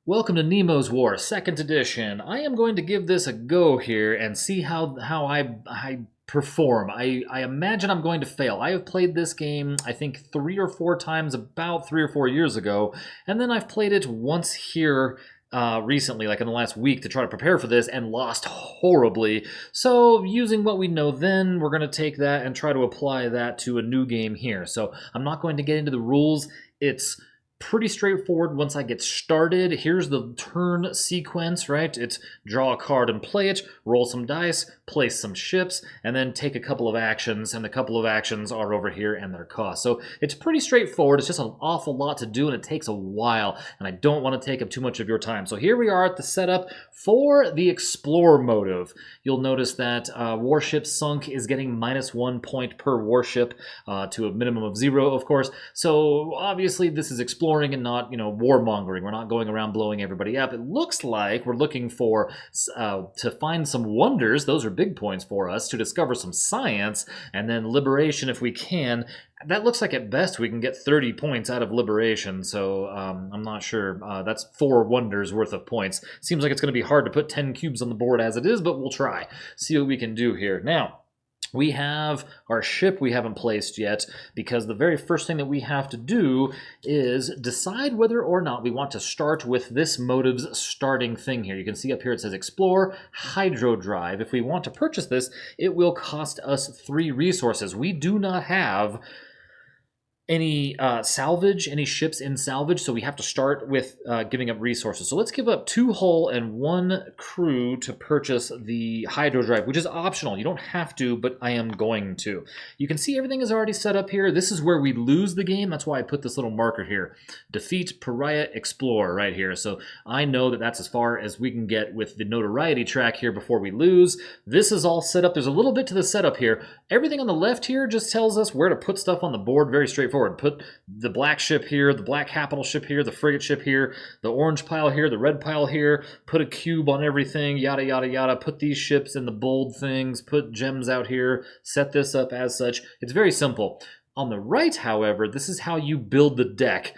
Welcome to Nemo's War, 2nd edition. I am going to give this a go here and see how I perform. I imagine I'm going to fail. I have played this game, I think, 3 or 4 times about 3 or 4 years ago, and then I've played it once here recently, like in the last week, to try to prepare for this and lost horribly. So, using what we know then, we're going to take that and try to apply that to a new game here. So, I'm not going to get into the rules. It's pretty straightforward once I get started. Here's the turn sequence, right? It's draw a card and play it, roll some dice, place some ships, and then take a couple of actions, and the couple of actions are over here and their cost. So it's pretty straightforward. It's just an awful lot to do, and it takes a while, and I don't want to take up too much of your time. So here we are at the setup for the Explore motive. You'll notice that warship sunk is getting -1 point per warship to a minimum of 0, of course. So obviously this is exploring and not, warmongering. We're not going around blowing everybody up. It looks like we're looking for to find some wonders. Those are big points for us. To discover some science, and then liberation if we can. That looks like at best we can get 30 points out of liberation, so I'm not sure. That's 4 wonders worth of points. Seems like it's going to be hard to put 10 cubes on the board as it is, but we'll try. See what we can do here. Now, we have our ship we haven't placed yet, because the very first thing that we have to do is decide whether or not we want to start with this motive's starting thing here. You can see up here it says Explore Hydro Drive. If we want to purchase this, it will cost us 3 resources. We do not have any salvage, any ships in salvage, so we have to start with giving up resources. So let's give up 2 hull and 1 crew to purchase the hydro drive, which is optional. You don't have to, but I am going to. You can see everything is already set up here. This is where we lose the game. That's why I put this little marker here. Defeat Pariah Explorer right here. So I know that that's as far as we can get with the notoriety track here before we lose. This is all set up. There's a little bit to the setup here. Everything on the left here just tells us where to put stuff on the board. Very straightforward. Put the black ship here, the black capital ship here, the frigate ship here, the orange pile here, the red pile here, put a cube on everything, yada, yada, yada. Put these ships in the bold things, put gems out here, set this up as such. It's very simple. On the right, however, this is how you build the deck.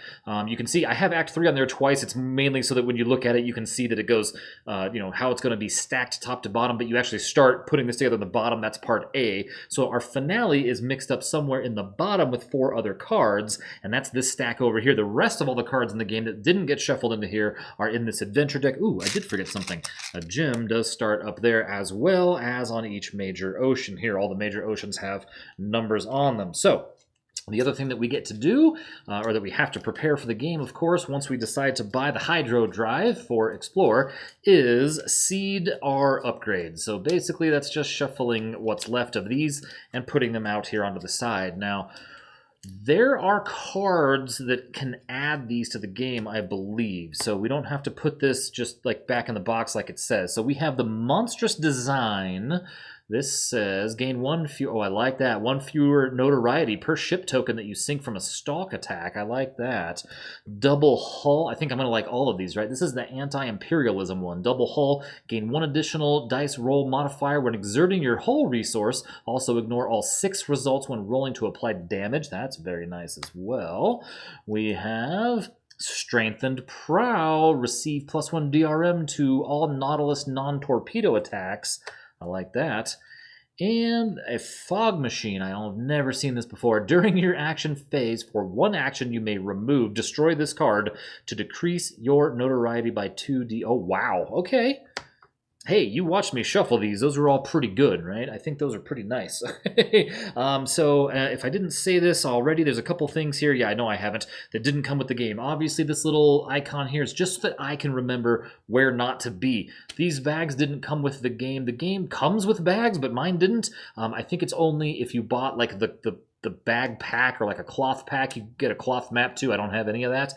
You can see I have Act 3 on there twice. It's mainly so that when you look at it, you can see that it goes, how it's going to be stacked top to bottom, but you actually start putting this together in the bottom. That's part A. So our finale is mixed up somewhere in the bottom with 4 other cards, and that's this stack over here. The rest of all the cards in the game that didn't get shuffled into here are in this adventure deck. Ooh, I did forget something. A gem does start up there as well as on each major ocean here. All the major oceans have numbers on them. So the other thing that we get to do, or that we have to prepare for the game, of course, once we decide to buy the hydro drive for Explore, is seed our upgrades. So basically that's just shuffling what's left of these and putting them out here onto the side. Now, there are cards that can add these to the game, I believe. So we don't have to put this just like back in the box like it says. So we have the monstrous design. This says gain 1 fewer. Oh, I like that. 1 fewer notoriety per ship token that you sink from a stalk attack. I like that. Double hull. I think I'm going to like all of these, right? This is the anti-imperialism one. Double hull. Gain 1 additional dice roll modifier when exerting your hull resource. Also ignore all 6 results when rolling to apply damage. That's very nice as well. We have Strengthened Prow. Receive +1 DRM to all Nautilus non-torpedo attacks. I like that. And a fog machine. I've never seen this before. During your action phase, for 1 action, you may destroy this card to decrease your notoriety by 2d. Oh, wow. Okay. Hey, you watched me shuffle these. Those are all pretty good, right? I think those are pretty nice. So if I didn't say this already, there's a couple things here. Yeah, I know I haven't. That didn't come with the game. Obviously, this little icon here is just so that I can remember where not to be. These bags didn't come with the game. The game comes with bags, but mine didn't. I think it's only if you bought like the bag pack or like a cloth pack, you get a cloth map too. I don't have any of that.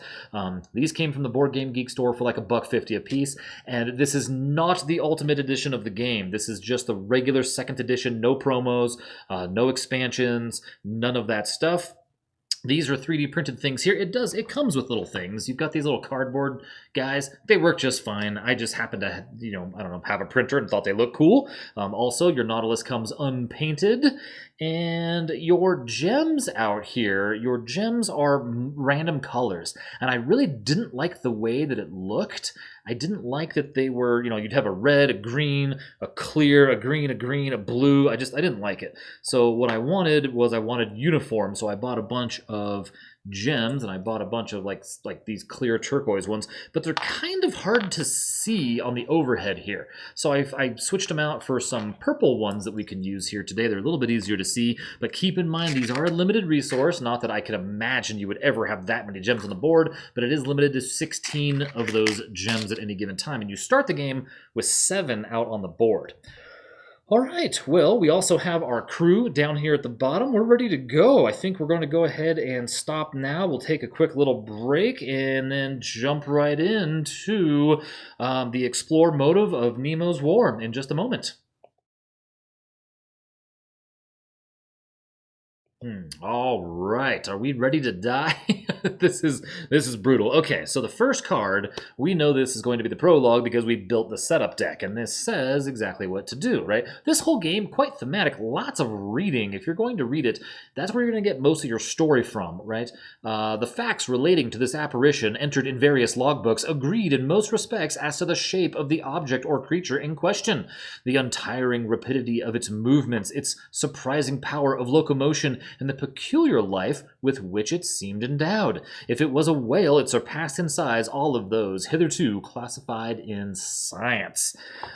These came from the Board Game Geek store for like $1.50 a piece, and this is not the ultimate edition of the game. This is just the regular 2nd edition, no promos, no expansions, none of that stuff. These are 3D printed things here. It comes with little things. You've got these little cardboard guys. They work just fine. I just happen to, I don't know, have a printer and thought they look cool. Also, your Nautilus comes unpainted. And your gems out here, your gems are random colors. And I really didn't like the way that it looked. I didn't like that they were, you'd have a red, a green, a clear, a green, a blue. I didn't like it. So what I wanted uniform. So I bought a bunch of gems, and I bought a bunch of like these clear turquoise ones, but they're kind of hard to see on the overhead here. So I switched them out for some purple ones that we can use here today. They're a little bit easier to see, but keep in mind these are a limited resource. Not that I could imagine you would ever have that many gems on the board, but it is limited to 16 of those gems at any given time, and you start the game with 7 out on the board. All right, well, we also have our crew down here at the bottom. We're ready to go. I think we're going to go ahead and stop now. We'll take a quick little break and then jump right into the explore motive of Nemo's War in just a moment. All right, are we ready to die? This is brutal. Okay, so the first card, we know this is going to be the prologue because we built the setup deck, and this says exactly what to do, right? This whole game, quite thematic, lots of reading. If you're going to read it, that's where you're going to get most of your story from, right? The facts relating to this apparition entered in various logbooks agreed in most respects as to the shape of the object or creature in question, the untiring rapidity of its movements, its surprising power of locomotion, and the peculiar life with which it seemed endowed. If it was a whale, it surpassed in size all of those hitherto classified in science.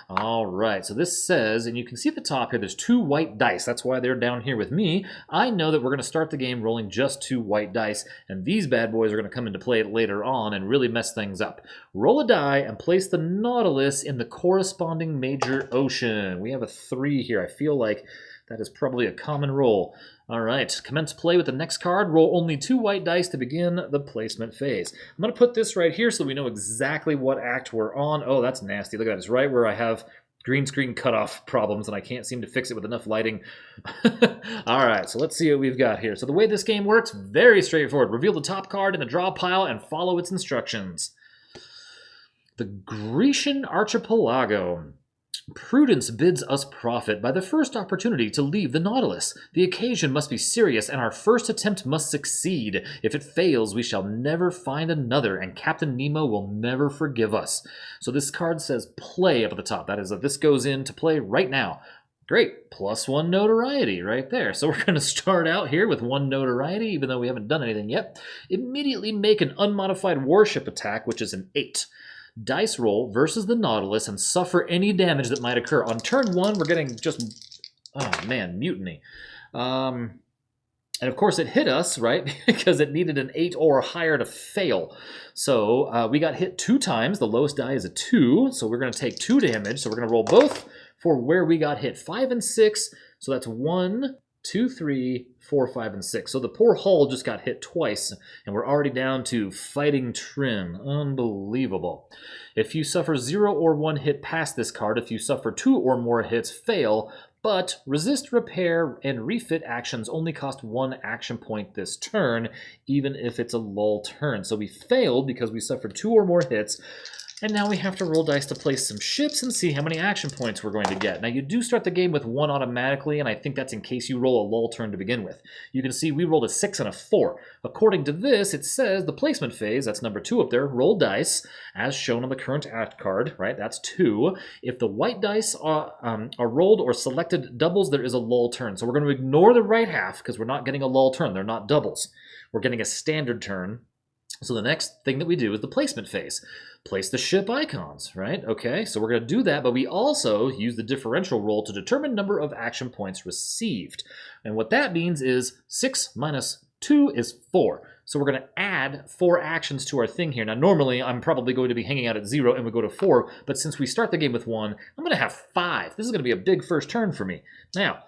All right, so this says, and you can see at the top here, there's 2 white dice. That's why they're down here with me. I know that we're going to start the game rolling just 2 white dice, and these bad boys are going to come into play later on and really mess things up. Roll a die and place the Nautilus in the corresponding major ocean. We have a 3 here. I feel like that is probably a common roll. All right, commence play with the next card. Roll only 2 white dice to begin the placement phase. I'm going to put this right here so we know exactly what act we're on. Oh, that's nasty. Look at that. It's right where I have green screen cutoff problems, and I can't seem to fix it with enough lighting. All right, so let's see what we've got here. So the way this game works, very straightforward. Reveal the top card in the draw pile and follow its instructions. The Grecian Archipelago. Prudence bids us profit by the first opportunity to leave the Nautilus. The occasion must be serious, and our first attempt must succeed. If it fails, we shall never find another, and Captain Nemo will never forgive us. So this card says play up at the top. That is, this goes into play right now. Great, +1 notoriety right there. So we're going to start out here with 1 notoriety, even though we haven't done anything yet. Immediately make an unmodified warship attack, which is an 8. Dice roll versus the Nautilus and suffer any damage that might occur. On turn 1, we're getting just, oh man, mutiny. And of course it hit us, right? Because it needed an 8 or higher to fail. So we got hit 2 times. The lowest die is a 2, so we're going to take 2 damage. So we're going to roll both for where we got hit. 5 and 6, so that's 1, 2, 3, 4, 5, and 6. So the poor hull just got hit twice, and we're already down to fighting trim. Unbelievable. If you suffer 0 or 1 hit past this card, if you suffer 2 or more hits, fail, but resist, repair, and refit actions only cost 1 action point this turn, even if it's a lull turn. So we failed because we suffered 2 or more hits, and now we have to roll dice to place some ships and see how many action points we're going to get. Now, you do start the game with 1 automatically, and I think that's in case you roll a lull turn to begin with. You can see we rolled a 6 and a 4. According to this, it says the placement phase, that's number 2 up there, roll dice, as shown on the current act card, right? That's 2. If the white dice are rolled or selected doubles, there is a lull turn. So we're going to ignore the right half because we're not getting a lull turn. They're not doubles. We're getting a standard turn. So the next thing that we do is the placement phase. Place the ship icons, right? Okay, so we're going to do that, but we also use the differential roll to determine number of action points received. And what that means is 6 minus 2 is 4. So we're going to add 4 actions to our thing here. Now, normally, I'm probably going to be hanging out at 0 and we go to 4, but since we start the game with 1, I'm going to have 5. This is going to be a big first turn for me. Now,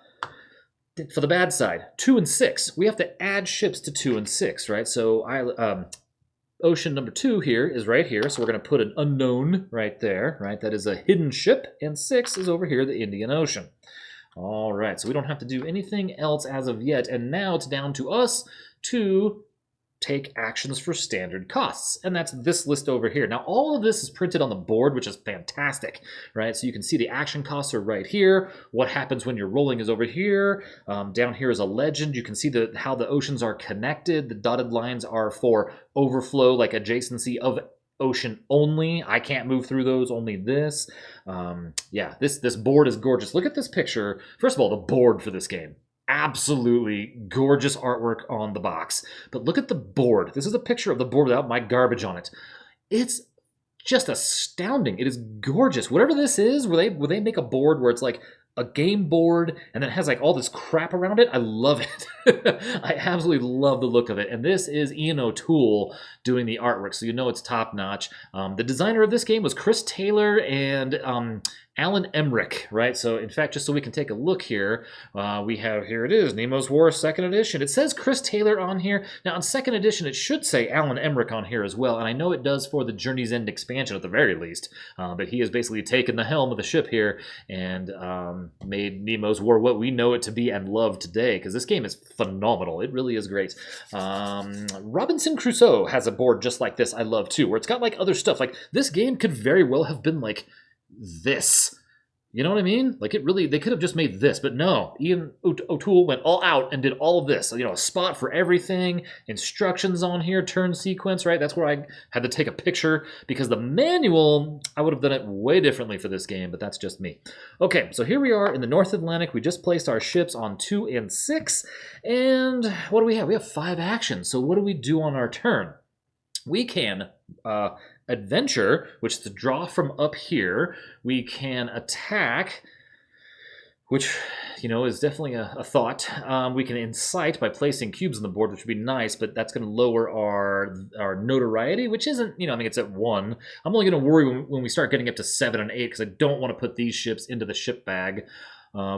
for the bad side, 2 and 6. We have to add ships to 2 and 6, right? So ocean number 2 here is right here, so we're going to put an unknown right there, right? That is a hidden ship, and 6 is over here, the Indian Ocean. All right, so we don't have to do anything else as of yet, and now it's down to us to take actions for standard costs, and that's this list over here. Now, all of this is printed on the board, which is fantastic, right? So you can see the action costs are right here. What happens when you're rolling is over here. Down here is a legend. You can see how the oceans are connected. The dotted lines are for overflow, like adjacency of ocean only. I can't move through those, only this. Yeah, this board is gorgeous. Look at this picture. First of all, the board for this game. Absolutely gorgeous artwork on the box. But look at the board. This is a picture of the board without my garbage on it. It's just astounding. It is gorgeous. Whatever this is, where they make a board where it's like a game board and then it has like all this crap around it. I love it. I absolutely love the look of it. And this is Ian O'Toole doing the artwork, so you know it's top notch. The designer of this game was Chris Taylor and Alan Emmerich, right? So, in fact, just so we can take a look here, we have, here it is, Nemo's War 2nd edition. It says Chris Taylor on here. Now, on 2nd edition, it should say Alan Emmerich on here as well, and I know it does for the Journey's End expansion at the very least, but he has basically taken the helm of the ship here and made Nemo's War what we know it to be and love today, because this game is phenomenal. It really is great. Robinson Crusoe has a board just like this I love, too, where it's got, like, other stuff. Like, this game could very well have been, like, this. You know what I mean? Like, they could have just made this, but no. Ian O'Toole went all out and did all of this. You know, a spot for everything, instructions on here, turn sequence, right? That's where I had to take a picture, because the manual, I would have done it way differently for this game, but that's just me. Okay, so here we are in the North Atlantic. We just placed our ships on 2 and 6, and what do we have? We have 5 actions. So what do we do on our turn? We can adventure, which is to draw from up here. We can attack, which, you know, is definitely a thought. We can incite by placing cubes on the board, which would be nice, but that's going to lower our notoriety, which isn't, you know, I mean, it's at 1. I'm only going to worry when we start getting up to 7 and 8, because I don't want to put these ships into the ship bag.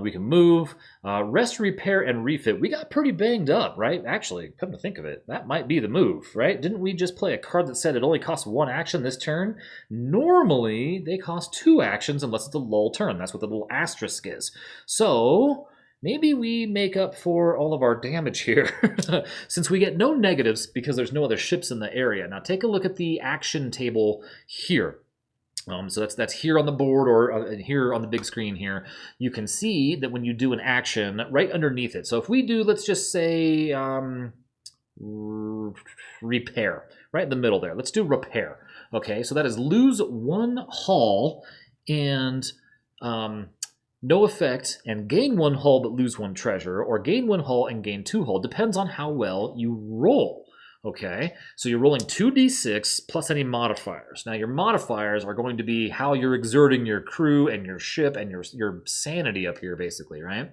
We can move, rest, repair, and refit. We got pretty banged up, right? Actually, come to think of it, that might be the move, right? Didn't we just play a card that said it only costs 1 action this turn? Normally, they cost 2 actions unless it's a lull turn. That's what the little asterisk is. So maybe we make up for all of our damage here, since we get no negatives because there's no other ships in the area. Now take a look at the action table here. So that's here on the board, or here on the big screen here. You can see that when you do an action, right underneath it. So if we do, let's just say, repair, right in the middle there. Let's do repair. Okay, so that is lose 1 hull and no effect, and gain 1 hull but lose 1 treasure, or gain 1 hull and gain 2 hull. Depends on how well you roll. Okay, so you're rolling 2d6 plus any modifiers. Now your modifiers are going to be how you're exerting your crew and your ship and your sanity up here, basically, right?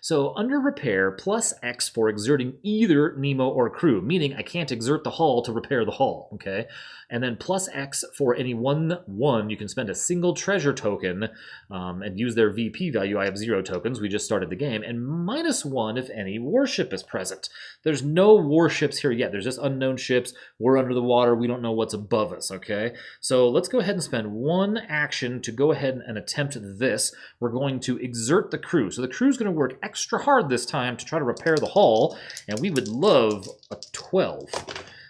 So under repair, plus X for exerting either Nemo or crew, meaning I can't exert the hull to repair the hull, okay? And then plus X for any 1/1, you can spend a single treasure token and use their VP value. I have 0 tokens, we just started the game, and -1 if any warship is present. There's no warships here yet, there's just unknown ships. We're under the water, we don't know what's above us, okay? So let's go ahead and spend 1 action to go ahead and attempt this. We're going to exert the crew. So the crew's going to work extra hard this time to try to repair the hull, and we would love a 12.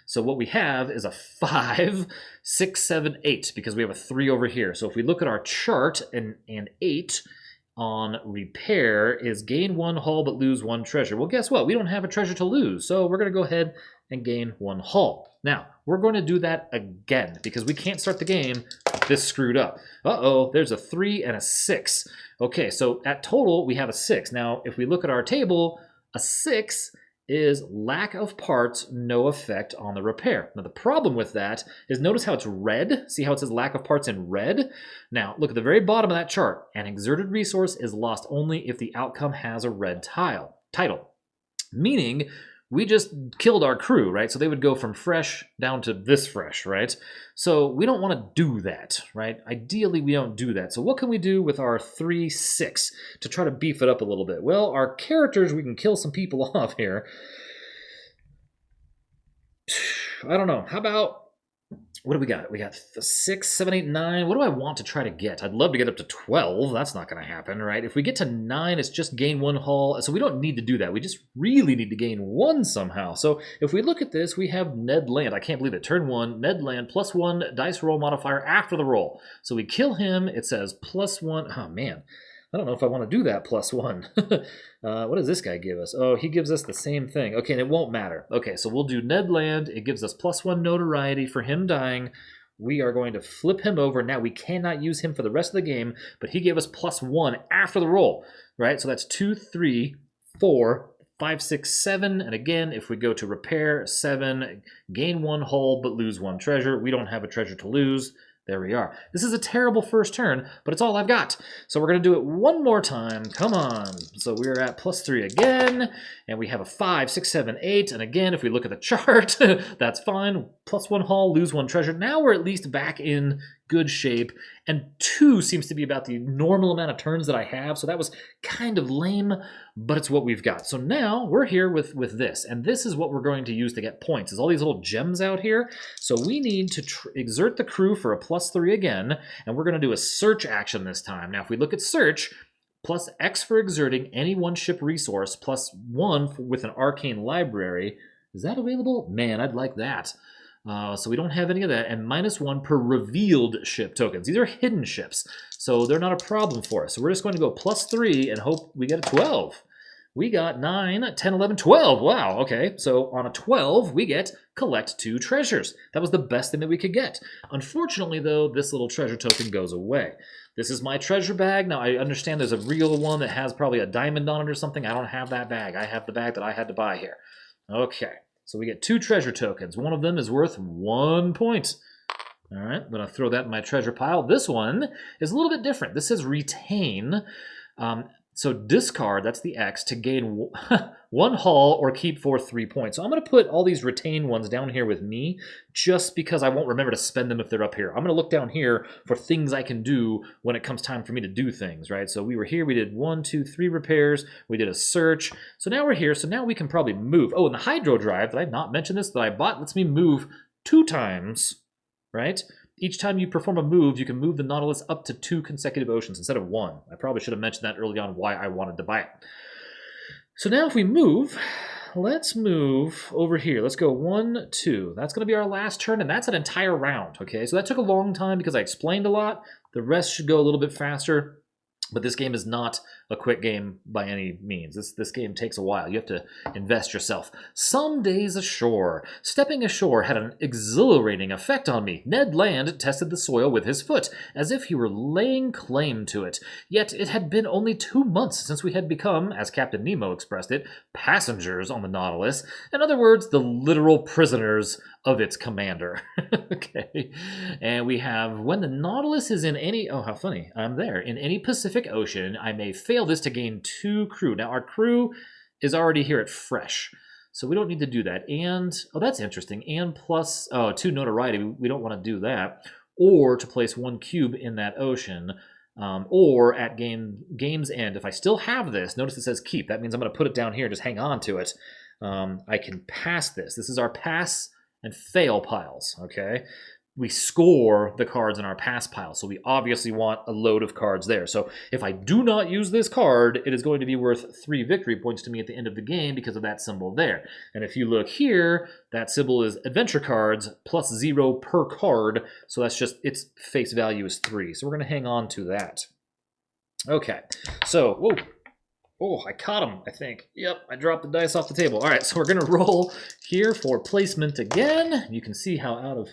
So what we have is a 5, 6, 7, 8, because we have a 3 over here. So if we look at our chart, and 8 on repair is gain 1 hull but lose 1 treasure. Well, guess what? We don't have a treasure to lose, so we're going to go ahead and gain 1 hull. Now, we're going to do that again, because we can't start the game this screwed up. Uh-oh, there's a 3 and a 6. Okay, so at total, we have a 6. Now, if we look at our table, a 6 is lack of parts, no effect on the repair. Now the problem with that is, notice how it's red? See how it says lack of parts in red? Now look at the very bottom of that chart. An exerted resource is lost only if the outcome has a red title. Meaning we just killed our crew, right? So they would go from fresh down to this fresh, right? So we don't want to do that, right? Ideally, we don't do that. So what can we do with our 3/6 to try to beef it up a little bit? Well, our characters, we can kill some people off here. I don't know. How about What do we got? We got 6, 7, 8, 9. What do I want to try to get? I'd love to get up to 12. That's not going to happen, right? If we get to 9, it's just gain 1 hull. So we don't need to do that. We just really need to gain 1 somehow. So if we look at this, we have Ned Land. I can't believe it. Turn 1, Ned Land, +1 dice roll modifier after the roll. So we kill him. It says +1. Oh, man. I don't know if I want to do that +1. What does this guy give us? Oh, he gives us the same thing. Okay, and it won't matter. Okay, so we'll do Ned Land. It gives us +1 notoriety for him dying. We are going to flip him over. Now, we cannot use him for the rest of the game, but he gave us +1 after the roll, right? So that's 2, 3, 4, 5, 6, 7. And again, if we go to repair, 7, gain 1 hull but lose 1 treasure. We don't have a treasure to lose. There we are. This is a terrible first turn, but it's all I've got. So we're going to do it one more time. Come on. So we're at +3 again, and we have a 5, 6, 7, 8. And again, if we look at the chart, that's fine. +1 haul, lose 1 treasure. Now we're at least back in good shape, and 2 seems to be about the normal amount of turns that I have, so that was kind of lame, but it's what we've got. So now we're here with this, and this is what we're going to use to get points, is all these little gems out here. So we need to exert the crew for a +3 again, and we're going to do a search action this time. Now if we look at search, +X for exerting any 1 ship resource, +1 with an arcane library. Is that available? Man, I'd like that. So we don't have any of that, and -1 per revealed ship tokens. These are hidden ships, so they're not a problem for us. So we're just going to go +3 and hope we get a 12. We got 9, 10, 11, 12. Wow, okay. So on a 12, we get collect 2 treasures. That was the best thing that we could get. Unfortunately, though, this little treasure token goes away. This is my treasure bag. Now, I understand there's a real one that has probably a diamond on it or something. I don't have that bag. I have the bag that I had to buy here. Okay. So we get 2 treasure tokens. One of them is worth 1 point. All right, I'm going to throw that in my treasure pile. This one is a little bit different. This says retain. So discard, that's the X, to gain 1 haul or keep for 3 points. So I'm going to put all these retain ones down here with me just because I won't remember to spend them if they're up here. I'm going to look down here for things I can do when it comes time for me to do things, right? So we were here, we did 1, 2, 3 repairs, we did a search. So now we're here, so now we can probably move. Oh, and the hydro drive, did I not mention this, that I bought, lets me move 2 times, right? Each time you perform a move, you can move the Nautilus up to 2 consecutive oceans instead of 1. I probably should have mentioned that early on why I wanted to buy it. So now if we move, let's move over here. Let's go 1, 2. That's going to be our last turn, and that's an entire round, okay? So that took a long time because I explained a lot. The rest should go a little bit faster. But this game is not a quick game by any means. This game takes a while. You have to invest yourself. Some days ashore. Stepping ashore had an exhilarating effect on me. Ned Land tested the soil with his foot, as if he were laying claim to it. Yet it had been only 2 months since we had become, as Captain Nemo expressed it, passengers on the Nautilus. In other words, the literal prisoners of its commander. Okay. And we have, when the Nautilus is in any, oh, how funny, I'm there, in any Pacific Ocean, I may fail this to gain 2 crew. Now, our crew is already here at fresh, so we don't need to do that. And, oh, that's interesting, and plus, oh, 2 notoriety, we don't want to do that. Or to place 1 cube in that ocean, or at game's end. If I still have this, notice it says keep. That means I'm going to put it down here, just hang on to it. I can pass this. This is our pass and fail piles, okay? We score the cards in our pass pile, so we obviously want a load of cards there. So if I do not use this card, it is going to be worth 3 victory points to me at the end of the game because of that symbol there. And if you look here, that symbol is adventure cards plus 0 per card, so that's just, its face value is 3. So we're going to hang on to that. Okay, so, whoa. Oh, I caught him, I think. Yep, I dropped the dice off the table. All right, so we're going to roll here for placement again. You can see how out of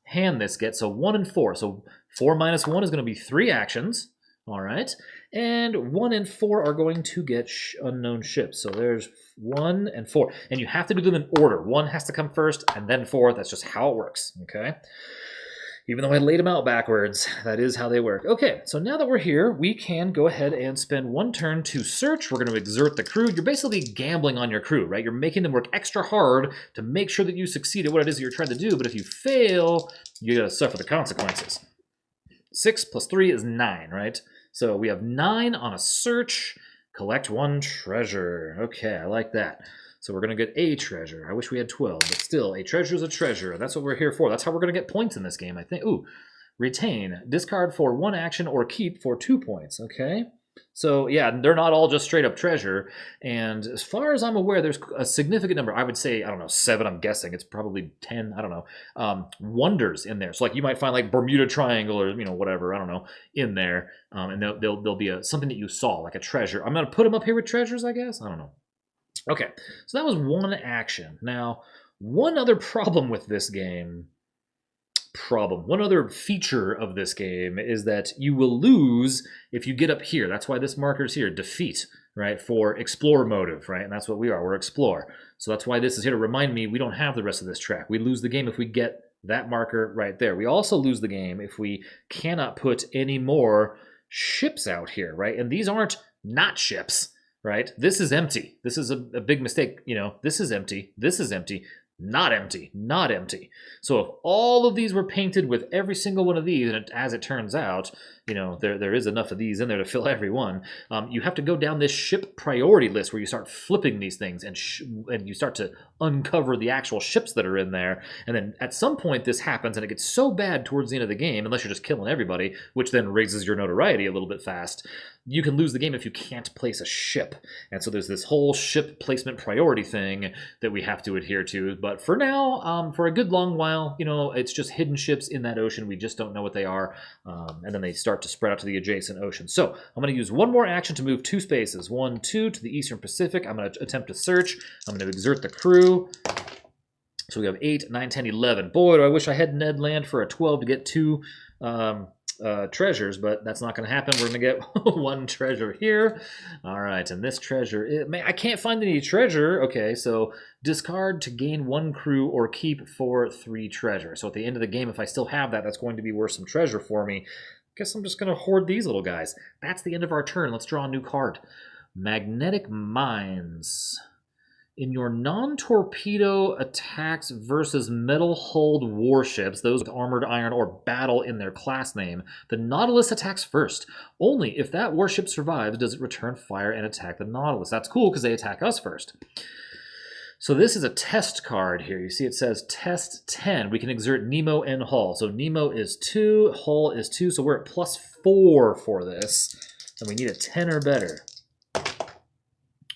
hand this gets. So 1 and 4. So 4 minus 1 is going to be 3 actions. All right. And 1 and 4 are going to get unknown ships. So there's 1 and 4. And you have to do them in order. 1 has to come first, and then 4. That's just how it works, okay? Even though I laid them out backwards, that is how they work. Okay, so now that we're here, we can go ahead and spend 1 turn to search. We're going to exert the crew. You're basically gambling on your crew, right? You're making them work extra hard to make sure that you succeed at what it is that you're trying to do. But if you fail, you got to suffer the consequences. 6 plus 3 is 9, right? So we have 9 on a search. Collect 1 treasure. Okay, I like that. So we're going to get a treasure. I wish we had 12, but still, a treasure is a treasure. That's what we're here for. That's how we're going to get points in this game, I think. Ooh, retain. Discard for 1 action or keep for 2 points. Okay. So yeah, they're not all just straight up treasure. And as far as I'm aware, there's a significant number. I would say, I don't know, 7, I'm guessing. It's probably 10, I don't know. Wonders in there. So like you might find like Bermuda Triangle or, whatever, I don't know, in there. And there'll be something that you saw, like a treasure. I'm going to put them up here with treasures, I guess. I don't know. Okay, so that was 1 action. Now, one other problem with this game... One other feature of this game is that you will lose if you get up here. That's why this marker's here, defeat, right, for explore motive, right? And that's what we are, we're explore. So that's why this is here to remind me we don't have the rest of this track. We lose the game if we get that marker right there. We also lose the game if we cannot put any more ships out here, right? And these aren't not ships, right? This is empty. This is a big mistake, this is empty, this is empty. Not empty, not empty. So if all of these were painted with every single one of these, and as it turns out, there is enough of these in there to fill every one, you have to go down this ship priority list where you start flipping these things and you start to uncover the actual ships that are in there. And then at some point this happens and it gets so bad towards the end of the game, unless you're just killing everybody, which then raises your notoriety a little bit fast, you can lose the game if you can't place a ship. And so there's this whole ship placement priority thing that we have to adhere to. But for now, for a good long while, it's just hidden ships in that ocean. We just don't know what they are. And then they start to spread out to the adjacent ocean. So I'm going to use 1 more action to move 2 spaces. 1, 2 to the Eastern Pacific. I'm going to attempt to search. I'm going to exert the crew. So we have 8, 9, 10, 11. Boy, do I wish I had Ned land for a 12 to get 2 treasures, but that's not going to happen. We're going to get 1 treasure here. All right, and this treasure, I can't find any treasure. Okay, so discard to gain 1 crew or keep for 3 treasure. So at the end of the game, if I still have that, that's going to be worth some treasure for me. Guess I'm just going to hoard these little guys. That's the end of our turn. Let's draw a new card. Magnetic Mines. In your non-torpedo attacks versus metal-hulled warships, those with armored iron or battle in their class name, the Nautilus attacks first. Only if that warship survives does it return fire and attack the Nautilus. That's cool because they attack us first. So this is a test card here. You see it says test 10. We can exert Nemo and Hull. So Nemo is 2, Hull is 2, so we're at +4 for this. And we need a 10 or better.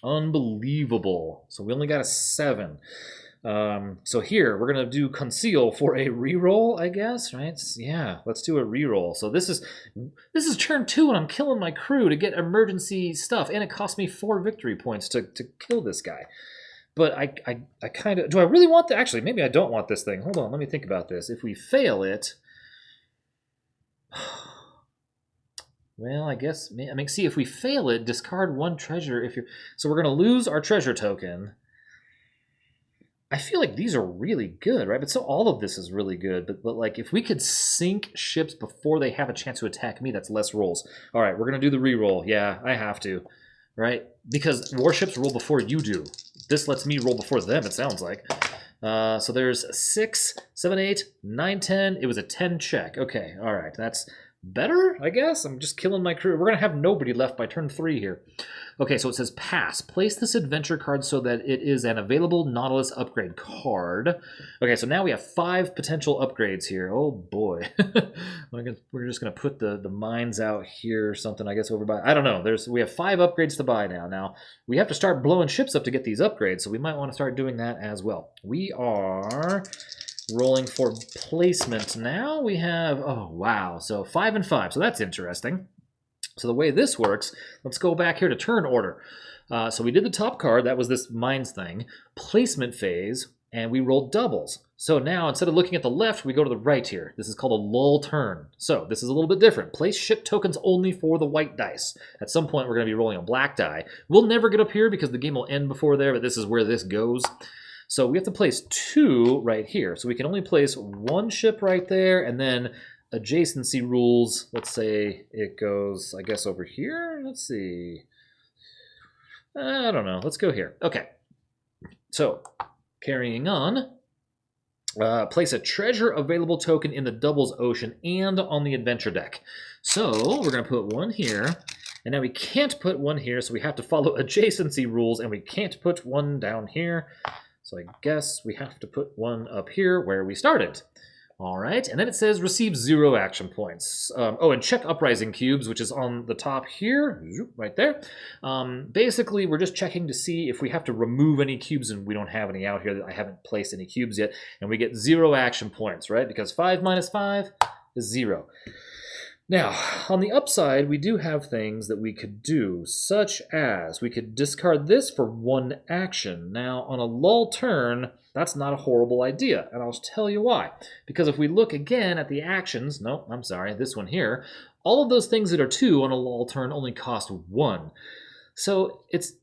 Unbelievable. So we only got a 7. So here, we're going to do Conceal for a reroll, I guess, right? Yeah, let's do a reroll. So this is turn 2, and I'm killing my crew to get emergency stuff, and it cost me 4 victory points to kill this guy. But I kind of... Do I really want that? Actually, maybe I don't want this thing. Hold on, let me think about this. If we fail it... Well, I guess... see, if we fail it, discard 1 treasure if you're... So we're going to lose our treasure token. I feel like these are really good, right? But so all of this is really good. But like, if we could sink ships before they have a chance to attack me, that's less rolls. All right, we're going to do the reroll. Yeah, I have to, right? Because warships roll before you do. This lets me roll before them, it sounds like. So there's 6, 7, 8, 9, 10. It was a 10 check. Okay, all right. That's better, I guess. I'm just killing my crew. We're going to have nobody left by turn 3 here. Okay, so it says pass. Place this adventure card so that it is an available Nautilus upgrade card. Okay, so now we have 5 potential upgrades here. Oh boy. We're just going to put the mines out here or something, I guess, over by... I don't know. We have 5 upgrades to buy now. Now, we have to start blowing ships up to get these upgrades, so we might want to start doing that as well. We are... rolling for placement now. We have, oh wow, so 5 and 5, so that's interesting. So the way this works, let's go back here to turn order. So we did the top card, that was this mines thing, placement phase, and we rolled doubles. So now, instead of looking at the left, we go to the right here. This is called a lull turn. So this is a little bit different. Place ship tokens only for the white dice. At some point, we're going to be rolling a black die. We'll never get up here because the game will end before there, but this is where this goes. So we have to place 2 right here. So we can only place 1 ship right there, and then adjacency rules. Let's say it goes, I guess, over here. Let's see. I don't know. Let's go here. Okay. So carrying on. Place a treasure available token in the doubles ocean and on the adventure deck. So we're going to put 1 here And now we can't put one here, so we have to follow adjacency rules, and we can't put one down here. So I guess we have to put one up here where we started. All right, and then it says receive 0 action points. Oh, and check uprising cubes, which is on the top here, right there. Basically, we're just checking to see if we have to remove any cubes, and we don't have any out here. I haven't placed any cubes yet, and we get 0 action points, right? Because 5 minus 5 is 0. Now, on the upside, we do have things that we could do, such as we could discard this for 1 action. Now, on a lull turn, that's not a horrible idea, and I'll tell you why. Because if we look again at the actions, no, I'm sorry, this one here, all of those things that are 2 on a lull turn only cost 1. So it's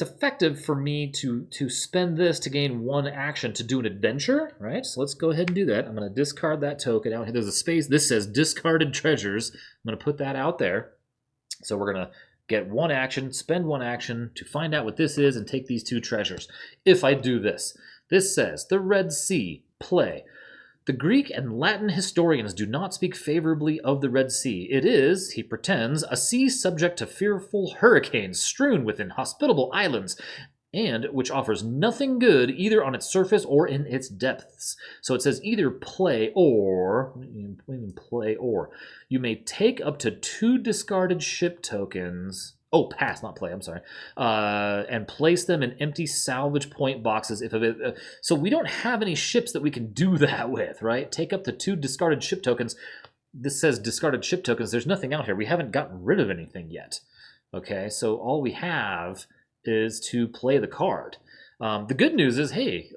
effective for me to spend this to gain 1 action to do an adventure, right? So let's go ahead and do that. I'm going to discard that token out here. There's a space. This says discarded treasures. I'm going to put that out there. So we're going to get 1 action, spend 1 action to find out what this is and take these 2 treasures. If I do this, this says the Red Sea, play. The Greek and Latin historians do not speak favorably of the Red Sea. It is, he pretends, a sea subject to fearful hurricanes, strewn with inhospitable islands, and which offers nothing good either on its surface or in its depths. So it says either play or, you may take up to 2 discarded ship tokens. Oh, pass, not play, I'm sorry. And place them in empty salvage point boxes. So we don't have any ships that we can do that with, right? Take up to 2 discarded ship tokens. This says discarded ship tokens. There's nothing out here. We haven't gotten rid of anything yet. Okay, so all we have is to play the card. The good news is, hey,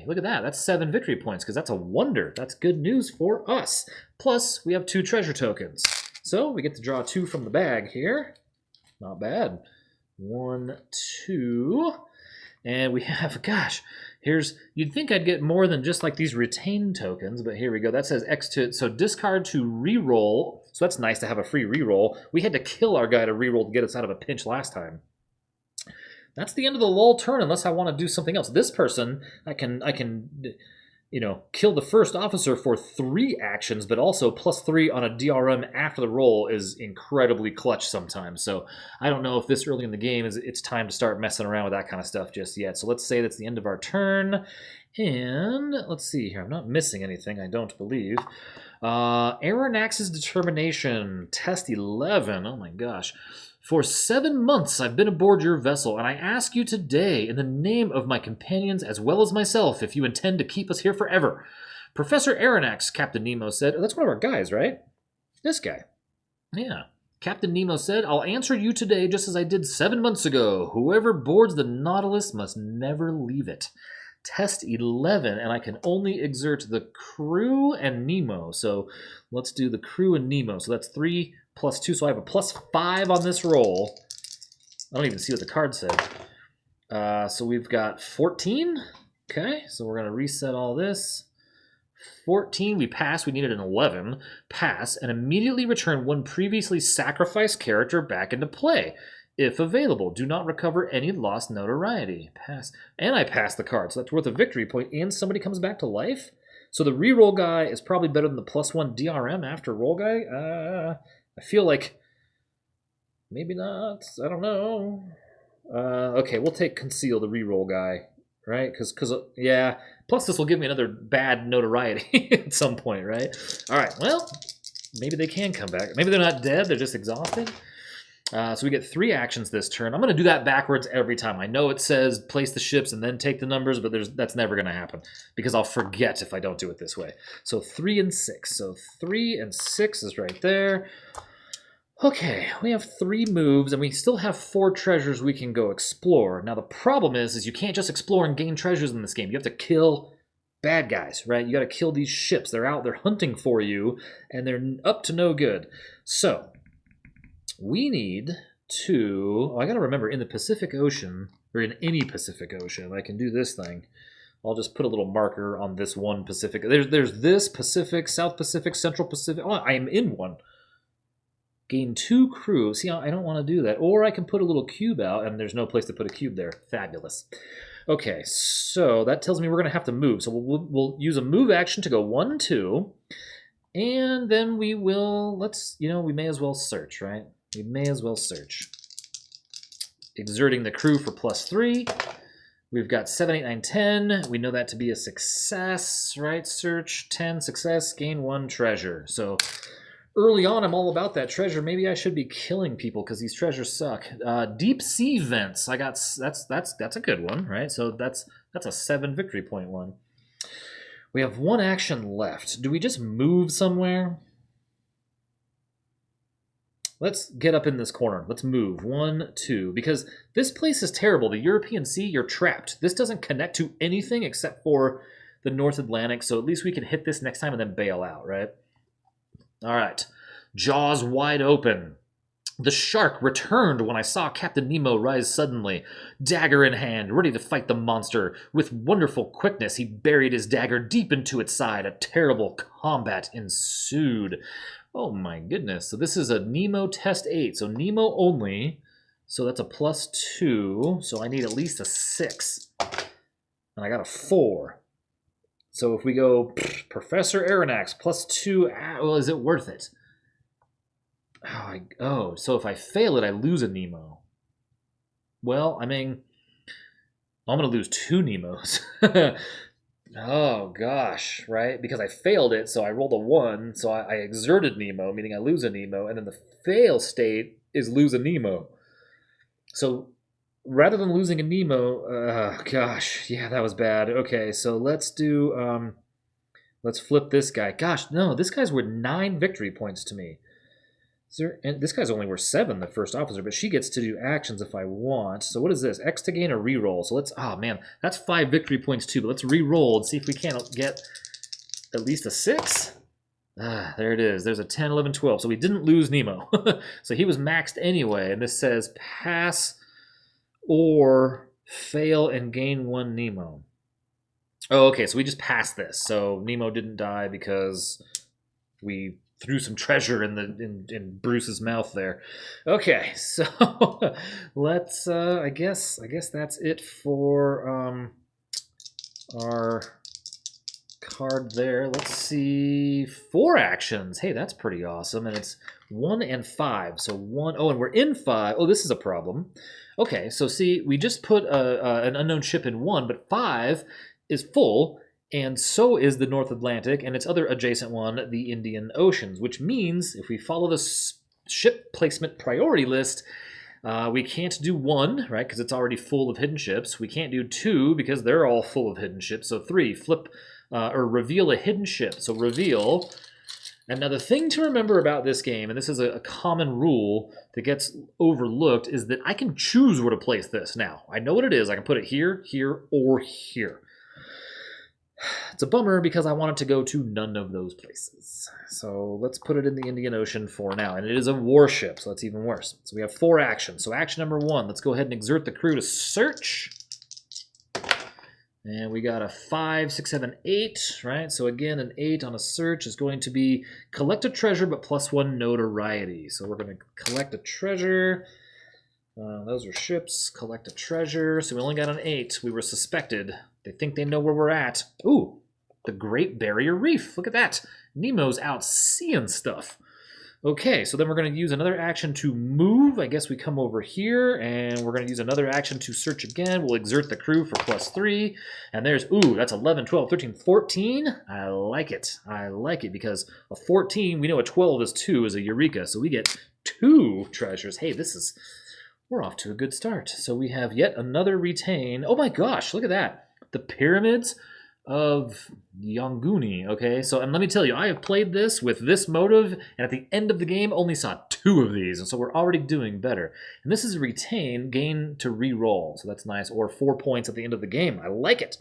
look at that. That's 7 victory points, because that's a wonder. That's good news for us. Plus, we have 2 treasure tokens. So we get to draw 2 from the bag here. Not bad. 1, 2. And we have, gosh, you'd think I'd get more than just like these retain tokens, but here we go. That says X to, so discard to reroll. So that's nice to have a free reroll. We had to kill our guy to reroll to get us out of a pinch last time. That's the end of the lull turn unless I want to do something else. This person, I can kill the first officer for 3 actions, but also +3 on a DRM after the roll is incredibly clutch sometimes. So I don't know if this early in the game it's time to start messing around with that kind of stuff just yet. So let's say that's the end of our turn. And let's see here. I'm not missing anything, I don't believe. Aronnax's Determination, test 11. Oh my gosh. For 7 months I've been aboard your vessel, and I ask you today, in the name of my companions as well as myself, if you intend to keep us here forever. Professor Aronnax, Captain Nemo said. Oh, that's one of our guys, right? This guy. Yeah. Captain Nemo said, I'll answer you today just as I did 7 months ago. Whoever boards the Nautilus must never leave it. Test 11, and I can only exert the crew and Nemo. So let's do the crew and Nemo. So that's 3 + 2, so I have a +5 on this roll. I don't even see what the card said. So we've got 14. Okay, so we're going to reset all this. 14, we pass. We needed an 11. Pass, and immediately return 1 previously sacrificed character back into play. If available, do not recover any lost notoriety. Pass. And I pass the card, so that's worth a victory point, and somebody comes back to life? So the reroll guy is probably better than the +1 DRM after roll guy? I feel like maybe not. I don't know. Okay, we'll take Conceal, the reroll guy, right? Because yeah. Plus, this will give me another bad notoriety at some point, right? All right. Well, maybe they can come back. Maybe they're not dead. They're just exhausted. So we get 3 actions this turn. I'm going to do that backwards every time. I know it says place the ships and then take the numbers, but that's never going to happen because I'll forget if I don't do it this way. So 3 and 6. So 3 and 6 is right there. Okay, we have 3 moves, and we still have 4 treasures we can go explore. Now, the problem is you can't just explore and gain treasures in this game. You have to kill bad guys, right? You got to kill these ships. They're out, they're hunting for you, and they're up to no good. So we need to, I got to remember, in the Pacific Ocean, or in any Pacific Ocean, I can do this thing. I'll just put a little marker on this one Pacific. There's this Pacific, South Pacific, Central Pacific. Oh, I am in one. Gain 2 crew. See, I don't want to do that. Or I can put a little cube out, and there's no place to put a cube there. Fabulous. Okay, so that tells me we're going to have to move. So we'll use a move action to go 1, 2. And then we will, we may as well search, right? We may as well search. Exerting the crew for +3. We've got 7, 8, 9, 10. We know that to be a success, right? Search, 10, success, gain 1 treasure. So early on, I'm all about that treasure. Maybe I should be killing people because these treasures suck. Deep sea vents. I got that's a good one, right? So that's a 7 victory point one. We have 1 action left. Do we just move somewhere? Let's get up in this corner. Let's move. 1, 2. Because this place is terrible. The European Sea, you're trapped. This doesn't connect to anything except for the North Atlantic, so at least we can hit this next time and then bail out, right? All right. Jaws wide open. The shark returned when I saw Captain Nemo rise suddenly, dagger in hand, ready to fight the monster. With wonderful quickness, he buried his dagger deep into its side. A terrible combat ensued. Oh my goodness. So this is a Nemo test 8. So Nemo only. So that's a +2. So I need at least a 6. And I got a 4. So if we go Professor Aronnax +2, well, is it worth it? Oh, so if I fail it, I lose a Nemo. Well, I mean, I'm going to lose 2 Nemos. Oh, gosh, right? Because I failed it, so I rolled a 1, so I exerted Nemo, meaning I lose a Nemo, and then the fail state is lose a Nemo. So rather than losing a Nemo, gosh, yeah, that was bad. Okay, so let's do, let's flip this guy. Gosh, no, this guy's worth 9 victory points to me. And this guy's only worth 7, the first officer, but she gets to do actions if I want. So what is this? X to gain a reroll. So let's, oh man, that's 5 victory points too, but let's reroll and see if we can't get at least a 6. There it is. There's a 10, 11, 12. So we didn't lose Nemo. So he was maxed anyway, and this says pass or fail and gain 1 Nemo. Oh, okay, so we just passed this. So Nemo didn't die because we threw some treasure in Bruce's mouth there. Okay, so let's I guess that's it for our card there. Let's see, 4 actions. Hey, that's pretty awesome, and it's 1 and 5. So 1. Oh, and we're in 5. Oh, this is a problem. Okay, so see, we just put an unknown ship in 1, but 5 is full. And so is the North Atlantic and its other adjacent one, the Indian Oceans, which means if we follow the ship placement priority list, we can't do 1, right, because it's already full of hidden ships. We can't do 2 because they're all full of hidden ships. So 3, flip or reveal a hidden ship. So reveal. And now the thing to remember about this game, and this is a common rule that gets overlooked, is that I can choose where to place this. Now, I know what it is. I can put it here, here, or here. It's a bummer because I want it to go to none of those places. So let's put it in the Indian Ocean for now. And it is a warship, so that's even worse. So we have 4 actions. So action number 1, let's go ahead and exert the crew to search. And we got a 5, 6, 7, 8, right? So again, an 8 on a search is going to be collect a treasure, but +1 notoriety. So we're going to collect a treasure. Those are ships. Collect a treasure. So we only got an 8. We were suspected. They think they know where we're at. Ooh, the Great Barrier Reef. Look at that. Nemo's out seeing stuff. Okay, so then we're going to use another action to move. I guess we come over here, and we're going to use another action to search again. We'll exert the crew for +3. And there's, ooh, that's 11, 12, 13, 14. I like it. I like it because a 14, we know a 12 is 2 is a Eureka. So we get 2 treasures. Hey, we're off to a good start. So we have yet another retain. Oh my gosh, look at that. The Pyramids of Yonguni, okay? So, and let me tell you, I have played this with this motive, and at the end of the game, only saw 2 of these, and so we're already doing better. And this is a retain, gain to re-roll, so that's nice, or 4 points at the end of the game. I like it.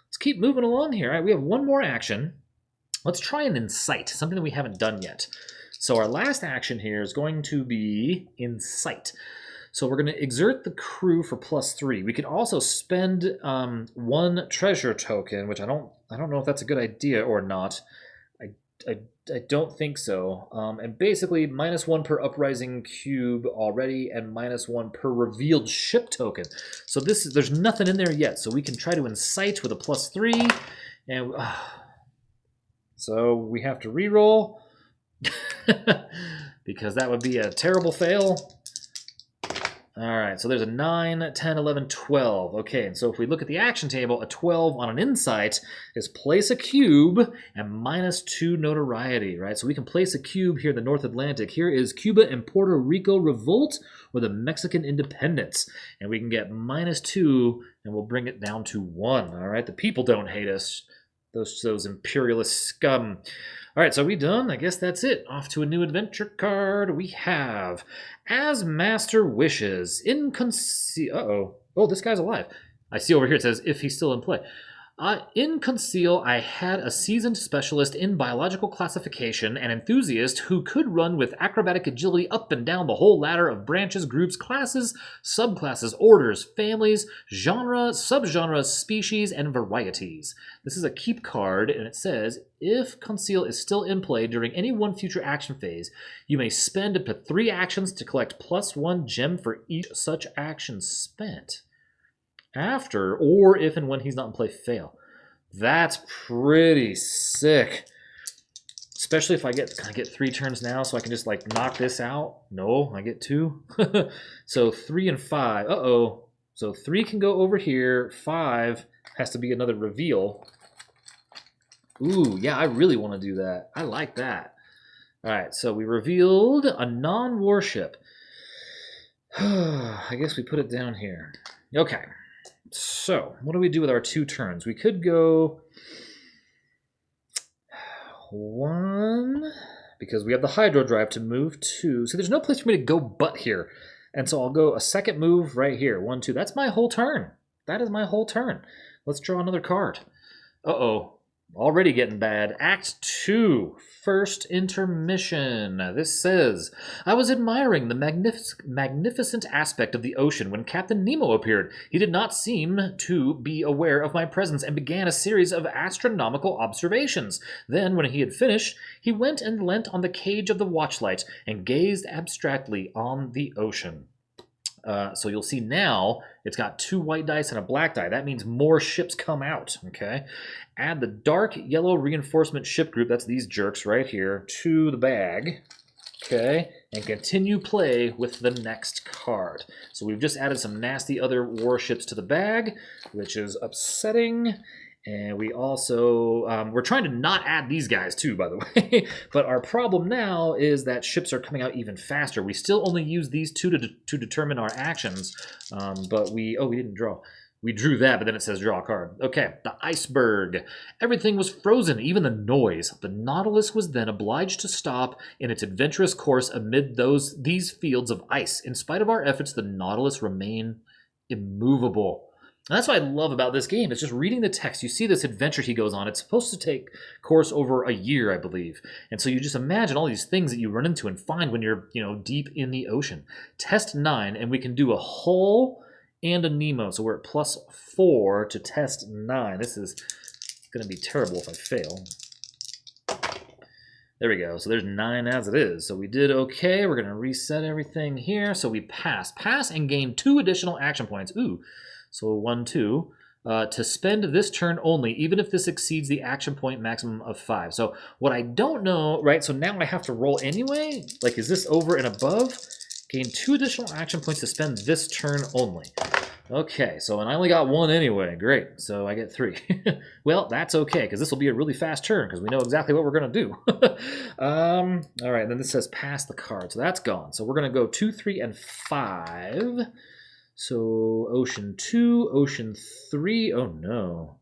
Let's keep moving along here. All right, we have 1 more action. Let's try an Incite, something that we haven't done yet. So our last action here is going to be Incite. So we're going to exert the crew for +3. We could also spend 1 treasure token, which I don't know if that's a good idea or not. I don't think so. And basically -1 per uprising cube already, and -1 per revealed ship token. So there's nothing in there yet. So we can try to incite with a +3, and so we have to reroll. because that would be a terrible fail. All right, so there's a 9, 10, 11, 12. Okay, and so if we look at the action table, a 12 on an insight is place a cube and -2 notoriety, right? So we can place a cube here in the North Atlantic. Here is Cuba and Puerto Rico revolt or the Mexican independence. And we can get -2 and we'll bring it down to 1, all right? The people don't hate us, those imperialist scum. All right, so we done? I guess that's it. Off to a new adventure card. We have As Master Wishes. Uh-oh. Oh, this guy's alive. I see over here it says if he's still in play. In Conceal, I had a seasoned specialist in biological classification, an enthusiast who could run with acrobatic agility up and down the whole ladder of branches, groups, classes, subclasses, orders, families, genre, subgenres, species, and varieties. This is a keep card, and it says, if Conceal is still in play during any one future action phase, you may spend up to 3 actions to collect +1 gem for each such action spent. After, or if and when he's not in play, fail. That's pretty sick. Especially if I get 3 turns now, so I can just like knock this out. No, I get 2. So 3 and 5. Uh-oh. So 3 can go over here. 5 has to be another reveal. Ooh, yeah, I really want to do that. I like that. All right, so we revealed a non-warship. I guess we put it down here. Okay. So, what do we do with our 2 turns? We could go 1, because we have the Hydro Drive to move 2. So there's no place for me to go but here. And so I'll go a second move right here. 1, 2. That's my whole turn. That is my whole turn. Let's draw another card. Uh-oh. Already getting bad. Act 2, first intermission. This says, I was admiring the magnificent aspect of the ocean when Captain Nemo appeared. He did not seem to be aware of my presence and began a series of astronomical observations. Then, when he had finished, he went and leant on the cage of the watchlight and gazed abstractly on the ocean. So you'll see now it's got 2 white dice and a black die. That means more ships come out, okay? Add the dark yellow reinforcement ship group, that's these jerks right here, to the bag, okay? And continue play with the next card. So we've just added some nasty other warships to the bag, which is upsetting. And we also, we're trying to not add these guys too, by the way. But our problem now is that ships are coming out even faster. We still only use these 2 to determine our actions. But we didn't draw. We drew that, but then it says draw a card. Okay, the iceberg. Everything was frozen, even the noise. The Nautilus was then obliged to stop in its adventurous course amid these fields of ice. In spite of our efforts, the Nautilus remained immovable. And that's what I love about this game. It's just reading the text. You see this adventure he goes on. It's supposed to take course over a year, I believe. And so you just imagine all these things that you run into and find when you're, deep in the ocean. Test 9, and we can do a hull and a Nemo. So we're at +4 to test 9. This is going to be terrible if I fail. There we go. So there's 9 as it is. So we did okay. We're going to reset everything here. So we pass. Pass and gain 2 additional action points. Ooh. So 1, 2, to spend this turn only, even if this exceeds the action point maximum of 5. So what I don't know, right, so now I have to roll anyway? Like, is this over and above? Gain 2 additional action points to spend this turn only. Okay, so and I only got 1 anyway. Great, so I get 3. Well, that's okay, because this will be a really fast turn, because we know exactly what we're going to do. All right, then this says pass the card, so that's gone. So we're going to go 2, 3, and 5. So Ocean 2, Ocean 3, oh no.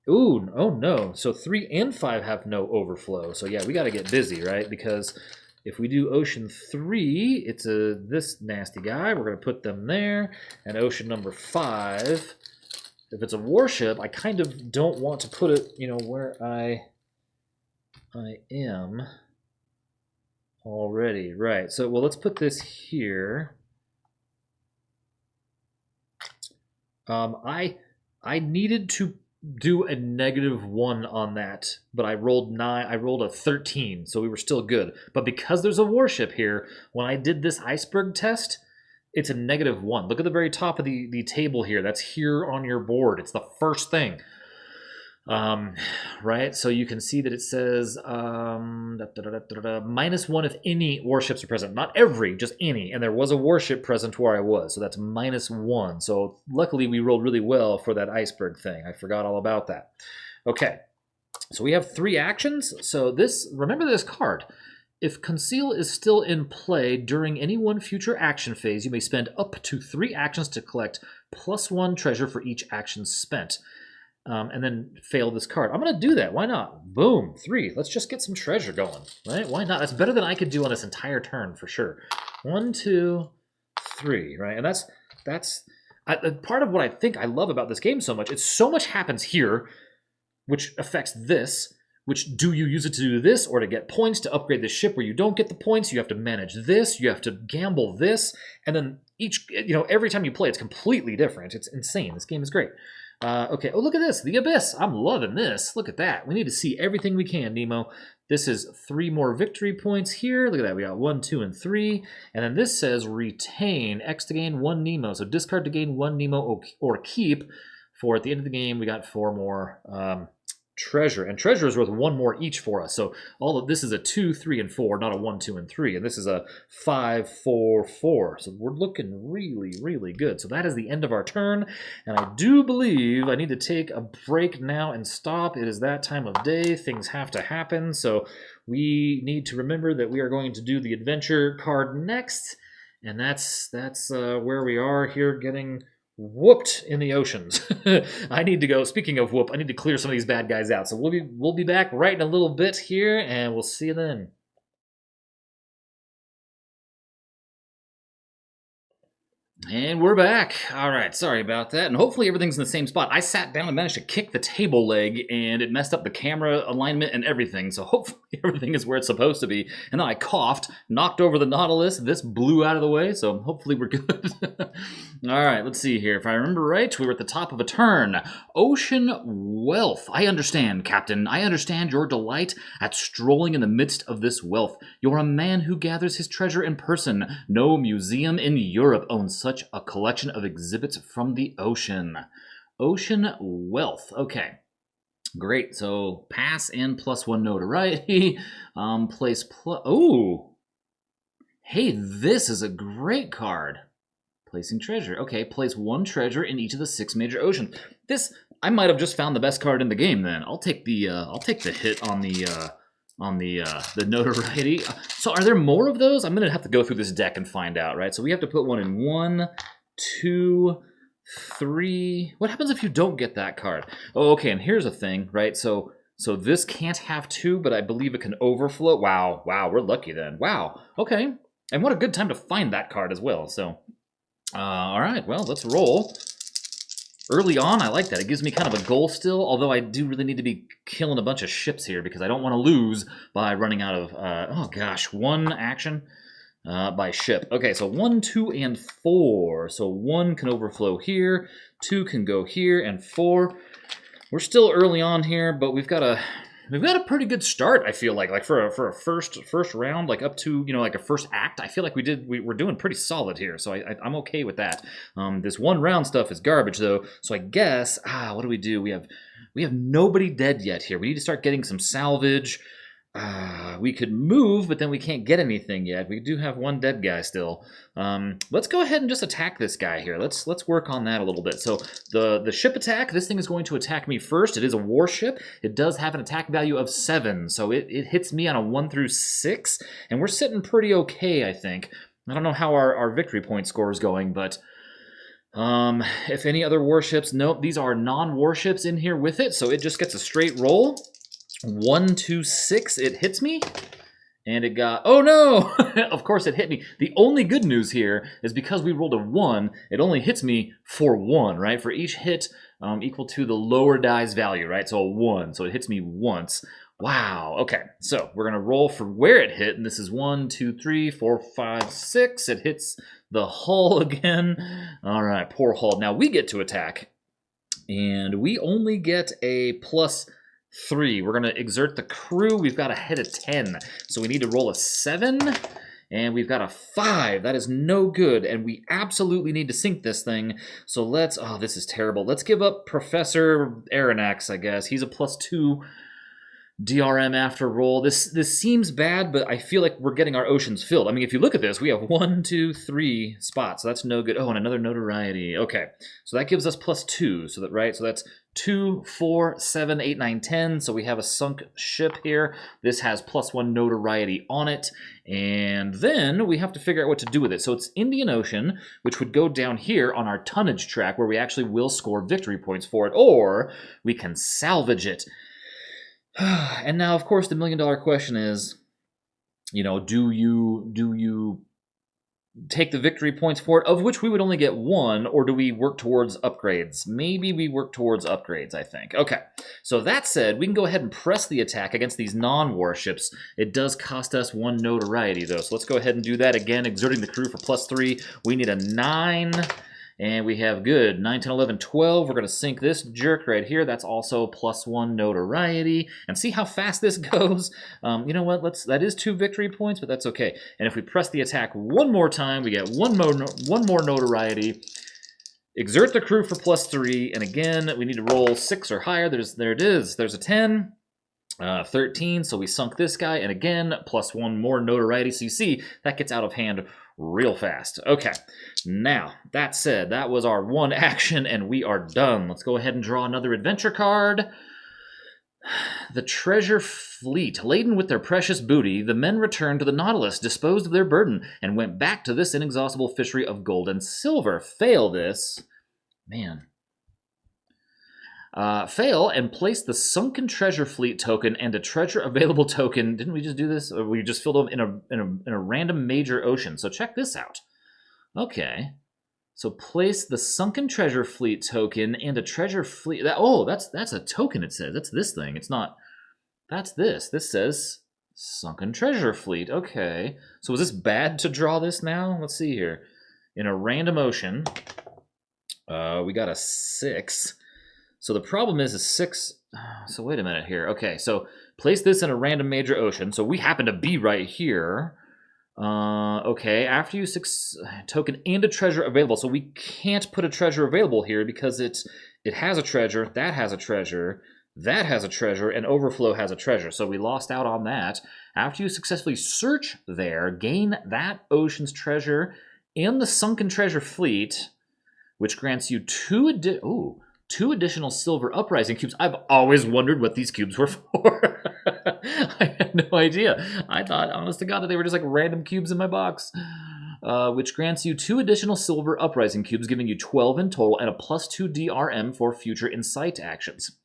Ooh, oh no. So 3 and 5 have no overflow. So yeah, we got to get busy, right? Because if we do Ocean 3, it's this nasty guy. We're going to put them there. And Ocean number 5, if it's a warship, I kind of don't want to put it, where I am already. Right, so well, let's put this here. I needed to do a -1 on that, but I rolled 9. I rolled a 13, so we were still good. But because there's a warship here, when I did this iceberg test, it's a -1. Look at the very top of the table here. That's here on your board. It's the first thing. Right, so you can see that it says -1 if any warships are present. Not every, just any. And there was a warship present where I was, so that's -1. So luckily we rolled really well for that iceberg thing. I forgot all about that. Okay, so we have 3 actions. So remember this card. If Conceal is still in play during any one future action phase, you may spend up to 3 actions to collect +1 treasure for each action spent. And then fail this card. I'm going to do that. Why not? Boom, 3. Let's just get some treasure going, right? Why not? That's better than I could do on this entire turn for sure. 1, 2, 3, right? And that's part of what I think I love about this game so much. It's so much happens here, which affects this. Which, do you use it to do this or to get points to upgrade the ship where you don't get the points? You have to manage this, you have to gamble this, and then every time you play, it's completely different. It's insane. This game is great. Okay, oh, look at this, the Abyss. I'm loving this. Look at that. We need to see everything we can, Nemo. This is 3 more victory points here. Look at that. We got 1, 2, and 3. And then this says retain X to gain 1 Nemo. So discard to gain 1 Nemo or keep. For at the end of the game, we got 4 more treasure, and treasure is worth 1 more each for us. So all of this is a 2, 3, and 4, not a 1, 2, and 3, and this is a 5, 4, 4. So we're looking really, really good. So that is the end of our turn, and I do believe I need to take a break now and stop. It is that time of day. Things have to happen, so we need to remember that we are going to do the adventure card next, and that's where we are here, getting whooped in the oceans. I need to go. Speaking of whoop, I need to clear some of these bad guys out. So we'll be back right in a little bit here, and we'll see you then. And we're back. All right, sorry about that. And hopefully everything's in the same spot. I sat down and managed to kick the table leg, and it messed up the camera alignment and everything. So hopefully everything is where it's supposed to be. And then I coughed, knocked over the Nautilus. This blew out of the way, so hopefully we're good. All right, let's see here. If I remember right, we were at the top of a turn. Ocean wealth. I understand, Captain. I understand your delight at strolling in the midst of this wealth. You're a man who gathers his treasure in person. No museum in Europe owns such a collection of exhibits from the ocean. Ocean wealth. Okay. Great. So pass and +1 notoriety. Place plus. Oh. Hey, this is a great card. Placing treasure. Okay, place 1 treasure in each of the 6 major oceans. This, I might have just found the best card in the game. Then I'll take the hit on the notoriety. So are there more of those? I'm gonna have to go through this deck and find out, right? So we have to put 1 in 1, 2, 3. What happens if you don't get that card? Oh, okay, and here's a thing, right? So this can't have 2, but I believe it can overflow. Wow, we're lucky then. Wow, okay. And what a good time to find that card as well. So, all right, well, let's roll. Early on, I like that. It gives me kind of a goal still, although I do really need to be killing a bunch of ships here because I don't want to lose by running out of, 1 action by ship. Okay, so 1, 2, and 4. So 1 can overflow here, 2 can go here, and 4. We're still early on here, but we've got a pretty good start, I feel like for a first round, like up to, like a first act. I feel like we're doing pretty solid here, so I'm okay with that. This 1 round stuff is garbage though, so I guess, what do? We have nobody dead yet here. We need to start getting some salvage. We could move, but then we can't get anything yet. We do have 1 dead guy still. Let's go ahead and just attack this guy here. Let's work on that a little bit. So the ship attack, this thing is going to attack me first. It is a warship. It does have an attack value of 7, so it hits me on a 1 through 6, and we're sitting pretty okay, I think. I don't know how our victory point score is going, but if any other warships, nope, these are non-warships in here with it, so it just gets a straight roll. 1, 2, 6, it hits me, and it got, oh no, of course it hit me. The only good news here is because we rolled a 1, it only hits me for 1, right? For each hit equal to the lower die's value, right? So a 1, so it hits me once. Wow, okay, so we're gonna roll for where it hit, and this is 1, 2, 3, 4, 5, 6. It hits the hull again. All right, poor hull. Now we get to attack, and we only get a +3. We're going to exert the crew. We've got a head of 10. So we need to roll a 7. And we've got a 5. That is no good, and we absolutely need to sink this thing. So let's... Oh, this is terrible. Let's give up Professor Aronnax, I guess. He's a +2 DRM after roll. This seems bad, but I feel like we're getting our oceans filled. I mean, if you look at this, we have 1, 2, 3 spots. So that's no good. Oh, and another notoriety. Okay, so that gives us +2. So that right. So that's 2, 4, 7, 8, 9, 10. So we have a sunk ship here. This has +1 notoriety on it, and then we have to figure out what to do with it. So it's Indian Ocean, which would go down here on our tonnage track, where we actually will score victory points for it, or we can salvage it. And now, of course, the million-dollar question is, you know, do you take the victory points for it, of which we would only get 1, or do we work towards upgrades? Maybe we work towards upgrades, I think. Okay, so that said, we can go ahead and press the attack against these non-warships. It does cost us 1 notoriety, though, so let's go ahead and do that again, exerting the crew for +3. We need a 9... And we have good 9, 10, 11, 12. We're going to sink this jerk right here. That's also +1 notoriety. And see how fast this goes? You know what? That is 2 victory points, but that's okay. And if we press the attack one more time, we get one more notoriety. Exert the crew for +3. And again, we need to roll 6 or higher. There it is. There's a 10. 13, so we sunk this guy, and again, +1 more notoriety. So you see, that gets out of hand real fast. Okay, now, that said, that was our 1 action, and we are done. Let's go ahead and draw another adventure card. The treasure fleet, laden with their precious booty, the men returned to the Nautilus, disposed of their burden, and went back to this inexhaustible fishery of gold and silver. Fail this. Man. Fail and place the sunken treasure fleet token and a treasure available token. Didn't we just do this? Or we just filled them in a random major ocean. So check this out. Okay. So place the sunken treasure fleet token and a treasure fleet. That's a token. It says that's this thing. It's not. That's this. This says sunken treasure fleet. Okay. So is this bad to draw this now? Let's see here. In a random ocean, we got a 6. So the problem is 6... So wait a minute here. Okay, so place this in a random major ocean. So we happen to be right here. Okay, after you token and a treasure available. So we can't put a treasure available here because it has a treasure, that has a treasure, that has a treasure, and overflow has a treasure. So we lost out on that. After you successfully search there, gain that ocean's treasure and the sunken treasure fleet, which grants you 2 additional silver uprising cubes. I've always wondered what these cubes were for. I had no idea. I thought, honest to God, that they were just like random cubes in my box. Which grants you 2 additional silver uprising cubes, giving you 12 in total, and a +2 DRM for future incite actions.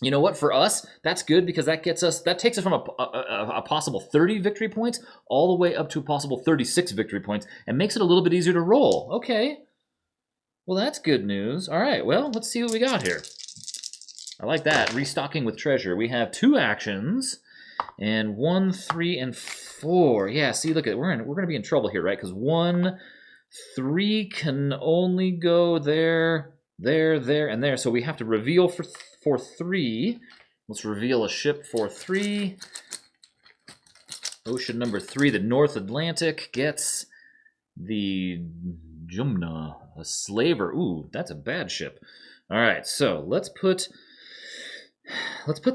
You know what? For us, that's good because that takes us from a possible 30 victory points all the way up to a possible 36 victory points, and makes it a little bit easier to roll. Okay. Well, that's good news. All right, well, let's see what we got here. I like that. Restocking with treasure. We have 2 actions, and 1, 3, and 4. Yeah, see, look at it. We're going to be in trouble here, right? Because 1, 3 can only go there, there, there, and there. So we have to reveal for 3. Let's reveal a ship for 3. Ocean number 3, the North Atlantic, gets the Jumna, a slaver. Ooh, that's a bad ship. All right, so let's put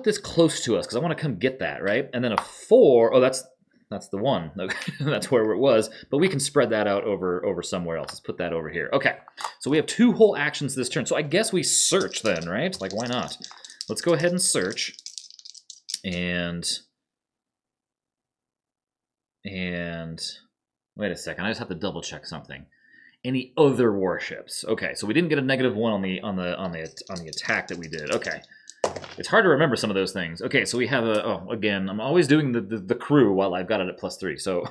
this close to us because I want to come get that, right? And then a 4. Oh, that's the 1. Okay, that's where it was. But we can spread that out over somewhere else. Let's put that over here. Okay, so we have 2 whole actions this turn. So I guess we search then, right? Like, why not? Let's go ahead and search. And wait a second. I just have to double check something. Any other warships? Okay, so we didn't get a -1 on the attack that we did. Okay, it's hard to remember some of those things. Okay, so we have again, I'm always doing the crew while I've got it at +3. So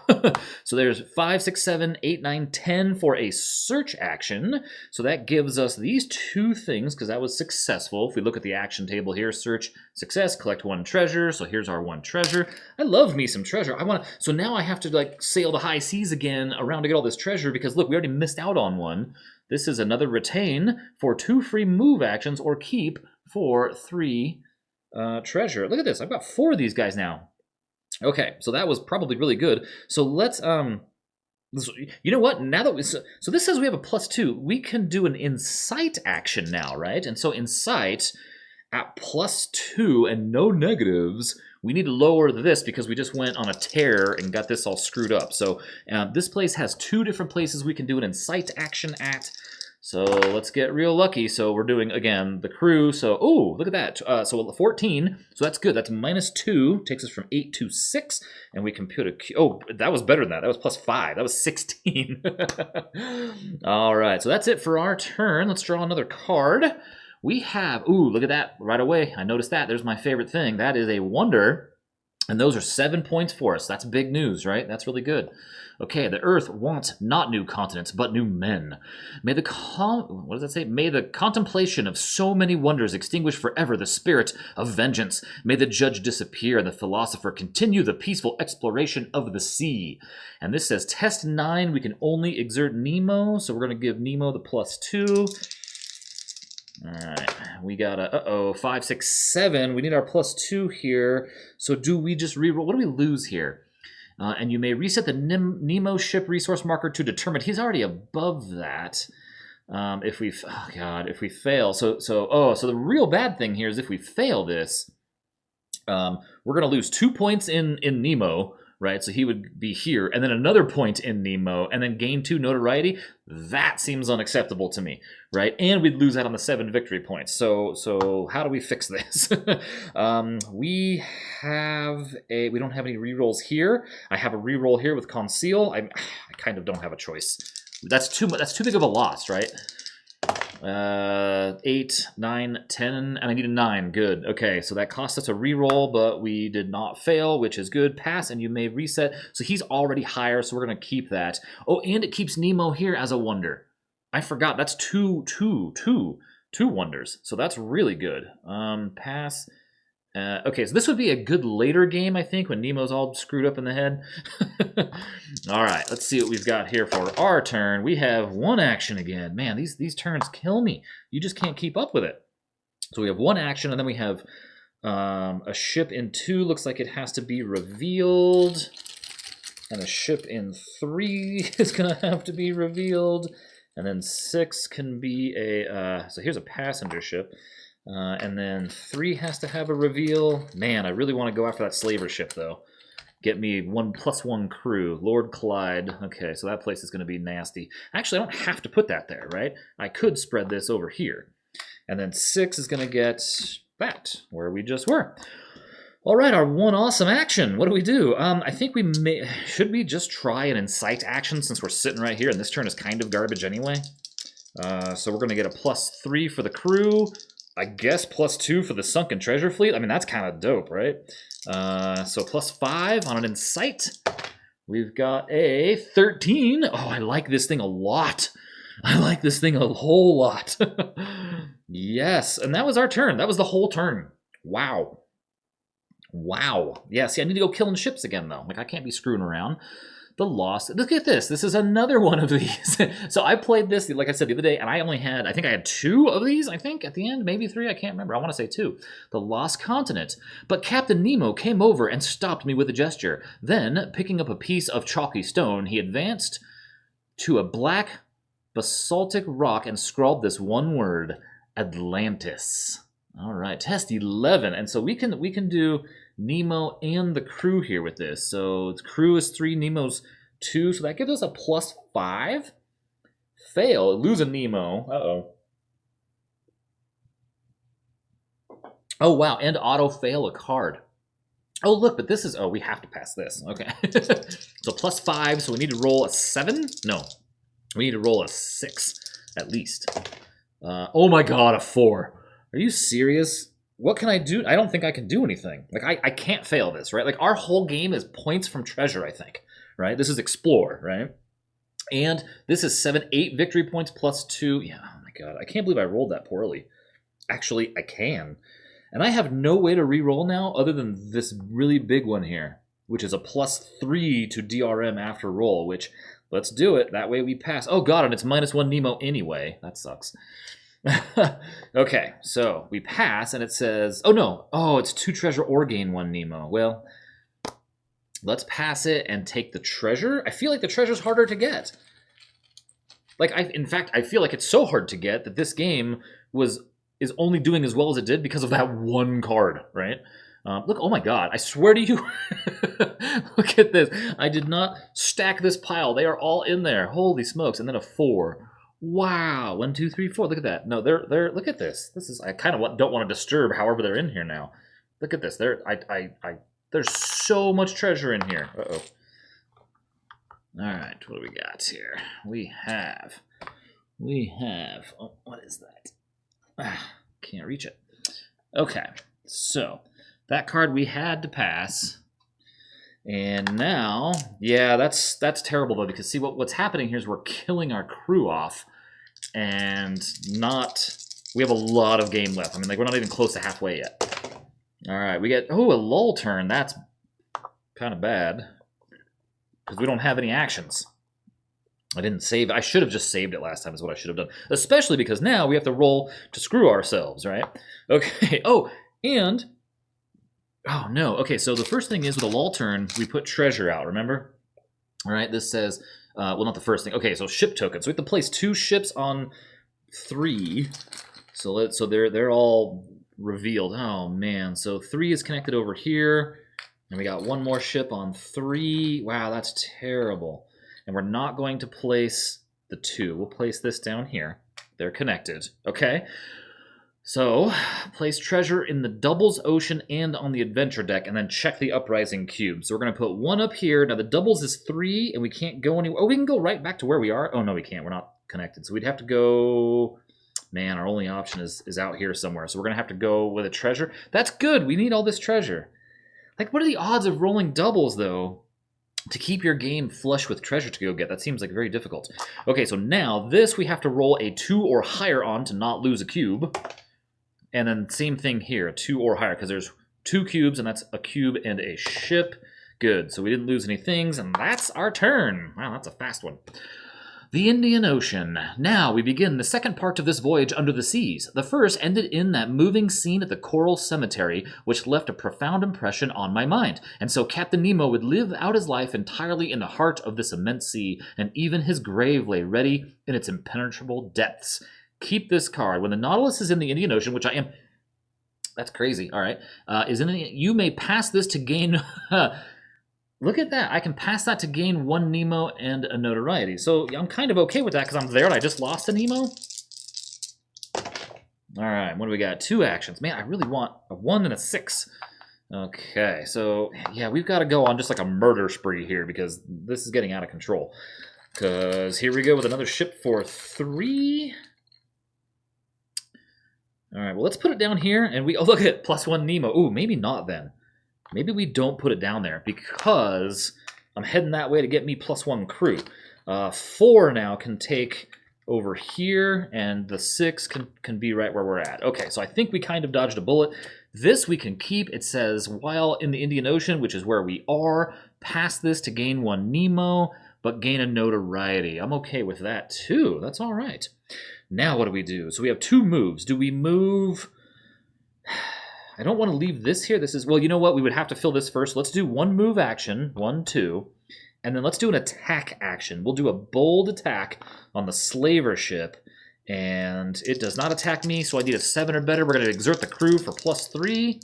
so there's 5, 6, 7, 8, 9, 10 for a search action. So that gives us these 2 things because that was successful. If we look at the action table here, search, success, collect 1 treasure. So here's our 1 treasure. I love me some treasure. So now I have to like sail the high seas again around to get all this treasure because look, we already missed out on 1. This is another retain for 2 free move actions or keep for 3 treasure. Look at this. I've got 4 of these guys now. Okay, so that was probably really good. So let's you know what? Now that so this says we have a +2. We can do an incite action now, right? And so incite at +2 and no negatives. We need to lower this because we just went on a tear and got this all screwed up. So this place has 2 different places we can do an incite action at. So let's get real lucky. So we're doing, again, the crew. So, oh, look at that. So 14. So that's good. That's -2. Takes us from 8 to 6. And we can put a... Oh, that was better than that. That was +5. That was 16. All right. So that's it for our turn. Let's draw another card. We have... Ooh, look at that right away. I noticed that. There's my favorite thing. That is a wonder. And those are 7 points for us. That's big news, right? That's really good. Okay, the Earth wants not new continents, but new men. May the what does that say? May the contemplation of so many wonders extinguish forever the spirit of vengeance. May the judge disappear and the philosopher continue the peaceful exploration of the sea. And this says test 9. We can only exert Nemo, so we're going to give Nemo the +2. All right, we got a 5, 6, 7. We need our +2 here. So do we just reroll? What do we lose here? And you may reset the Nemo ship resource marker to determine he's already above that. If we fail. So the real bad thing here is if we fail this, we're gonna lose 2 points in Nemo. Right, so he would be here, and then another point in Nemo, and then gain 2 notoriety. That seems unacceptable to me, right? And we'd lose out on the 7 victory points. So how do we fix this? We don't have any rerolls here. I have a reroll here with Conceal. I kind of don't have a choice. That's too big of a loss, right? 8, 9, 10, and I need a 9. Good. Okay, so that cost us a reroll, but we did not fail, which is good. Pass, and you may reset. So he's already higher, so we're going to keep that. Oh, and it keeps Nemo here as a wonder. I forgot. That's two wonders. So that's really good. Pass. Okay, so this would be a good later game, I think, when Nemo's all screwed up in the head. All right, let's see what we've got here for our turn. We have 1 action again. Man, these turns kill me. You just can't keep up with it. So we have 1 action, and then we have a ship in 2. Looks like it has to be revealed. And a ship in 3 is going to have to be revealed. And then 6 can be a... so here's a passenger ship. And then 3 has to have a reveal. Man, I really want to go after that slaver ship, though. Get me 1+1 crew. Lord Clyde. Okay, so that place is going to be nasty. Actually, I don't have to put that there, right? I could spread this over here. And then 6 is going to get that, where we just were. All right, our 1 awesome action. What do we do? I think should we just try an incite action since we're sitting right here, and this turn is kind of garbage anyway? So we're going to get a +3 for the crew. I guess +2 for the sunken treasure fleet. I mean, that's kind of dope, right? So +5 on an incite. We've got a 13. Oh, I like this thing a lot. I like this thing a whole lot. Yes, and that was our turn. That was the whole turn. Wow. Wow. Yeah, see, I need to go killing ships again, though. Like, I can't be screwing around. The Lost. Look at this. This is another one of these. So I played this, like I said, the other day, and I think I had 2 of these, I think, at the end. Maybe 3. I can't remember. I want to say 2. The Lost Continent. But Captain Nemo came over and stopped me with a gesture. Then, picking up a piece of chalky stone, he advanced to a black basaltic rock and scrawled this one word, Atlantis. All right, test 11. And so we can do Nemo and the crew here with this. So its crew is 3, Nemo's 2, so that gives us a +5. Fail, lose a Nemo. Uh-oh. Oh, wow, and auto-fail a card. Oh, look, but this is... Oh, we have to pass this. Okay. So +5, so we need to roll a 7? No, we need to roll a 6, at least. Oh my god, a 4. Are you serious? What can I do? I don't think I can do anything. Like, I can't fail this, right? Like, our whole game is points from treasure, I think, right? This is explore, right? And this is 8 victory points +2. Yeah, oh my god. I can't believe I rolled that poorly. Actually, I can. And I have no way to re-roll now other than this really big one here, which is a +3 to DRM after roll, which, let's do it. That way we pass. Oh god, and it's -1 Nemo anyway. That sucks. Okay, so we pass, and it says... Oh, no. Oh, it's 2 treasure or gain 1 Nemo. Well, Let's pass it and take the treasure. I feel like the treasure's harder to get. Like, in fact, I feel like it's so hard to get that this game is only doing as well as it did because of that one card, right? Look, oh my god, I swear to you, look at this. I did not stack this pile. They are all in there. Holy smokes. And then a 4. Wow. 1, 2, 3, 4. Look at that. No, they're look at this. This is, I kind of don't want to disturb however they're in here now. Look at this. There's so much treasure in here. Uh-oh. All right, what do we got here? We have, oh, what is that? Can't reach it. Okay, so that card we had to pass. And now, yeah, that's terrible though, because see what's happening here is we're killing our crew off and we have a lot of game left. I mean, like, we're not even close to halfway yet. All right, we get, oh, a lull turn. That's kind of bad. Because we don't have any actions. I didn't save. I should have just saved it last time is what I should have done. Especially because now we have to roll to screw ourselves, right? Okay. Oh, and... oh, no. Okay, so the first thing is with a lull turn, we put treasure out, remember? All right, this says... well, not the first thing. Okay, so ship tokens. So we have to place 2 ships on 3. So they're all revealed. Oh, man. So 3 is connected over here. And we got 1 more ship on 3. Wow, that's terrible. And we're not going to place the 2. We'll place this down here. They're connected. Okay. So, place treasure in the doubles ocean and on the adventure deck, and then check the uprising cube. So we're going to put 1 up here. Now the doubles is 3, and we can't go anywhere. Oh, we can go right back to where we are. Oh, no, we can't. We're not connected. So we'd have to go... man, our only option is out here somewhere. So we're going to have to go with a treasure. That's good. We need all this treasure. Like, what are the odds of rolling doubles, though, to keep your game flush with treasure to go get? That seems like very difficult. Okay, so now this we have to roll a 2 or higher on to not lose a cube. And then same thing here, 2 or higher, because there's 2 cubes, and that's a cube and a ship. Good, so we didn't lose any things, and that's our turn. Wow, that's a fast one. The Indian Ocean. Now we begin the second part of this voyage under the seas. The first ended in that moving scene at the Coral Cemetery, which left a profound impression on my mind. And so Captain Nemo would live out his life entirely in the heart of this immense sea, and even his grave lay ready in its impenetrable depths. Keep this card. When the Nautilus is in the Indian Ocean, which I am... that's crazy, all right. You may pass this to gain... look at that. I can pass that to gain 1 Nemo and a notoriety. So I'm kind of okay with that because I'm there and I just lost a Nemo. All right, what do we got? 2 actions. Man, I really want a 1 and a 6. Okay, so yeah, we've got to go on just like a murder spree here because this is getting out of control. Because here we go with another ship for 3. All right, well, let's put it down here. And we, oh, look at +1 Nemo. Ooh, maybe not then. Maybe we don't put it down there because I'm heading that way to get me +1 crew. 4 now can take over here, and the 6 can be right where we're at. Okay, so I think we kind of dodged a bullet. This we can keep. It says, while in the Indian Ocean, which is where we are, pass this to gain 1 Nemo, but gain a notoriety. I'm okay with that too. That's all right. Now what do we do? So we have 2 moves. Do we move... I don't want to leave this here. This is, well, you know what? We would have to fill this first. Let's do 1 move action, 1, 2, and then let's do an attack action. We'll do a bold attack on the slaver ship, and it does not attack me, so I need a 7 or better. We're going to exert the crew for +3.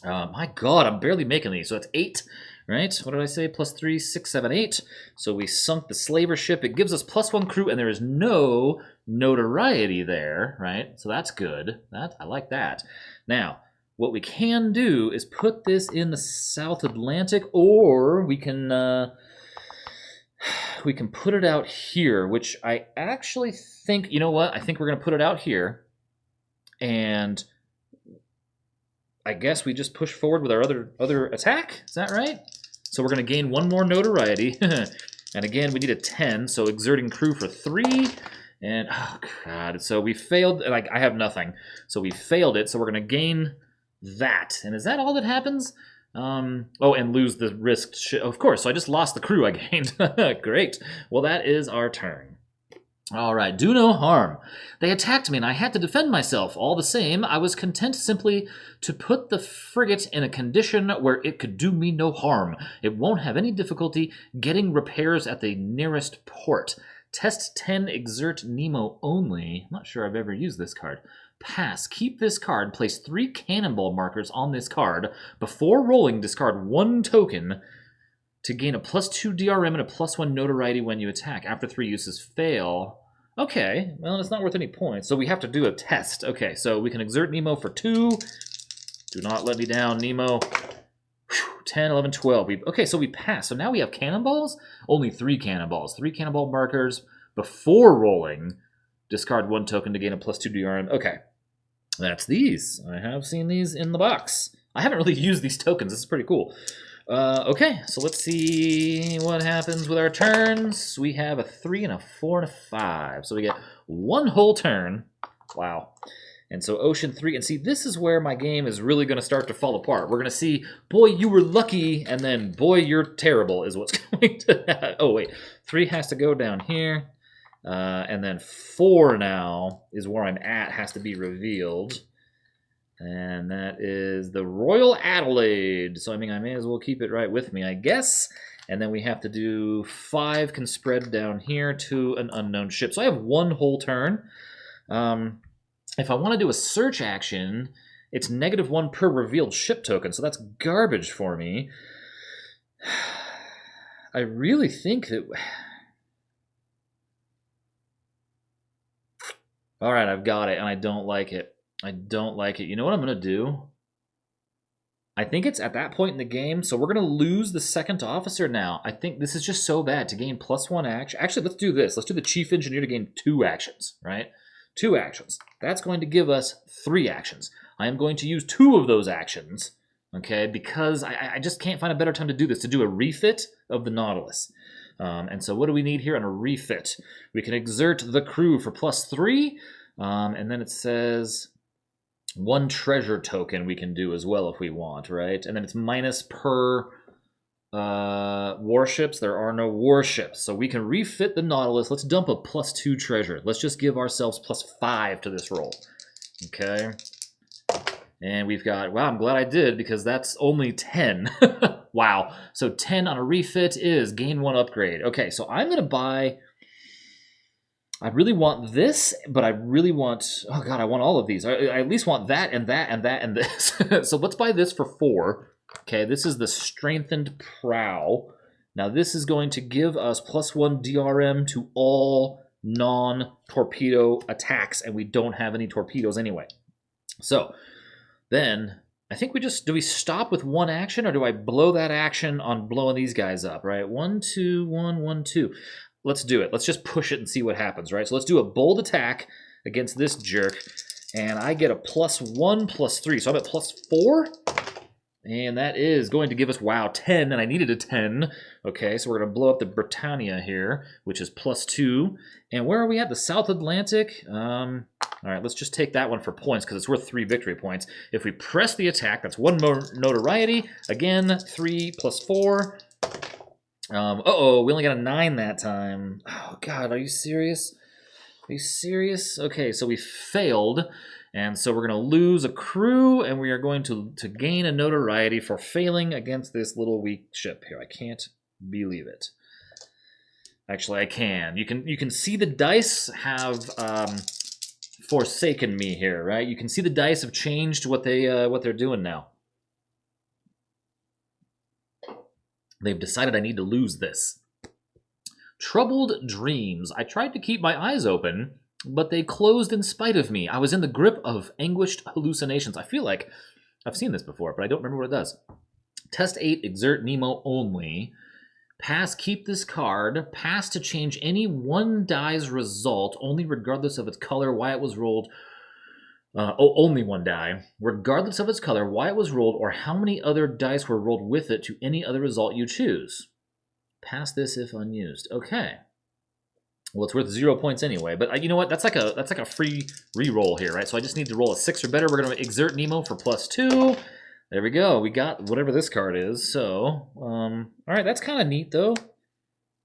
My God, I'm barely making these. So that's 8, right? What did I say? +3, 6, 7, 8. So we sunk the slaver ship. It gives us +1 crew, and there is no notoriety there, right? So that's good. I like that. Now, what we can do is put this in the South Atlantic, or we can put it out here, which I actually think, you know what? I think we're going to put it out here, and I guess we just push forward with our other attack. Is that right? So we're going to gain 1 more notoriety, and again, we need a 10, so exerting crew for 3. And, oh, God, so we failed, like, I have nothing. So we failed it, so we're going to gain that. And is that all that happens? Oh, and lose the risked ship. Of course, so I just lost the crew I gained. Great. Well, that is our turn. All right, do no harm. They attacked me and I had to defend myself. All the same, I was content simply to put the frigate in a condition where it could do me no harm. It won't have any difficulty getting repairs at the nearest port. Test 10, exert Nemo only. I'm not sure I've ever used this card. Pass. Keep this card. Place 3 cannonball markers on this card. Before rolling, discard 1 token to gain a +2 DRM and a +1 notoriety when you attack. After 3 uses fail. Okay, well, it's not worth any points, so we have to do a test. Okay, so we can exert Nemo for 2. Do not let me down, Nemo. 10, 11, 12. Okay, so we pass. So now we have cannonballs? Only 3 cannonballs. 3 cannonball markers before rolling. Discard 1 token to gain a +2 DRM. Okay, that's these. I have seen these in the box. I haven't really used these tokens. This is pretty cool. Okay, so let's see what happens with our turns. We have a 3 and a 4 and a 5. So we get 1 whole turn. Wow. And so Ocean 3, and see, this is where my game is really going to start to fall apart. We're going to see, boy, you were lucky, and then, boy, you're terrible is what's going to happen. Oh, wait. 3 has to go down here. And then 4 now is where I'm at, has to be revealed. And that is the Royal Adelaide. So, I mean, I may as well keep it right with me, I guess. And then we have to do 5 can spread down here to an unknown ship. So I have 1 whole turn. If I want to do a search action, it's -1 per revealed ship token. So that's garbage for me. I really think that... All right, I've got it, and I don't like it. I don't like it. You know what I'm going to do? I think it's at that point in the game, so we're going to lose the second officer now. I think this is just so bad to gain +1 action. Actually, let's do this. Let's do the chief engineer to gain 2 actions, right? 2 actions. That's going to give us 3 actions. I am going to use 2 of those actions, okay, because I just can't find a better time to do this, to do a refit of the Nautilus. And so what do we need here on a refit? We can exert the crew for +3, and then it says... 1 treasure token we can do as well if we want, right? And then it's minus per warships. There are no warships. So we can refit the Nautilus. Let's dump a +2 treasure. Let's just give ourselves +5 to this roll. Okay. And we've got, wow, I'm glad I did because that's only 10. Wow. So 10 on a refit is gain 1 upgrade. Okay, so I'm going to buy... I really want this, but I really want... Oh, God, I want all of these. I at least want that and that and that and this. So let's buy this for 4. Okay, this is the Strengthened Prow. Now, this is going to give us +1 DRM to all non-torpedo attacks, and we don't have any torpedoes anyway. So, then... I think we just... Do we stop with 1 action, or do I blow that action on blowing these guys up, right? 1, 2, 1, 1, 2... Let's do it. Let's just push it and see what happens, right? So let's do a bold attack against this jerk. And I get a +1, +3. So I'm at +4. And that is going to give us, wow, 10. And I needed a 10. Okay, so we're going to blow up the Britannia here, which is +2. And where are we at? The South Atlantic? All right, let's just take that one for points because it's worth 3 victory points. If we press the attack, that's 1 more notoriety. Again, 3 + 4. Uh-oh, we only got a 9 that time. Oh, God, are you serious? Are you serious? Okay, so we failed, and so we're going to lose a crew, and we are going to gain a notoriety for failing against this little weak ship here. I can't believe it. Actually, I can. You can see the dice have forsaken me here, right? You can see the dice have changed what they're doing now. They've decided I need to lose this. Troubled dreams. I tried to keep my eyes open, but they closed in spite of me. I was in the grip of anguished hallucinations. I feel like I've seen this before, but I don't remember what it does. Test 8, exert Nemo only. Pass, keep this card. Pass to change any 1 die's result, only regardless of its color, why it was rolled. Only 1 die, regardless of its color, why it was rolled, or how many other dice were rolled with it to any other result you choose. Pass this if unused. Okay. Well, it's worth 0 points anyway, but you know what? That's like a free re-roll here, right? So I just need to roll a 6 or better. We're going to exert Nemo for +2. There we go. We got whatever this card is. So, all right, that's kind of neat, though.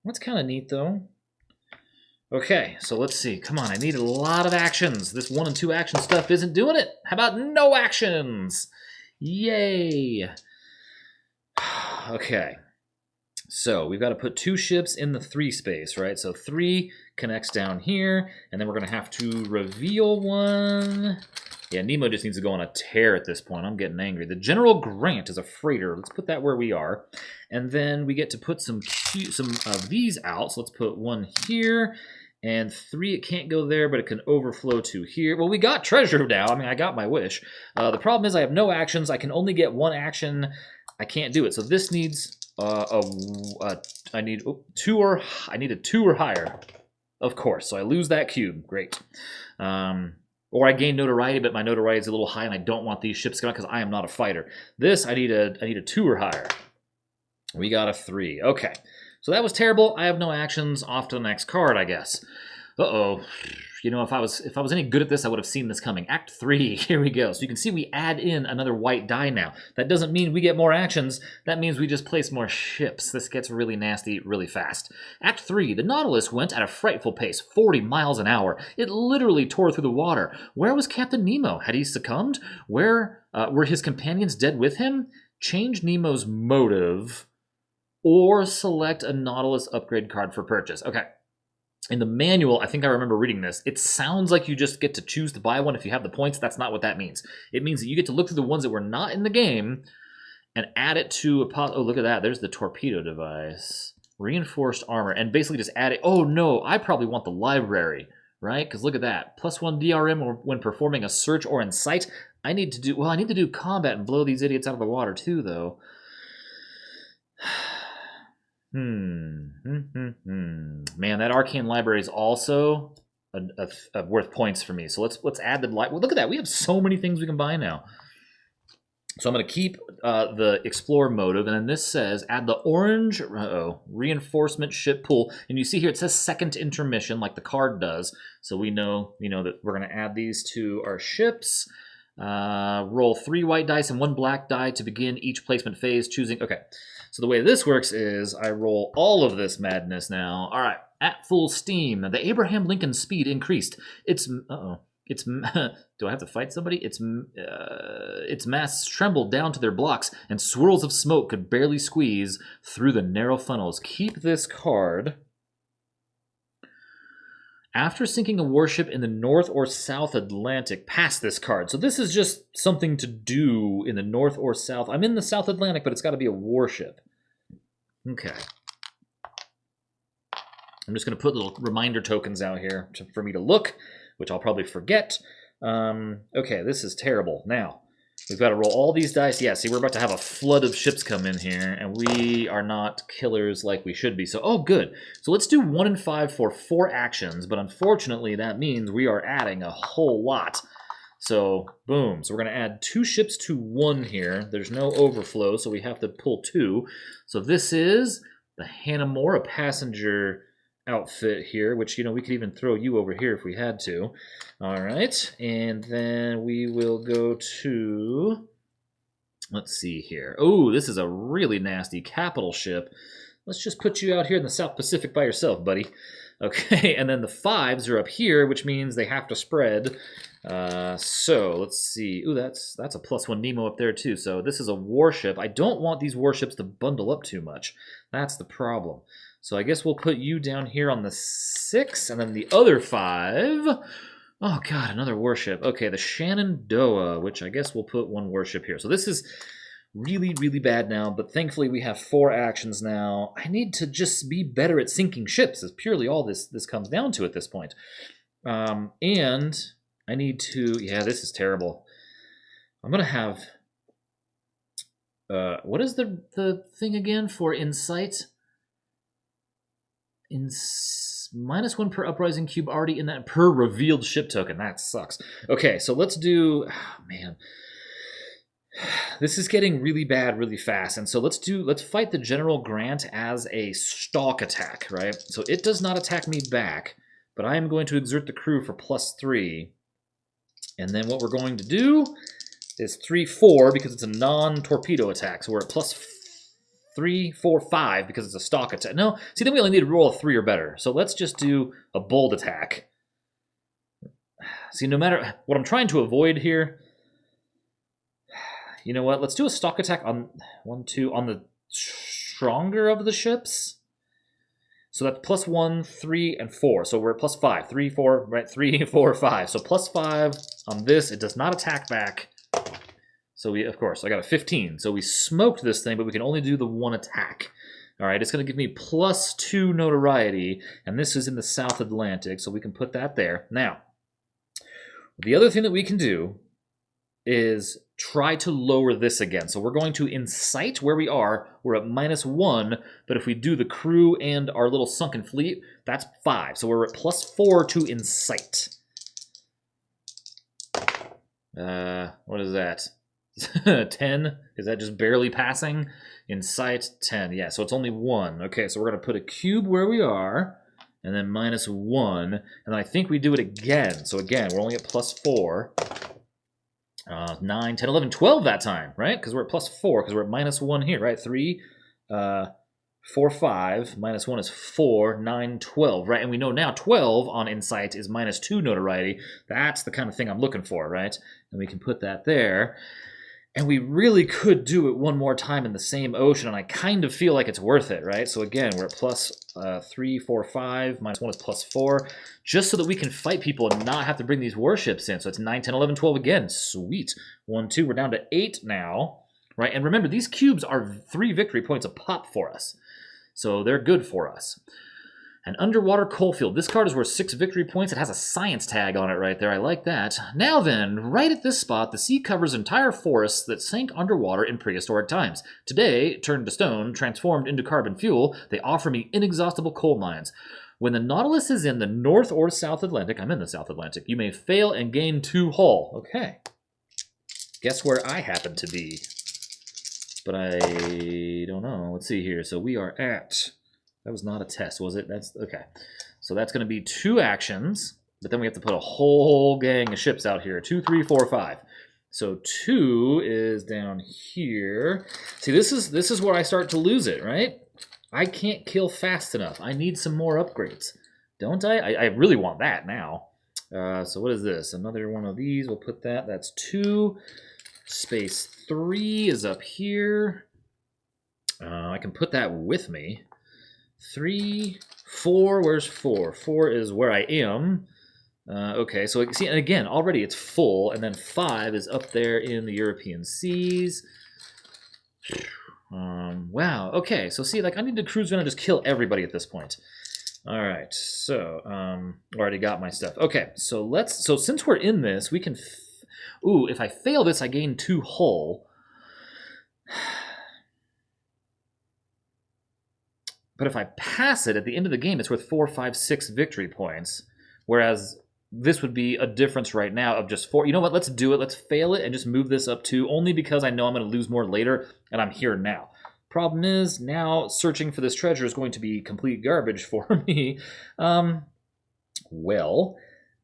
That's kind of neat, though. Okay, so let's see. Come on, I need a lot of actions. This 1 and 2 action stuff isn't doing it. How about no actions? Yay! Okay, so we've got to put 2 ships in the 3 space, right? So 3 connects down here, and then we're going to have to reveal 1. Yeah, Nemo just needs to go on a tear at this point. I'm getting angry. The General Grant is a freighter. Let's put that where we are. And then we get to put some of these out. So let's put 1 here. And 3, it can't go there, but it can overflow to here. Well, we got treasure now. I mean, I got my wish. The problem is I have no actions. I can only get 1 action. I can't do it. So this needs I need a 2 or higher. Of course. So I lose that cube. Great. Or I gain notoriety, but my notoriety is a little high, and I don't want these ships coming because I am not a fighter. This, I need a 2 or higher. We got a 3. Okay. So that was terrible. I have no actions. Off to the next card, I guess. Uh-oh. You know, if I was any good at this, I would have seen this coming. Act 3, here we go. So you can see we add in another white die now. That doesn't mean we get more actions. That means we just place more ships. This gets really nasty really fast. Act 3, the Nautilus went at a frightful pace, 40 miles an hour. It literally tore through the water. Where was Captain Nemo? Had he succumbed? Where were his companions dead with him? Change Nemo's motive or select a Nautilus upgrade card for purchase. Okay. In the manual, I think I remember reading this, it sounds like you just get to choose to buy one if you have the points. That's not what that means. It means that you get to look through the ones that were not in the game and add it to a pot. Oh, look at that. There's the torpedo device. Reinforced armor. And basically just add it. Oh, no. I probably want the library, right? Because look at that. +1 DRM when performing a search or in sight. I need to do combat and blow these idiots out of the water too, though. Man, that arcane library is also worth points for me. So let's add the well, look at that. We have so many things we can buy now. So I'm going to keep the Explorer motive, and then this says add the orange reinforcement ship pool. And you see here it says second intermission, like the card does. So we know that we're going to add these to our ships. Roll 3 white dice and 1 black die to begin each placement phase, choosing. Okay. So the way this works is I roll all of this madness now. All right, at full steam. The Abraham Lincoln speed increased. It's do I have to fight somebody? Its masts trembled down to their blocks, and swirls of smoke could barely squeeze through the narrow funnels. Keep this card. After sinking a warship in the North or South Atlantic, pass this card. So this is just something to do in the North or South. I'm in the South Atlantic, but it's got to be a warship. Okay. I'm just going to put little reminder tokens out here for me to look, which I'll probably forget. Okay, this is terrible. Now, we've got to roll all these dice. Yeah, see, we're about to have a flood of ships come in here, and we are not killers like we should be. So, oh, good. So let's do 1 and 5 for 4 actions, but unfortunately that means we are adding a whole lot. So, boom. So we're going to add 2 ships to 1 here. There's no overflow, so we have to pull 2. So this is the Hannah More, a passenger outfit here, which, we could even throw you over here if we had to. All right, and then we will go to, let's see here. Oh, this is a really nasty capital ship. Let's just put you out here in the South Pacific by yourself, buddy. Okay, and then the 5s are up here, which means they have to spread. So let's see. Ooh, that's a +1 Nemo up there too. So this is a warship. I don't want these warships to bundle up too much. That's the problem. So I guess we'll put you down here on the 6, and then the other 5. Oh god, another warship. Okay, the Shenandoah, which I guess we'll put 1 warship here. So this is really, really bad now, but thankfully we have 4 actions now. I need to just be better at sinking ships, is purely all this comes down to at this point. And I need to, yeah, this is terrible. I'm going to have, what is the thing again for insight? -1 per uprising cube already in that per revealed ship token. That sucks. Okay, so let's do, oh, man. This is getting really bad really fast. And so let's fight the General Grant as a stalk attack, right? So it does not attack me back, but I am going to exert the crew for +3. And then what we're going to do is 3-4 because it's a non-torpedo attack. So we're at 3, 4, 5 because it's a stock attack. No, see, then we only need to roll a 3 or better. So let's just do a bold attack. See, no matter what I'm trying to avoid here, you know what? Let's do a stock attack on 1, 2 on the stronger of the ships. So that's plus 1, 3, and 4. So we're at plus 5. 3, 4, right? 3, 4, 5. So plus 5 on this. It does not attack back. So we, of course, I got a 15. So we smoked this thing, but we can only do the 1 attack. All right, it's going to give me plus 2 notoriety, and this is in the South Atlantic, so we can put that there. Now, the other thing that we can do is try to lower this again. So we're going to incite where we are. We're at -1, but if we do the crew and our little sunken fleet, that's 5. So we're at plus 4 to incite. What is that? 10? Is that just barely passing? Incite 10. Yeah, so it's only 1. Okay, so we're going to put a cube where we are, and then -1, and then I think we do it again. So again, we're only at plus 4. 9, 10, 11, 12 that time, right? Because we're at plus 4, because we're at -1 here, right? 3, 4, 5, -1 is 4, 9, 12, right? And we know now 12 on Insight is -2 notoriety. That's the kind of thing I'm looking for, right? And we can put that there. And we really could do it one more time in the same ocean, and I kind of feel like it's worth it, right? So again, we're at plus 3, 4, 5, -1 is plus 4, just so that we can fight people and not have to bring these warships in. So it's 9, 10, 11, 12 again. Sweet. 1, 2, we're down to 8 now, right? And remember, these cubes are 3 victory points a pop for us. So they're good for us. An underwater coalfield. This card is worth 6 victory points. It has a science tag on it right there. I like that. Now then, right at this spot, the sea covers entire forests that sank underwater in prehistoric times. Today, turned to stone, transformed into carbon fuel, they offer me inexhaustible coal mines. When the Nautilus is in the North or South Atlantic, I'm in the South Atlantic, you may fail and gain 2 hull. Okay. Guess where I happen to be? But I don't know. Let's see here. So we are at... That was not a test, was it? That's okay. So that's going to be 2 actions, but then we have to put a whole gang of ships out here. 2, 3, 4, 5. So 2 is down here. See, this is where I start to lose it, right? I can't kill fast enough. I need some more upgrades, don't I? I really want that now. So what is this? Another one of these. We'll put that. That's 2. Space 3 is up here. I can put that with me. 3, 4, where's 4? 4 is where I am. Okay, so see, and again, already it's full, and then 5 is up there in the European seas. Wow, okay, so see, like, I need to cruise around and just kill everybody at this point. All right, so, already got my stuff. Okay, so so since we're in this, we can, ooh, if I fail this, I gain 2 hull. But if I pass it, at the end of the game, it's worth 4, 5, 6 victory points. Whereas this would be a difference right now of just 4. You know what? Let's do it. Let's fail it and just move this up 2, only because I know I'm going to lose more later, and I'm here now. Problem is, now searching for this treasure is going to be complete garbage for me. Well,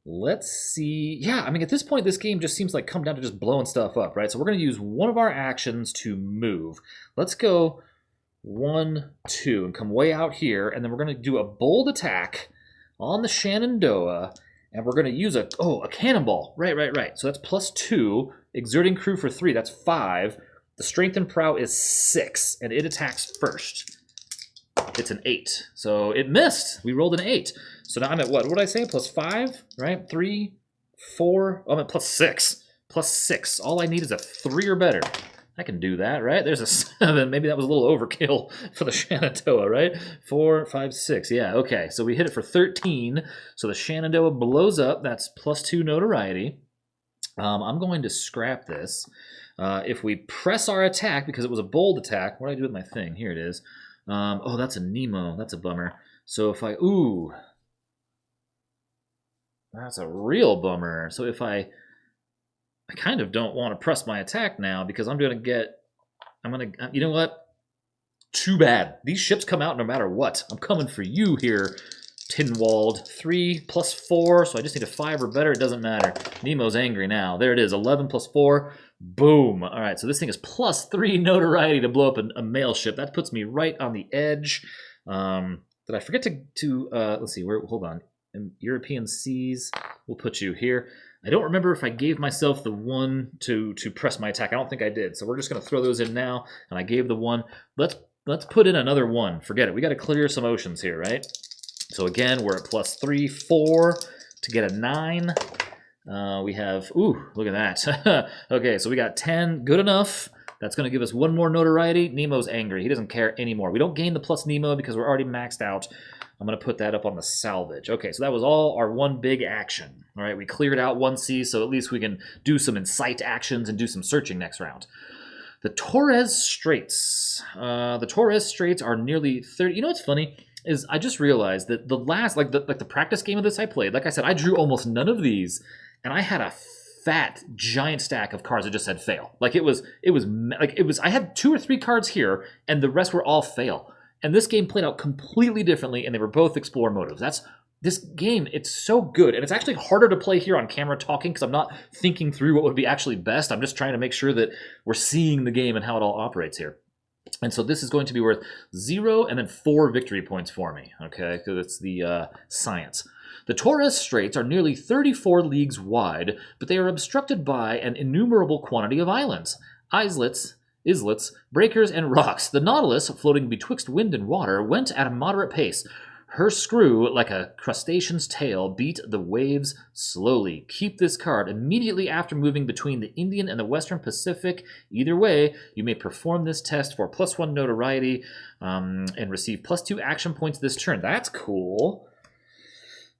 let's see. Yeah, I mean, at this point, this game just seems like come down to just blowing stuff up, right? So we're going to use one of our actions to move. Let's go 1, 2, and come way out here, and then we're going to do a bold attack on the Shenandoah, and we're going to use a cannonball. Right. So that's plus 2, exerting crew for 3, that's 5. The strength and prow is 6, and it attacks first. It's an 8, so it missed. We rolled an 8. So now I'm at what? What did I say? Plus 5, right? 3, 4, I'm at plus 6. Plus 6. All I need is a 3 or better. I can do that, right? There's a 7. Maybe that was a little overkill for the Shenandoah, right? 4, 5, 6. Yeah, okay. So we hit it for 13. So the Shenandoah blows up. That's plus 2 notoriety. I'm going to scrap this. If we press our attack, because it was a bold attack, what do I do with my thing? Here it is. Oh, that's a Nemo. That's a bummer. So if I... Ooh. That's a real bummer. So if I kind of don't want to press my attack now because I'm going to you know what? Too bad. These ships come out no matter what. I'm coming for you here, tin-walled. 3 plus 4, so I just need a 5 or better. It doesn't matter. Nemo's angry now. There it is, 11 plus 4. Boom. All right, so this thing is plus 3 notoriety to blow up a mail ship. That puts me right on the edge. Did I forget to let's see, hold on. In European seas, we'll put you here. I don't remember if I gave myself the 1 to press my attack. I don't think I did. So we're just going to throw those in now, and I gave the 1. Let's put in another 1. Forget it. We got to clear some oceans here, right? So again, we're at plus 3, 4 to get a 9. We have, ooh, look at that. Okay, so we got 10, good enough. That's going to give us 1 more notoriety. Nemo's angry. He doesn't care anymore. We don't gain the plus Nemo because we're already maxed out. I'm going to put that up on the salvage. Okay, so that was all our one big action. All right, we cleared out 1 sea, so at least we can do some incite actions and do some searching next round. The Torres Straits. The Torres Straits are nearly 30. You know what's funny? Is I just realized that the last, like the practice game of this I played, like I said, I drew almost none of these, and I had a fat, giant stack of cards that just said fail. Like I had 2 or 3 cards here, and the rest were all fail. And this game played out completely differently, and they were both explore motives. This game, it's so good, and it's actually harder to play here on camera talking because I'm not thinking through what would be actually best. I'm just trying to make sure that we're seeing the game and how it all operates here. And so this is going to be worth 0 and then 4 victory points for me, okay? Because it's the science. The Torres Straits are nearly 34 leagues wide, but they are obstructed by an innumerable quantity of islands, islets, breakers, and rocks. The Nautilus, floating betwixt wind and water, went at a moderate pace. Her screw, like a crustacean's tail, beat the waves slowly. Keep this card immediately after moving between the Indian and the Western Pacific. Either way, you may perform this test for plus 1 notoriety and receive plus 2 action points this turn. That's cool.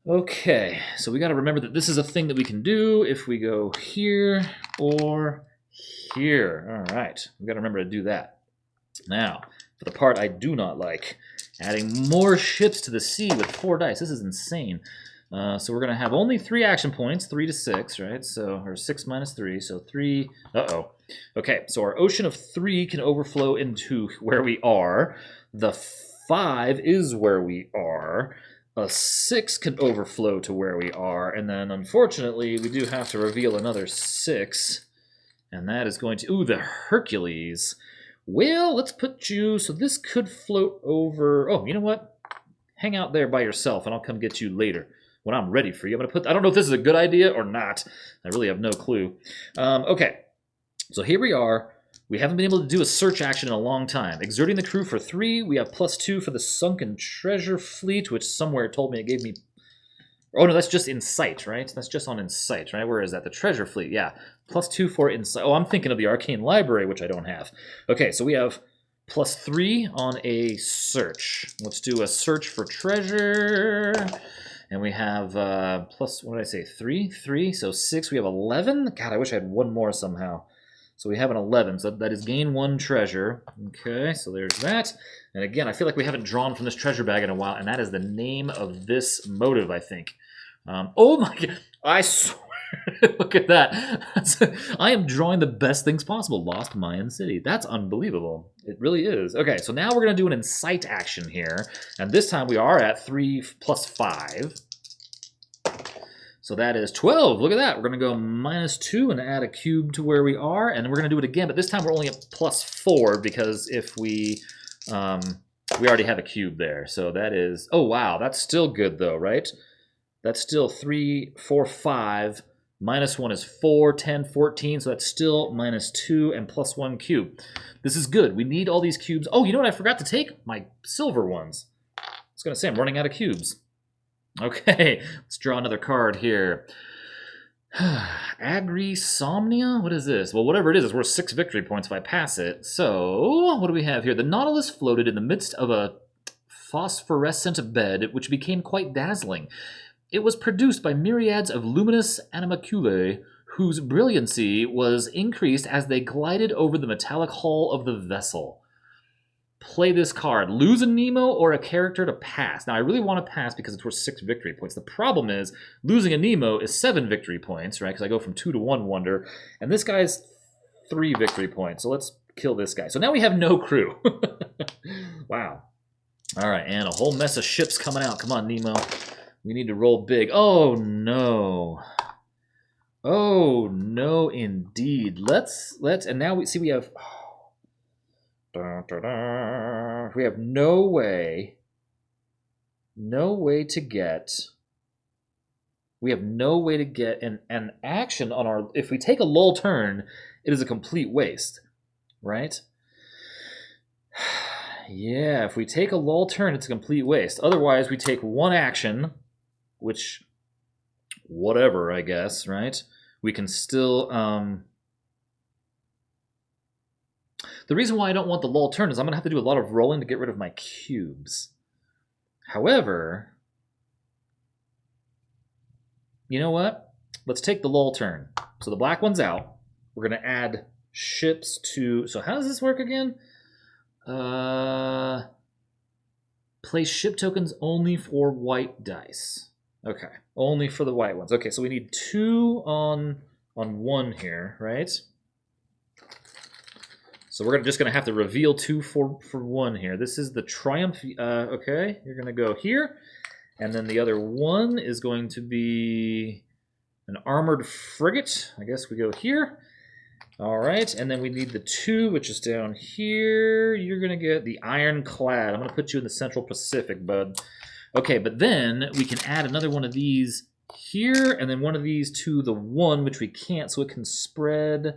Okay, so we got to remember that this is a thing that we can do if we go here or here. All right, we got to remember to do that. Now, for the part I do not like, adding more ships to the sea with 4 dice. This is insane. So we're going to have only 3 action points, 3 to 6, right? So, or 6 minus 3, so 3. Uh-oh. Okay, so our ocean of 3 can overflow into where we are. The 5 is where we are. A 6 can overflow to where we are. And then, unfortunately, we do have to reveal another 6. And that is going to... Ooh, the Hercules. Well, let's put you... So this could float over... Oh, you know what? Hang out there by yourself, and I'll come get you later when I'm ready for you. I'm going to put... I don't know if this is a good idea or not. I really have no clue. Okay. So here we are. We haven't been able to do a search action in a long time. Exerting the crew for 3. We have plus 2 for the sunken treasure fleet, which somewhere told me it gave me... Oh, no, that's just Insight, right? That's just on Insight, right? Where is that? The treasure fleet, yeah. Plus 2 for Insight. Oh, I'm thinking of the Arcane Library, which I don't have. Okay, so we have plus 3 on a search. Let's do a search for treasure. And we have plus, what did I say, 3? 3, so 6. We have 11. God, I wish I had 1 more somehow. So we have an 11, so that is gain 1 treasure. Okay, so there's that. And again, I feel like we haven't drawn from this treasure bag in a while, and that is the name of this motive, I think. Oh my god, I swear, look at that. I am drawing the best things possible. Lost Mayan City. That's unbelievable. It really is. Okay, so now we're going to do an incite action here, and this time we are at 3 plus 5. So that is 12. Look at that. We're going to go minus 2 and add a cube to where we are. And we're going to do it again, but this time we're only at plus 4 because if we already have a cube there. So that is, oh wow, that's still good though, right? That's still 3, 4, 5. Minus 1 is 4, 10, 14. So that's still minus 2 and plus 1 cube. This is good. We need all these cubes. Oh, you know what I forgot to take? My silver ones. I was going to say, I'm running out of cubes. Okay, let's draw another card here. Agrisomnia? What is this? Well, whatever it is, it's worth 6 victory points if I pass it. So, what do we have here? The Nautilus floated in the midst of a phosphorescent bed, which became quite dazzling. It was produced by myriads of luminous animalculae, whose brilliancy was increased as they glided over the metallic hull of the vessel. Play this card. Lose a Nemo or a character to pass. Now, I really want to pass because it's worth 6 victory points. The problem is, losing a Nemo is 7 victory points, right? Because I go from 2 to 1 wonder. And this guy's 3 victory points. So let's kill this guy. So now we have no crew. Wow. All right, and a whole mess of ships coming out. Come on, Nemo. We need to roll big. Oh, no. Oh, no, indeed. Let's, and now we see we have, we have no way to get, we have no way to get an action on our, if we take a lull turn, it is a complete waste, right? Yeah, if we take a lull turn, it's a complete waste. Otherwise, we take one action, which, whatever, I guess, right? We can still, the reason why I don't want the lull turn is I'm going to have to do a lot of rolling to get rid of my cubes. However, you know what? Let's take the lull turn. So the black one's out. We're going to add ships to, so how does this work again? Place ship tokens only for white dice. Okay, only for the white ones. Okay, so we need 2 on 1 here, right? So we're just going to have to reveal 2 for 1 here. This is the Triumph. Okay, you're going to go here. And then the other one is going to be an armored frigate. I guess we go here. All right, and then we need the 2, which is down here. You're going to get the Ironclad. I'm going to put you in the Central Pacific, bud. Okay, but then we can add another one of these here, and then one of these to the 1, which we can't, so it can spread.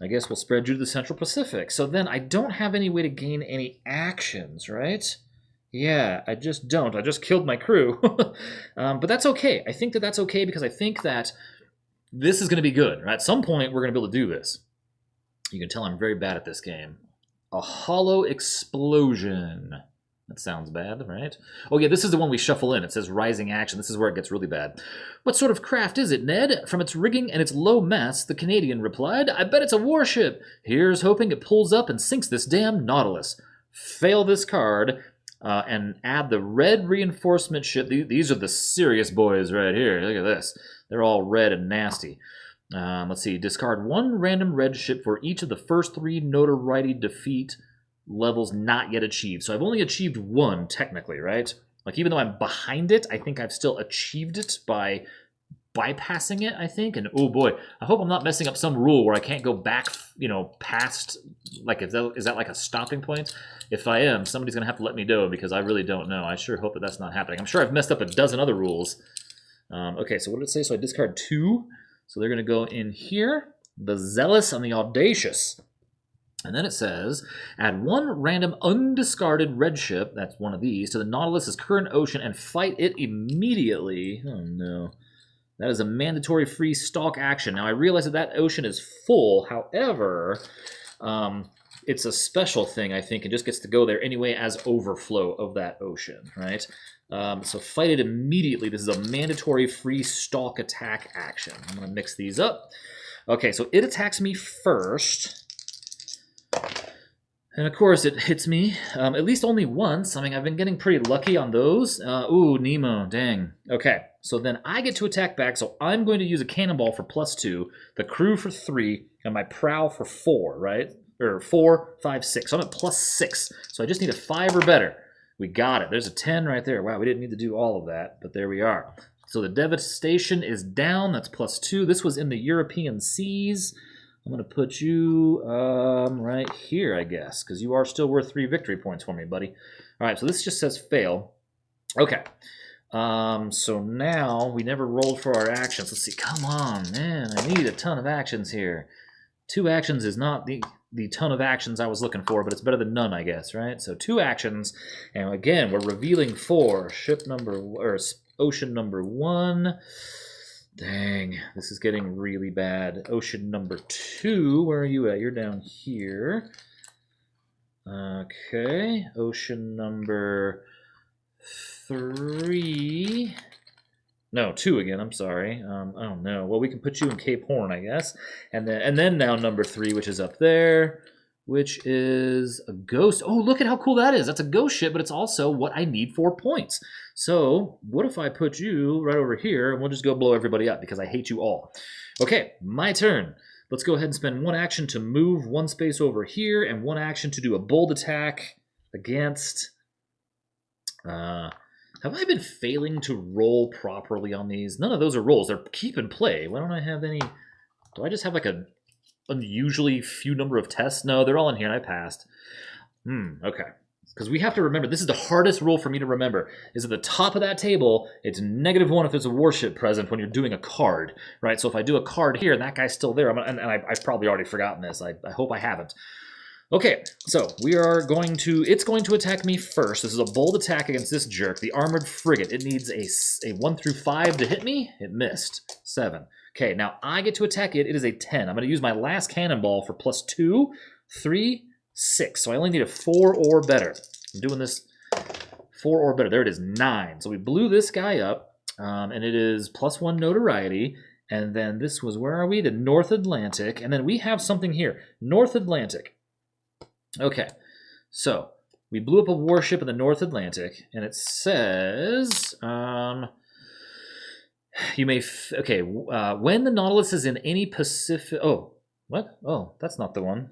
I guess we'll spread you to the Central Pacific. So then I don't have any way to gain any actions, right? Yeah, I just don't. I just killed my crew. But that's okay. I think that that's okay because I think that this is going to be good. Right? At some point, we're going to be able to do this. You can tell I'm very bad at this game. A hollow explosion. That sounds bad, right? Oh yeah, this is the one we shuffle in. It says rising action. This is where it gets really bad. What sort of craft is it, Ned? From its rigging and its low mass, the Canadian replied, I bet it's a warship. Here's hoping it pulls up and sinks this damn Nautilus. Fail this card and add the red reinforcement ship. These are the serious boys right here. Look at this. They're all red and nasty. Let's see. Discard 1 random red ship for each of the first 3 notoriety defeat levels not yet achieved. So I've only achieved 1, technically, right? Like, even though I'm behind it, I think I've still achieved it by bypassing it, I think. And, oh boy, I hope I'm not messing up some rule where I can't go back, you know, past, like, is that like a stopping point? If I am, somebody's going to have to let me know because I really don't know. I sure hope that that's not happening. I'm sure I've messed up a dozen other rules. Okay, so what did it say? So I discard 2. So they're going to go in here. The Zealous and the Audacious. And then it says, add 1 random undiscarded red ship, that's one of these, to the Nautilus's current ocean and fight it immediately. Oh no. That is a mandatory free stalk action. Now I realize that that ocean is full, however, it's a special thing, I think. It just gets to go there anyway as overflow of that ocean, right? So fight it immediately. This is a mandatory free stalk attack action. I'm going to mix these up. Okay, so it attacks me first. And of course, it hits me, at least only once. I mean, I've been getting pretty lucky on those. Ooh, Nemo, dang. Okay, so then I get to attack back, so I'm going to use a cannonball for +2, the crew for 3, and my prow for 4, right? Or 4, 5, 6. So I'm at +6, so I just need a 5 or better. We got it. There's a 10 right there. Wow, we didn't need to do all of that, but there we are. So the devastation is down. That's +2. This was in the European seas. I'm going to put you right here, I guess, because you are still worth 3 victory points for me, buddy. All right, so this just says fail. Okay. So now we never rolled for our actions. Let's see. Come on, man. I need a ton of actions here. 2 actions is not the ton of actions I was looking for, but it's better than none, I guess, right? So 2 actions, and again, we're revealing 4. Ship number, or ocean number 1. Dang, this is getting really bad. Ocean number 2, where are you at? You're down here. Okay, ocean number 3. No, 2 again, I'm sorry. Oh no, well we can put you in Cape Horn, I guess. And then now number 3, which is up there, which is a ghost. Oh, look at how cool that is. That's a ghost ship, but it's also what I need 4 points. So what if I put you right over here, and we'll just go blow everybody up because I hate you all. Okay, my turn. Let's go ahead and spend 1 action to move 1 space over here, and 1 action to do a bold attack against Have I been failing to roll properly on these? None of those are rolls. They're keep and play. Why don't I have any? Do I just have like a unusually few number of tests? No, they're all in here and I passed. Okay. Because we have to remember, this is the hardest rule for me to remember, is at the top of that table, it's -1 if there's a warship present when you're doing a card, right? So if I do a card here and that guy's still there, I've probably already forgotten this. I hope I haven't. Okay, so we are going to, it's going to attack me first. This is a bold attack against this jerk, the armored frigate. It needs a 1 through 5 to hit me. It missed. 7. Okay, now I get to attack it. It is a 10. I'm going to use my last cannonball for +2, 3, 6. So I only need a 4 or better. I'm doing this 4 or better. There it is, 9. So we blew this guy up, and it is +1 notoriety. And then this was, where are we? The North Atlantic. And then we have something here, North Atlantic. Okay, so we blew up a warship in the North Atlantic, and it says, you may, when the Nautilus is in any Pacific, oh, what? Oh, that's not the one.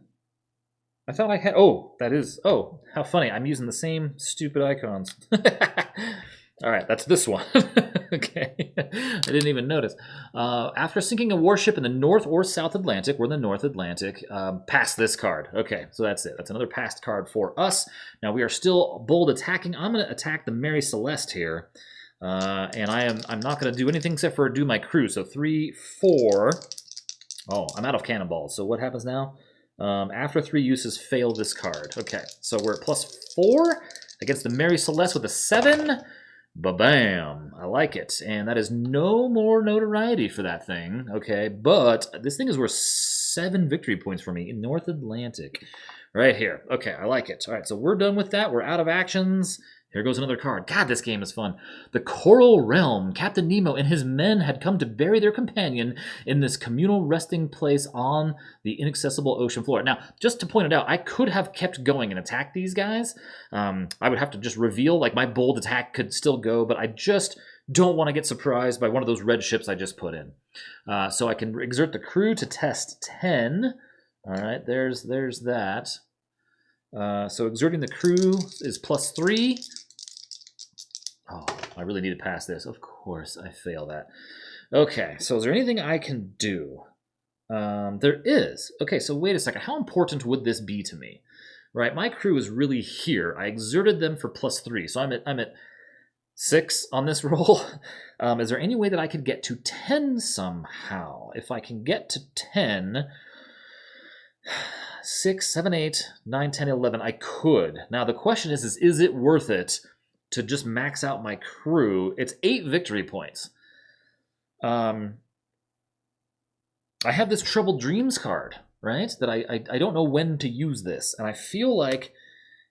I thought I had, oh, that is, oh, how funny. I'm using the same stupid icons. All right, that's this one. Okay, I didn't even notice. After sinking a warship in the North or South Atlantic, we're in the North Atlantic, pass this card. Okay, so that's it. That's another passed card for us. Now we are still bold attacking. I'm going to attack the Mary Celeste here. And I'm not going to do anything except for do my crew. So 3, 4. Oh, I'm out of cannonballs. So what happens now? After 3 uses, fail this card. Okay, so we're at +4 against the Mary Celeste with a 7. Ba-bam. I like it. And that is no more notoriety for that thing. Okay, but this thing is worth 7 victory points for me in North Atlantic. Right here. Okay, I like it. All right, so we're done with that. We're out of actions. Here goes another card. God, this game is fun. The Coral Realm. Captain Nemo and his men had come to bury their companion in this communal resting place on the inaccessible ocean floor. Now, just to point it out, I could have kept going and attacked these guys. I would have to just reveal, like, my bold attack could still go, but I just don't want to get surprised by one of those red ships I just put in. So I can exert the crew to test 10. All right, there's that. So exerting the crew is +3. Oh, I really need to pass this. Of course, I fail that. Okay, so is there anything I can do? There is. Okay, so wait a second. How important would this be to me? Right, my crew is really here. I exerted them for +3, so I'm at 6 on this roll. Is there any way that I could get to 10 somehow? If I can get to 10... 6, 7, 8, 9, 10, 11. I could. Now the question is it worth it to just max out my crew? It's 8 victory points. I have this Troubled Dreams card, right? That I don't know when to use this, and I feel like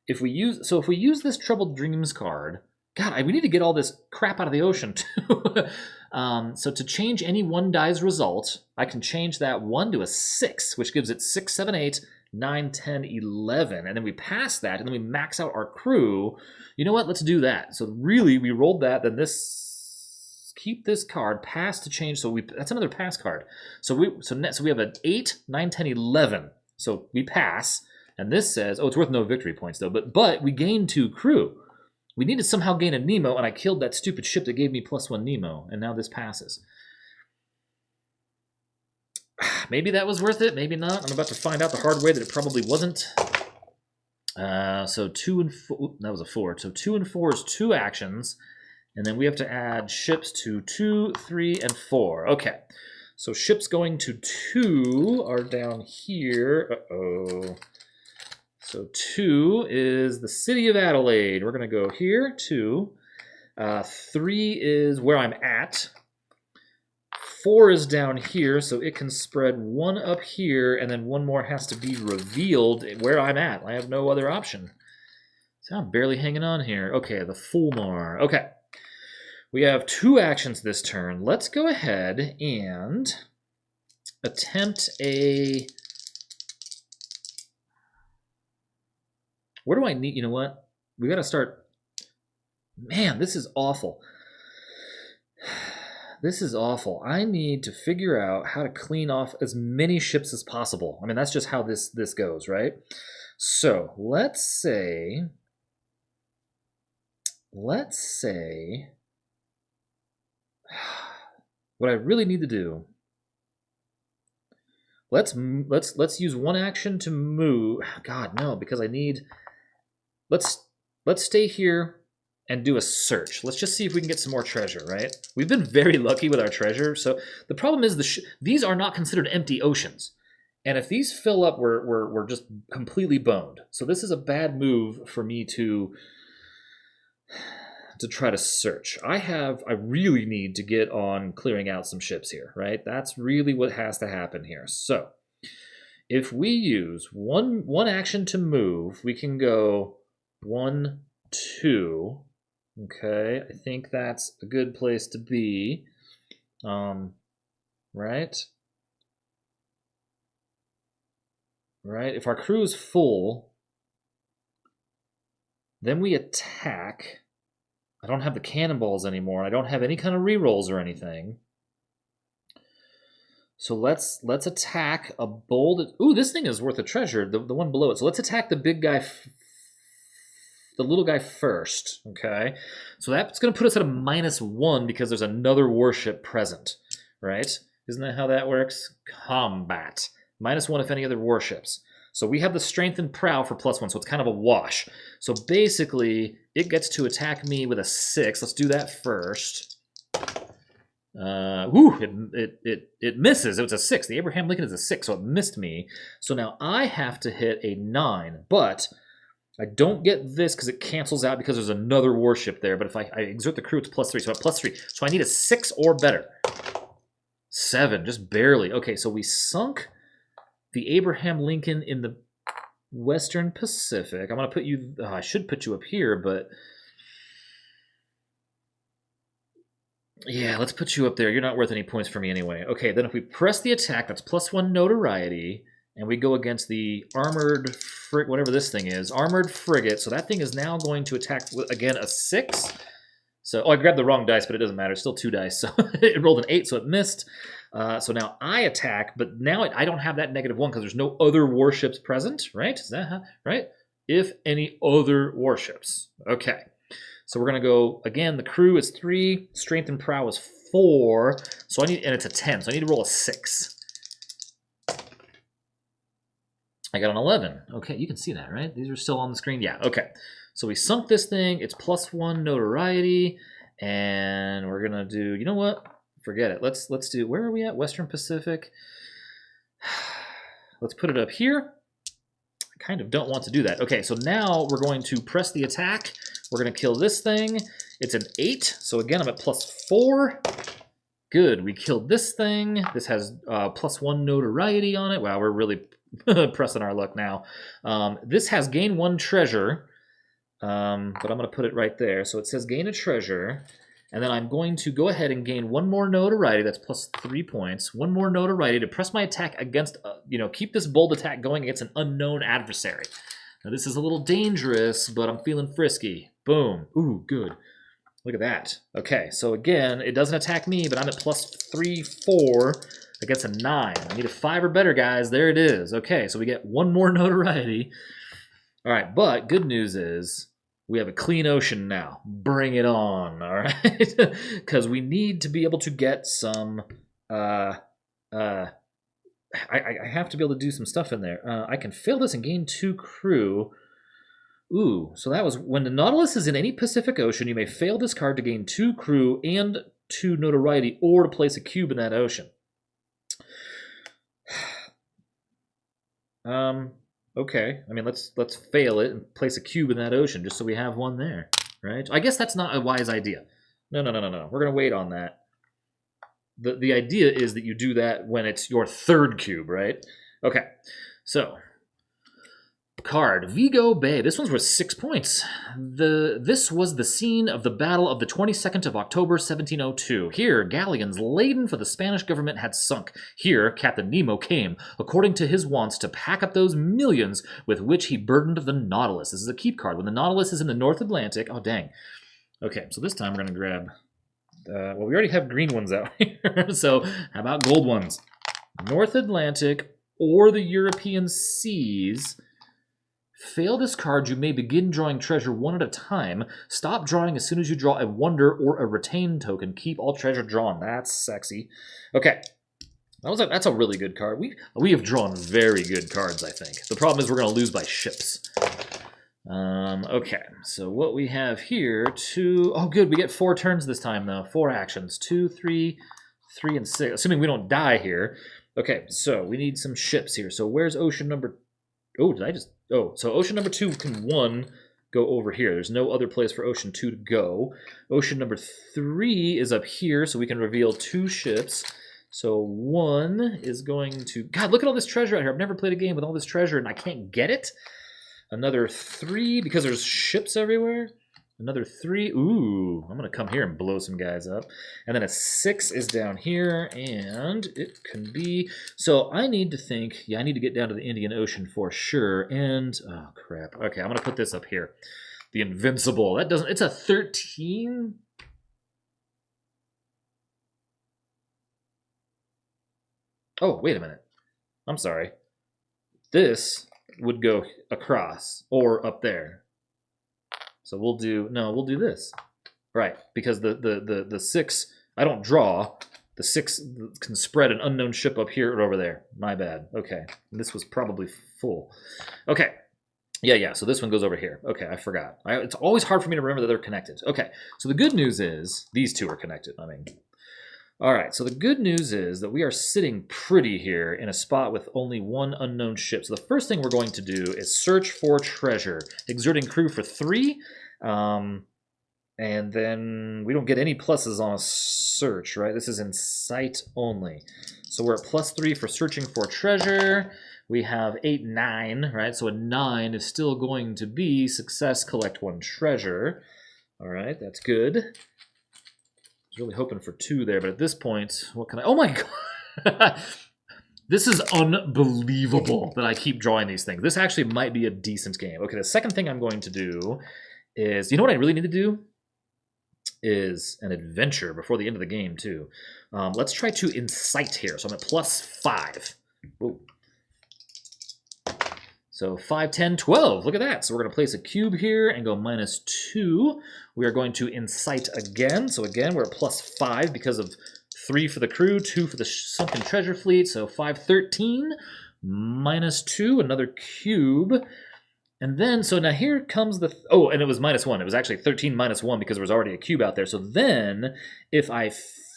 if we use this Troubled Dreams card, God, we need to get all this crap out of the ocean too. So to change any one die's result, I can change that 1 to a 6, which gives it 6, 7, 8, 9, 10, 11. And then we pass that, and then we max out our crew. You know what? Let's do that. So really, we rolled that, then this, keep this card, pass to change. So that's another pass card. So we have an 8, 9, 10, 11. So we pass, and this says, oh, it's worth no victory points though, but we gain 2 crew. We need to somehow gain a Nemo, and I killed that stupid ship that gave me +1 Nemo, and now this passes. Maybe that was worth it, maybe not. I'm about to find out the hard way that it probably wasn't. So 2 and 4, that was a 4. So 2 and 4 is 2 actions, and then we have to add ships to 2, 3, and 4. Okay, so ships going to 2 are down here. Uh-oh. So 2 is the city of Adelaide. We're going to go here, 2. 3 is where I'm at. 4 is down here, so it can spread 1 up here, and then 1 more has to be revealed where I'm at. I have no other option. So I'm barely hanging on here. Okay, the Fulmar. Okay. We have 2 actions this turn. Let's go ahead and attempt a... Where do I need... You know what? We got to start... Man, this is awful. This is awful. I need to figure out how to clean off as many ships as possible. I mean, that's just how this goes, right? So, let's say... let's say what I really need to do. Let's use one action to move. God, no, because I need. Let's stay here and do a search. Let's just see if we can get some more treasure, right? We've been very lucky with our treasure. So the problem is these are not considered empty oceans. And if these fill up, we're just completely boned. So this is a bad move for me to try to search. I really need to get on clearing out some ships here, right? That's really what has to happen here. So if we use one action to move, we can go 1, 2. Okay, I think that's a good place to be. Right? Right? If our crew is full, then we attack. I don't have the cannonballs anymore. I don't have any kind of rerolls or anything. So let's attack a bold. Ooh, this thing is worth a treasure. The one below it. So let's attack the big guy, the little guy first. Okay. So that's going to put us at a -1 because there's another warship present, right? Isn't that how that works? Combat -1 if any other warships. So we have the strength and prow for +1, so it's kind of a wash. So basically, it gets to attack me with a 6. Let's do that first. It misses. It was a 6. The Abraham Lincoln is a 6, so it missed me. So now I have to hit a 9, but I don't get this because it cancels out because there's another warship there. But if I exert the crew, it's +3, so I'm at +3. So I need a 6 or better. 7, just barely. Okay, so we sunk the Abraham Lincoln in the Western Pacific. I'm going to put you... I should put you up here, but... yeah, let's put you up there. You're not worth any points for me anyway. Okay, then if we press the attack, that's +1 notoriety, and we go against the armored... whatever this thing is. Armored frigate. So that thing is now going to attack, with, again, a 6. So, I grabbed the wrong dice, but it doesn't matter. It's still 2 dice. So it rolled an 8, so it missed. So now I attack, but now I don't have that -1 because there's no other warships present, right? Is that right? If any other warships. Okay. So we're going to go, again, the crew is 3, strength and prow is 4, so and it's a 10, so I need to roll a 6. I got an 11. Okay, you can see that, right? These are still on the screen? Yeah, okay. So we sunk this thing, it's +1 notoriety, and we're going to do, you know what? Forget it. Let's do, where are we at? Western Pacific. Let's put it up here. I kind of don't want to do that. Okay, so now we're going to press the attack. We're going to kill this thing. It's an 8, so again, I'm at +4. Good, we killed this thing. This has +1 notoriety on it. Wow, we're really pressing our luck now. This has gain 1 treasure, but I'm going to put it right there. So it says gain a treasure. And then I'm going to go ahead and gain 1 more notoriety. That's +3 points. 1 more notoriety to press my attack against, keep this bold attack going against an unknown adversary. Now this is a little dangerous, but I'm feeling frisky. Boom. Ooh, good. Look at that. Okay, so again, it doesn't attack me, but I'm at +3, 4 against a 9. I need a 5 or better, guys. There it is. Okay, so we get 1 more notoriety. All right, but good news is... we have a clean ocean now. Bring it on, all right? Because we need to be able to get some... I have to be able to do some stuff in there. I can fail this and gain 2 crew. Ooh, so that was... when the Nautilus is in any Pacific Ocean, you may fail this card to gain 2 crew and 2 notoriety, or to place a cube in that ocean. Okay, I mean, let's fail it and place a cube in that ocean just so we have one there, right? I guess that's not a wise idea. No. We're going to wait on that. The idea is that you do that when it's your 3rd cube, right? Okay, so... card, Vigo Bay. This one's worth 6 points. This was the scene of the Battle of the 22nd of October, 1702. Here, galleons laden for the Spanish government had sunk. Here, Captain Nemo came, according to his wants, to pack up those millions with which he burdened the Nautilus. This is a keep card. When the Nautilus is in the North Atlantic... oh, dang. Okay, so this time we're going to grab... well, we already have green ones out here, so how about gold ones? North Atlantic or the European seas... Fail this card, you may begin drawing treasure one at a time. Stop drawing as soon as you draw a wonder or a retain token. Keep all treasure drawn. That's sexy. Okay. That's a really good card. We have drawn very good cards, I think. The problem is we're going to lose by ships. Okay, so what we have here, oh good, we get 4 turns this time though. 4 actions, 2, 3, 3, and 6, assuming we don't die here. Okay, so we need some ships here. So where's ocean number, so ocean number 2 can 1 go over here. There's no other place for ocean 2 to go. Ocean number 3 is up here, so we can reveal 2 ships. So 1 is going to, God, look at all this treasure out here. I've never played a game with all this treasure and I can't get it. Another 3, because there's ships everywhere. Another 3. Ooh, I'm going to come here and blow some guys up. And then a 6 is down here, and it can be... So I need to think... Yeah, I need to get down to the Indian Ocean for sure. And... Oh, crap. Okay, I'm going to put this up here. The Invincible. That doesn't... It's a 13? Oh, wait a minute. I'm sorry. This would go across or up there. So we'll do this. Right, because the 6, I don't draw. The 6 can spread an unknown ship up here or over there. My bad. Okay. And this was probably full. Okay. Yeah, so this one goes over here. Okay, I forgot. It's always hard for me to remember that they're connected. Okay, so the good news is these 2 are connected. I mean... All right, so the good news is that we are sitting pretty here in a spot with only 1 unknown ship. So the first thing we're going to do is search for treasure, exerting crew for 3, and then we don't get any pluses on a search, right? This is in sight only. So we're at +3 for searching for treasure. We have 8, 9, right? So a 9 is still going to be success, collect 1 treasure. All right, that's good. I was really hoping for 2 there, but at this point, what can I... Oh my god! This is unbelievable that I keep drawing these things. This actually might be a decent game. Okay, the second thing I'm going to do is... You know what I really need to do? Is an adventure before the end of the game, too. Let's try to incite here. So I'm at +5. Whoa. So 5, 10, 12. Look at that. So we're going to place a cube here and go -2. We are going to incite again. So again, we're at +5 because of 3 for the crew, 2 for the sunken treasure fleet. So 5, 13, -2, another cube. And then, so now here comes the... Oh, and it was -1. It was actually 13 -1 because there was already a cube out there. So then, if I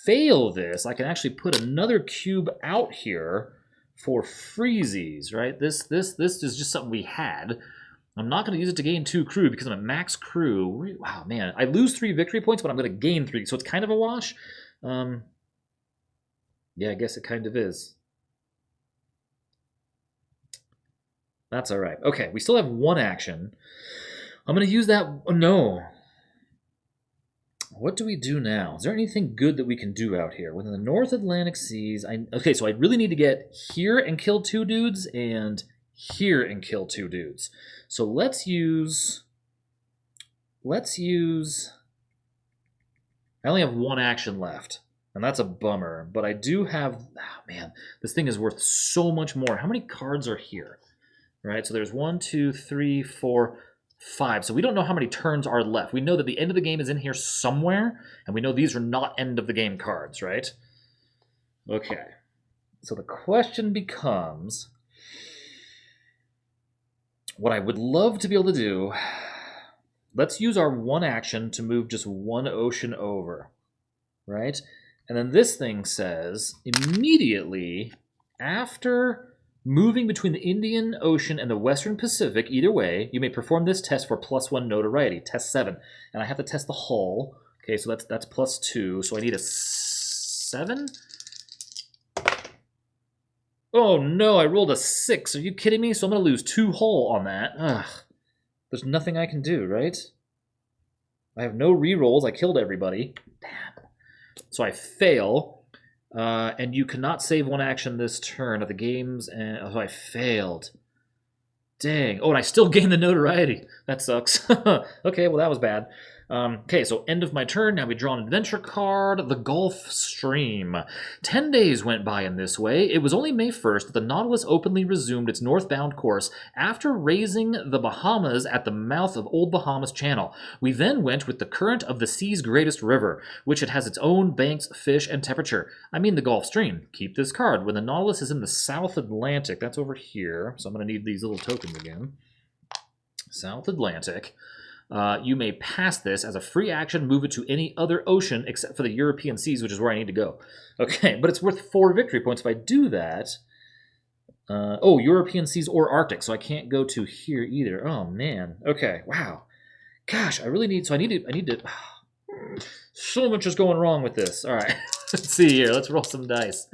fail this, I can actually put another cube out here for freezies, right? This is just something we had. I'm not going to use it to gain 2 crew because I'm at max crew. Wow, man. I lose 3 victory points, but I'm going to gain 3. So it's kind of a wash. Yeah, I guess it kind of is. That's all right. Okay, we still have 1 action. I'm going to use that... Oh, no. What do we do now? Is there anything good that we can do out here? Within the North Atlantic Seas... Okay, so I really need to get here and kill 2 dudes and here and kill 2 dudes. So let's use... I only have 1 action left, and that's a bummer. But I do have... Oh, man, this thing is worth so much more. How many cards are here? Right, so there's 1, 2, 3, 4... 5. So we don't know how many turns are left. We know that the end of the game is in here somewhere, and we know these are not end of the game cards, right? Okay. So the question becomes, what I would love to be able to do, let's use our 1 action to move just 1 ocean over, right? And then this thing says, immediately after... moving between the Indian Ocean and the Western Pacific, either way, you may perform this test for +1 notoriety, test 7. And I have to test the hull. Okay, so that's +2, so I need a 7? Oh no, I rolled a 6. Are you kidding me? So I'm going to lose 2 hull on that. Ugh. There's nothing I can do, right? I have no rerolls. I killed everybody. Damn. So I fail. And you cannot save 1 action this turn of the games, and oh, I failed. Dang. Oh, and I still gained the notoriety. That sucks. Okay, well, that was bad. Okay, so end of my turn. Now we draw an adventure card, the Gulf Stream. 10 days went by in this way. It was only May 1st that the Nautilus openly resumed its northbound course after raising the Bahamas at the mouth of Old Bahamas Channel. We then went with the current of the sea's greatest river, which it has its own banks, fish, and temperature. I mean the Gulf Stream. Keep this card. When the Nautilus is in the South Atlantic, that's over here, so I'm going to need these little tokens again. South Atlantic. You may pass this as a free action, move it to any other ocean except for the European seas, which is where I need to go. Okay, but it's worth 4 victory points if I do that. Oh, European seas or Arctic, so I can't go to here either. Oh, man. Okay, wow. Gosh, I really need... So I need to... So much is going wrong with this. All right, let's see here. Let's roll some dice.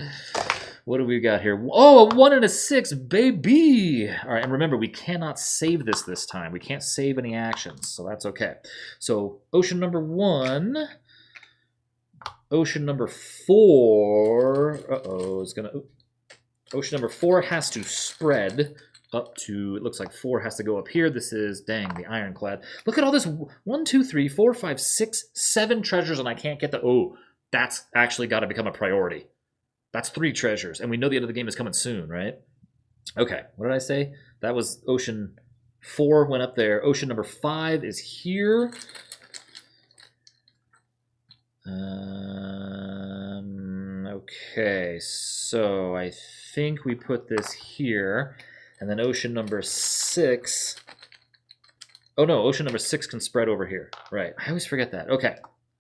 What do we got here? Oh, a 1 and a 6, baby! All right, and remember, we cannot save this time. We can't save any actions, so that's okay. So, ocean number 1. Ocean number 4. Uh-oh, it's going to... Ocean number 4 has to spread up to... It looks like 4 has to go up here. This is, dang, the ironclad. Look at all this. 1, 2, 3, 4, 5, 6, 7 treasures, and I can't get the... Oh, that's actually got to become a priority. That's 3 treasures, and we know the end of the game is coming soon, right? Okay, what did I say? That was ocean 4 went up there. Ocean number 5 is here. Okay, so I think we put this here, and then ocean number 6... Oh no, ocean number 6 can spread over here. Right, I always forget that. Okay.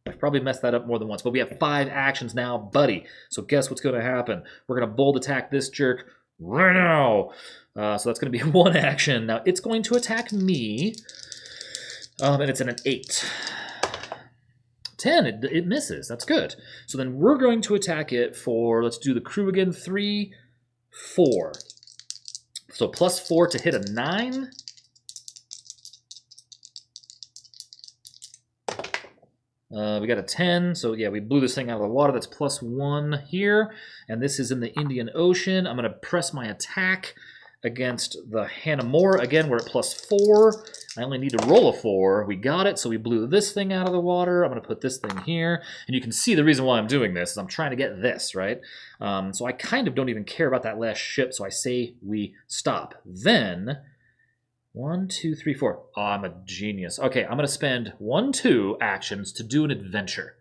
I've probably messed that up more than once, but we have 5 actions now, buddy. So guess what's going to happen? We're going to bold attack this jerk right now. So that's going to be 1 action. Now, it's going to attack me, and it's an 8. 10, it misses. That's good. So then we're going to attack it for, let's do the crew again, 3, 4. So plus 4 to hit a 9. We got a 10, so yeah, we blew this thing out of the water. That's plus 1 here, and this is in the Indian Ocean. I'm going to press my attack against the Hanamora. Again, we're at plus 4. I only need to roll a 4. We got it, so we blew this thing out of the water. I'm going to put this thing here, and you can see the reason why I'm doing this is I'm trying to get this, right? So I kind of don't even care about that last ship, so I say we stop. Then... 1, 2, 3, 4. Oh, I'm a genius. Okay, I'm going to spend 1, 2 actions to do an adventure.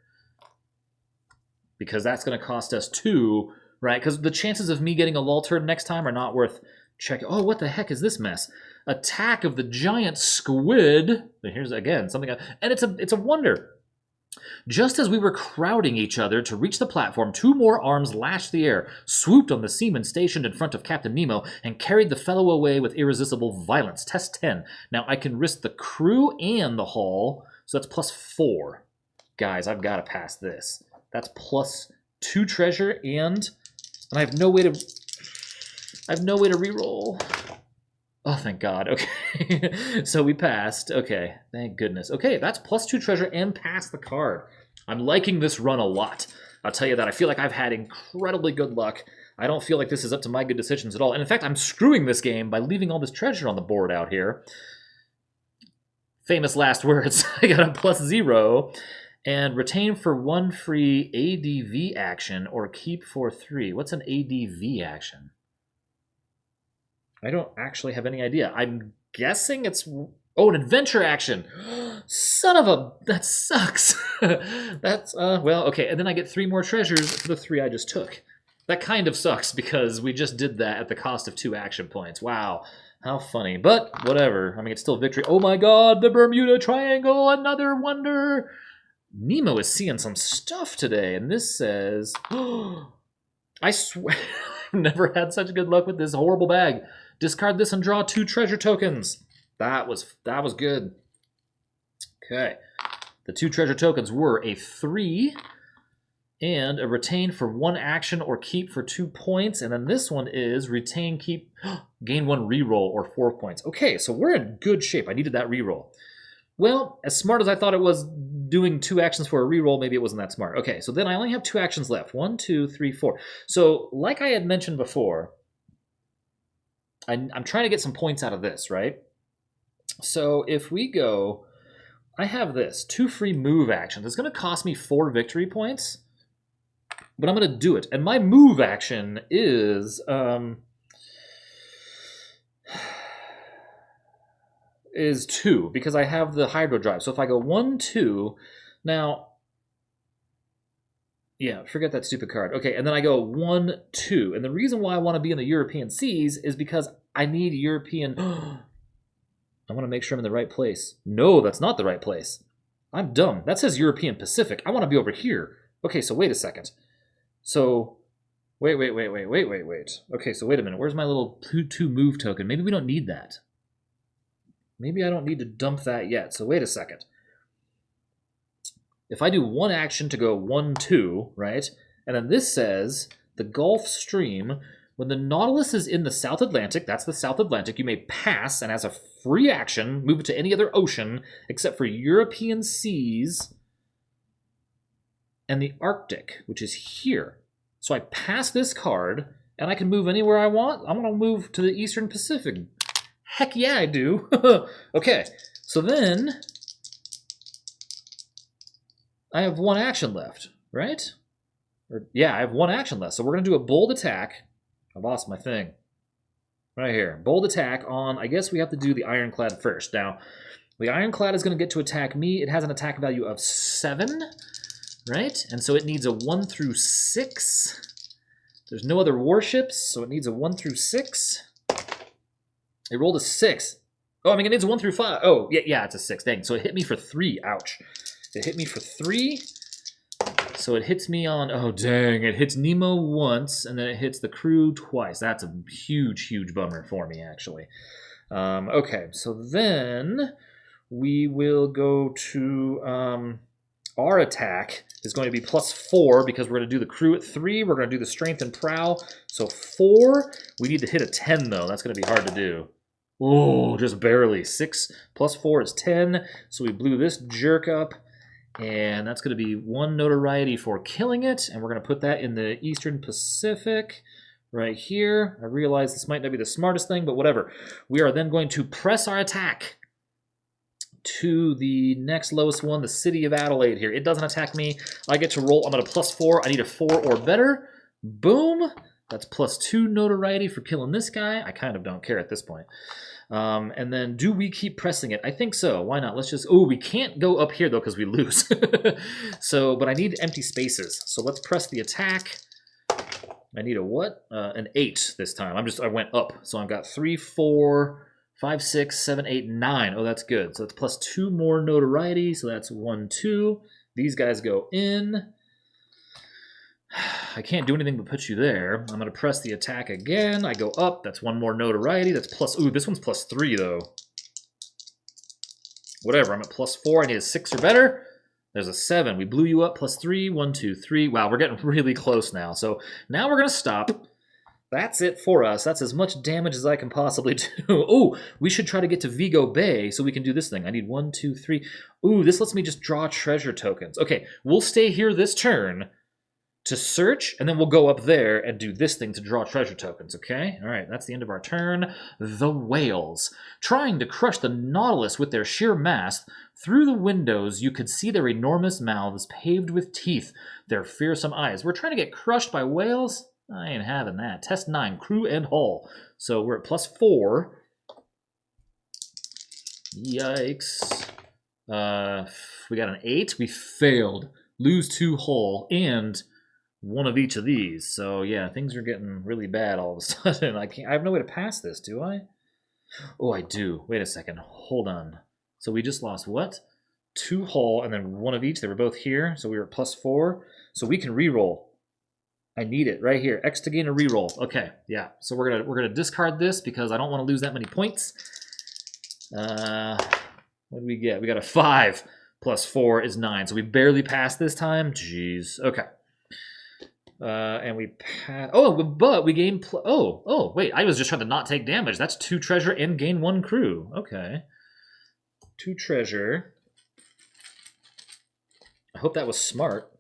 Because that's going to cost us 2, right? Because the chances of me getting a lull turn next time are not worth checking. Oh, what the heck is this mess? Attack of the giant squid. Here's, again, something... And it's a wonder. Just as we were crowding each other to reach the platform, 2 more arms lashed the air, swooped on the seaman stationed in front of Captain Nemo, and carried the fellow away with irresistible violence. Test 10. Now I can risk the crew and the hull, so that's plus 4. Guys, I've got to pass this. That's plus 2 treasure, and I have no way to... reroll. Oh, thank God. Okay. So we passed. Okay. Thank goodness. Okay, that's plus 2 treasure and pass the card. I'm liking this run a lot. I'll tell you that. I feel like I've had incredibly good luck. I don't feel like this is up to my good decisions at all. And in fact, I'm screwing this game by leaving all this treasure on the board out here. Famous last words. I got a plus 0. And retain for 1 free ADV action or keep for 3. What's an ADV action? I don't actually have any idea. I'm guessing it's... Oh, an adventure action! Son of a... That sucks! That's, well, okay. And then I get 3 more treasures for the 3 I just took. That kind of sucks because we just did that at the cost of 2 action points. Wow. How funny. But, whatever. I mean, it's still victory. Oh my God, the Bermuda Triangle! Another wonder! Nemo is seeing some stuff today, and this says... I swear... I've never had such good luck with this horrible bag. Discard this and draw 2 treasure tokens. That was good. Okay. The 2 treasure tokens were a 3 and a retain for 1 action or keep for 2 points. And then this one is retain, keep, gain 1 reroll or 4 points. Okay, so we're in good shape. I needed that reroll. Well, as smart as I thought it was doing 2 actions for a reroll, maybe it wasn't that smart. Okay, so then I only have 2 actions left. 1, 2, 3, 4. So, like I had mentioned before, I'm trying to get some points out of this, right? So if we go, I have this. 2 free move actions. It's going to cost me 4 victory points, but I'm going to do it. And my move action is... is 2, because I have the Hydro Drive. So if I go 1, 2... Now... Yeah, forget that stupid card. Okay, and then I go 1, 2. And the reason why I want to be in the European seas is because I need European... I want to make sure I'm in the right place. No, that's not the right place. I'm dumb. That says European Pacific. I want to be over here. Okay, so wait a second. So, wait. Okay, so wait a minute. Where's my little 2 move token? Maybe we don't need that. Maybe I don't need to dump that yet. So wait a second. If I do 1 action to go 1, 2, right? And then this says the Gulf Stream. When the Nautilus is in the South Atlantic, that's the South Atlantic, you may pass and as a free action move it to any other ocean except for European seas and the Arctic, which is here. So I pass this card and I can move anywhere I want. I'm going to move to the Eastern Pacific. Heck yeah, I do. Okay, so then I have 1 action left, right? Yeah, I have 1 action left. So we're going to do a bold attack. I lost my thing. Right here. Bold attack on, I guess we have to do the Ironclad first. Now, the Ironclad is going to get to attack me. It has an attack value of 7, right? And so it needs a 1 through 6. There's no other warships, so it needs a 1 through 6. It rolled a 6. Oh, I mean, it needs a 1 through 5. Oh, yeah, it's a 6. Dang. So it hit me for 3. Ouch. It hit me for 3. So it hits me on, oh dang, it hits Nemo once, and then it hits the crew twice. That's a huge, huge bummer for me, actually. Okay, so then we will go to our attack is going to be +4 because we're going to do the crew at 3. We're going to do the strength and prowl. So 4. We need to hit a 10, though. That's going to be hard to do. Oh, just barely. 6 + 4 is 10. So we blew this jerk up. And that's going to be 1 notoriety for killing it. And we're going to put that in the Eastern Pacific right here. I realize this might not be the smartest thing, but whatever. We are then going to press our attack to the next lowest one, the City of Adelaide here. It doesn't attack me. I get to roll. I'm at a +4. I need a 4 or better. Boom. That's +2 notoriety for killing this guy. I kind of don't care at this point. And then, do we keep pressing it? I think so. Why not? Let's just... Oh, we can't go up here, though, because we lose. So, but I need empty spaces. So let's press the attack. I need a what? An 8 this time. I went up. So I've got 3, 4, 5, 6, 7, 8, 9. Oh, that's good. So it's +2 more notoriety. So that's 1, 2. These guys go in. I can't do anything but put you there. I'm going to press the attack again. I go up. That's 1 more notoriety. That's plus... Ooh, this one's +3, though. Whatever. I'm at +4. I need a 6 or better. There's a 7. We blew you up. +3. 1, 2, 3. Wow, we're getting really close now. So now we're going to stop. That's it for us. That's as much damage as I can possibly do. Oh, we should try to get to Vigo Bay so we can do this thing. I need 1, 2, 3. Ooh, this lets me just draw treasure tokens. Okay, we'll stay here this turn to search, and then we'll go up there and do this thing to draw treasure tokens, okay? All right, that's the end of our turn. The whales. Trying to crush the Nautilus with their sheer mass, through the windows you could see their enormous mouths paved with teeth, their fearsome eyes. We're trying to get crushed by whales? I ain't having that. Test 9, crew and hull. So we're at +4. Yikes. We got an 8. We failed. Lose 2 hull, and 1 of each of these. So yeah, things are getting really bad all of a sudden. I have no way to pass this, do I? Oh, I do. Wait a second. Hold on. So we just lost what? 2 hull and then 1 of each. They were both here, so we were at +4. So we can reroll. I need it right here. X to gain a reroll. Okay, yeah. So we're gonna discard this because I don't want to lose that many points. What do we get? We got a 5 +4 is 9. So we barely passed this time. Jeez. Okay. And we pass. Oh, but we gain. Oh, wait. I was just trying to not take damage. That's 2 treasure and gain 1 crew. Okay. 2 treasure. I hope that was smart,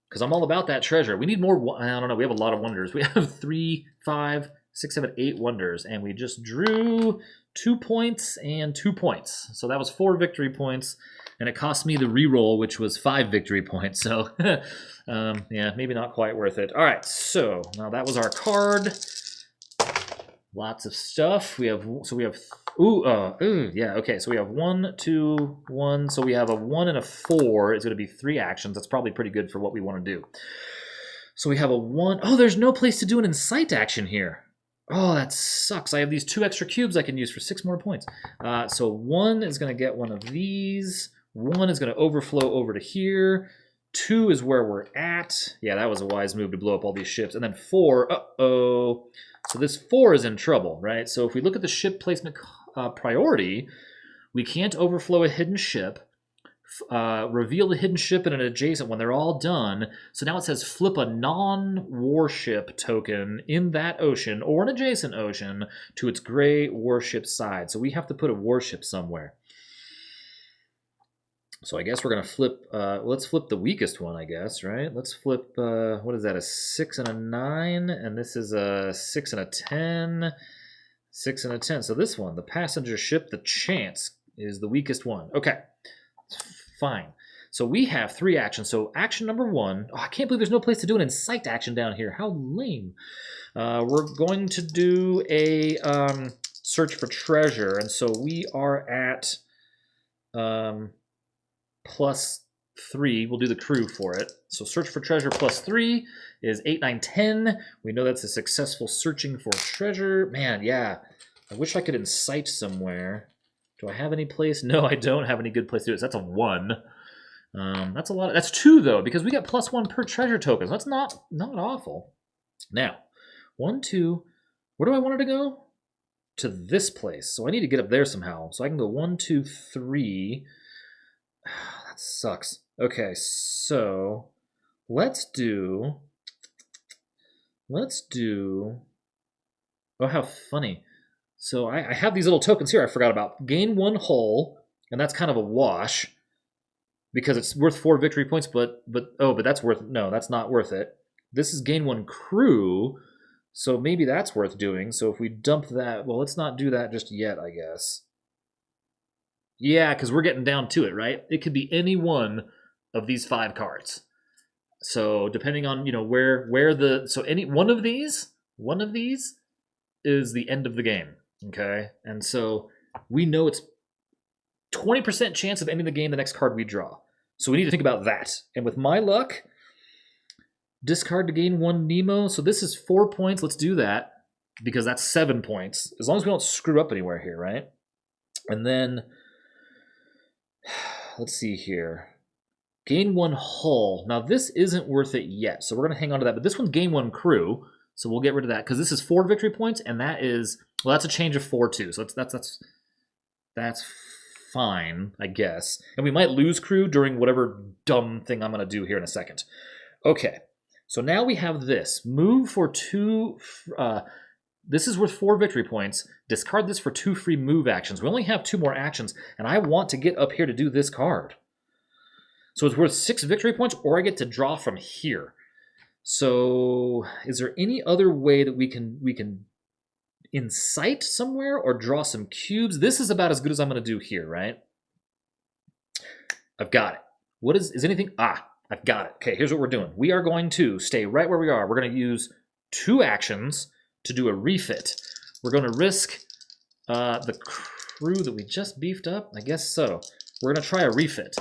because I'm all about that treasure. We need more. I don't know. We have a lot of wonders. We have 3, 5, 6, 7, 8 wonders, and we just drew 2 points and 2 points. So that was 4 victory points. and it cost me the reroll, which was 5 victory points. So, yeah, maybe not quite worth it. All right, so now that was our card. Lots of stuff. We have yeah, okay. So we have 1, 2, 1. So we have a 1 and a 4. It's going to be 3 actions. That's probably pretty good for what we want to do. So we have a 1. Oh, there's no place to do an incite action here. Oh, that sucks. I have these 2 extra cubes I can use for 6 more points. So 1 is going to get one of these. 1 is going to overflow over to here. 2 is where we're at. Yeah, that was a wise move to blow up all these ships. And then 4, uh-oh. So this 4 is in trouble, right? So if we look at the ship placement priority, we can't overflow a hidden ship, reveal the hidden ship in an adjacent one. They're all done. So now it says flip a non-warship token in that ocean or an adjacent ocean to its gray warship side. So we have to put a warship somewhere. So I guess we're going to flip, let's flip the weakest one, I guess, right? Let's flip, what is that, a 6 and a 9? And this is a 6 and a 10. 6 and a 10. So this one, the passenger ship, the Chance, is the weakest one. Okay, fine. So we have 3 actions. So action number 1, oh, I can't believe there's no place to do an incite action down here. How lame. We're going to do a search for treasure. And so we are at... +3. We'll do the crew for it. So search for treasure +3 is 8, 9, 10. We know that's a successful searching for treasure. Man, yeah. I wish I could incite somewhere. Do I have any place? No, I don't have any good place to do it. So that's a 1. That's a lot. That's 2 though, because we got +1 per treasure token. So that's not awful. Now, 1, 2. Where do I want it to go? To this place. So I need to get up there somehow. So I can go 1, 2, 3. That sucks. Okay, so let's do. Oh, how funny. So I have these little tokens here I forgot about. Gain 1 hull, and that's kind of a wash because it's worth 4 victory points, but that's worth, no, that's not worth it. This is gain 1 crew, so maybe that's worth doing. So if we dump that, well, let's not do that just yet, I guess. Yeah, because we're getting down to it, right? It could be any one of these 5 cards. So depending on, where the... So any one of these is the end of the game, okay? And so we know it's 20% chance of ending the game the next card we draw. So we need to think about that. And with my luck, discard to gain 1 Nemo. So this is 4 points. Let's do that because that's 7 points. As long as we don't screw up anywhere here, right? And then... Let's see here. Gain 1 hull. Now this isn't worth it yet, so we're going to hang on to that. But this one's gain 1 crew, so we'll get rid of that because this is 4 victory points, and that is, well, that's a change of 4 too. So that's fine, I guess. And we might lose crew during whatever dumb thing I'm going to do here in a second. Okay, so now we have this. Move for 2. This is worth 4 victory points. Discard this for 2 free move actions. We only have 2 more actions, and I want to get up here to do this card. So it's worth 6 victory points, or I get to draw from here. So is there any other way that we can incite somewhere or draw some cubes? This is about as good as I'm going to do here, right? I've got it. What is anything? I've got it. Okay, here's what we're doing. We are going to stay right where we are. We're going to use 2 actions to do a refit. We're going to risk the crew that we just beefed up. I guess so. We're going to try a refit.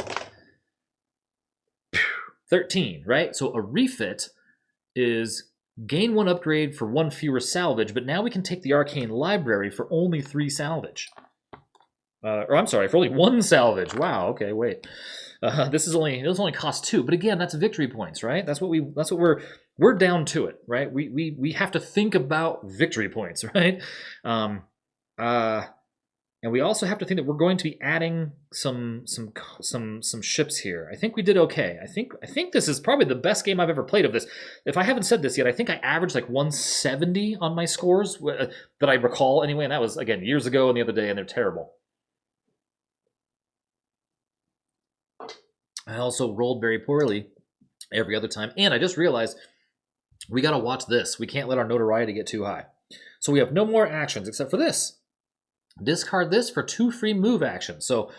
13, right? So a refit is gain 1 upgrade for 1 fewer salvage, but now we can take the arcane library for only 3 salvage. Or I'm sorry, for only 1 salvage. Wow. Okay, wait. This only costs 2, but again, that's victory points, right? That's what we're down to it, right? We have to think about victory points, right? And we also have to think that we're going to be adding some ships here. I think we did okay. I think this is probably the best game I've ever played of this. If I haven't said this yet, I think I averaged like 170 on my scores that I recall anyway, and that was again years ago and the other day, and they're terrible. I also rolled very poorly every other time. And I just realized we got to watch this. We can't let our notoriety get too high. So we have no more actions except for this. Discard this for 2 free move actions. So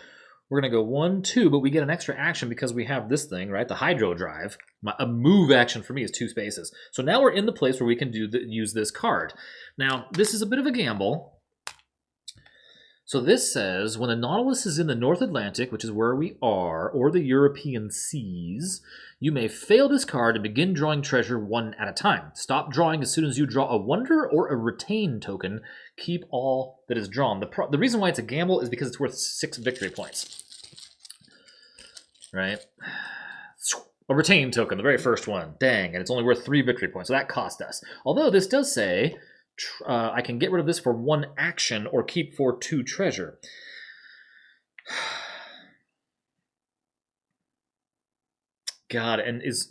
We're going to go 1, 2, but we get an extra action because we have this thing, right? The hydro drive. A move action for me is 2 spaces. So now we're in the place where we can use this card. Now, this is a bit of a gamble. So this says, when the Nautilus is in the North Atlantic, which is where we are, or the European seas, you may fail this card and begin drawing treasure 1 at a time. Stop drawing as soon as you draw a Wonder or a Retain token. Keep all that is drawn. The reason why it's a gamble is because it's worth 6 victory points. Right? A Retain token, the very first one. Dang, and it's only worth 3 victory points, so that cost us. Although this does say... I can get rid of this for 1 action or keep for 2 treasure. God, and is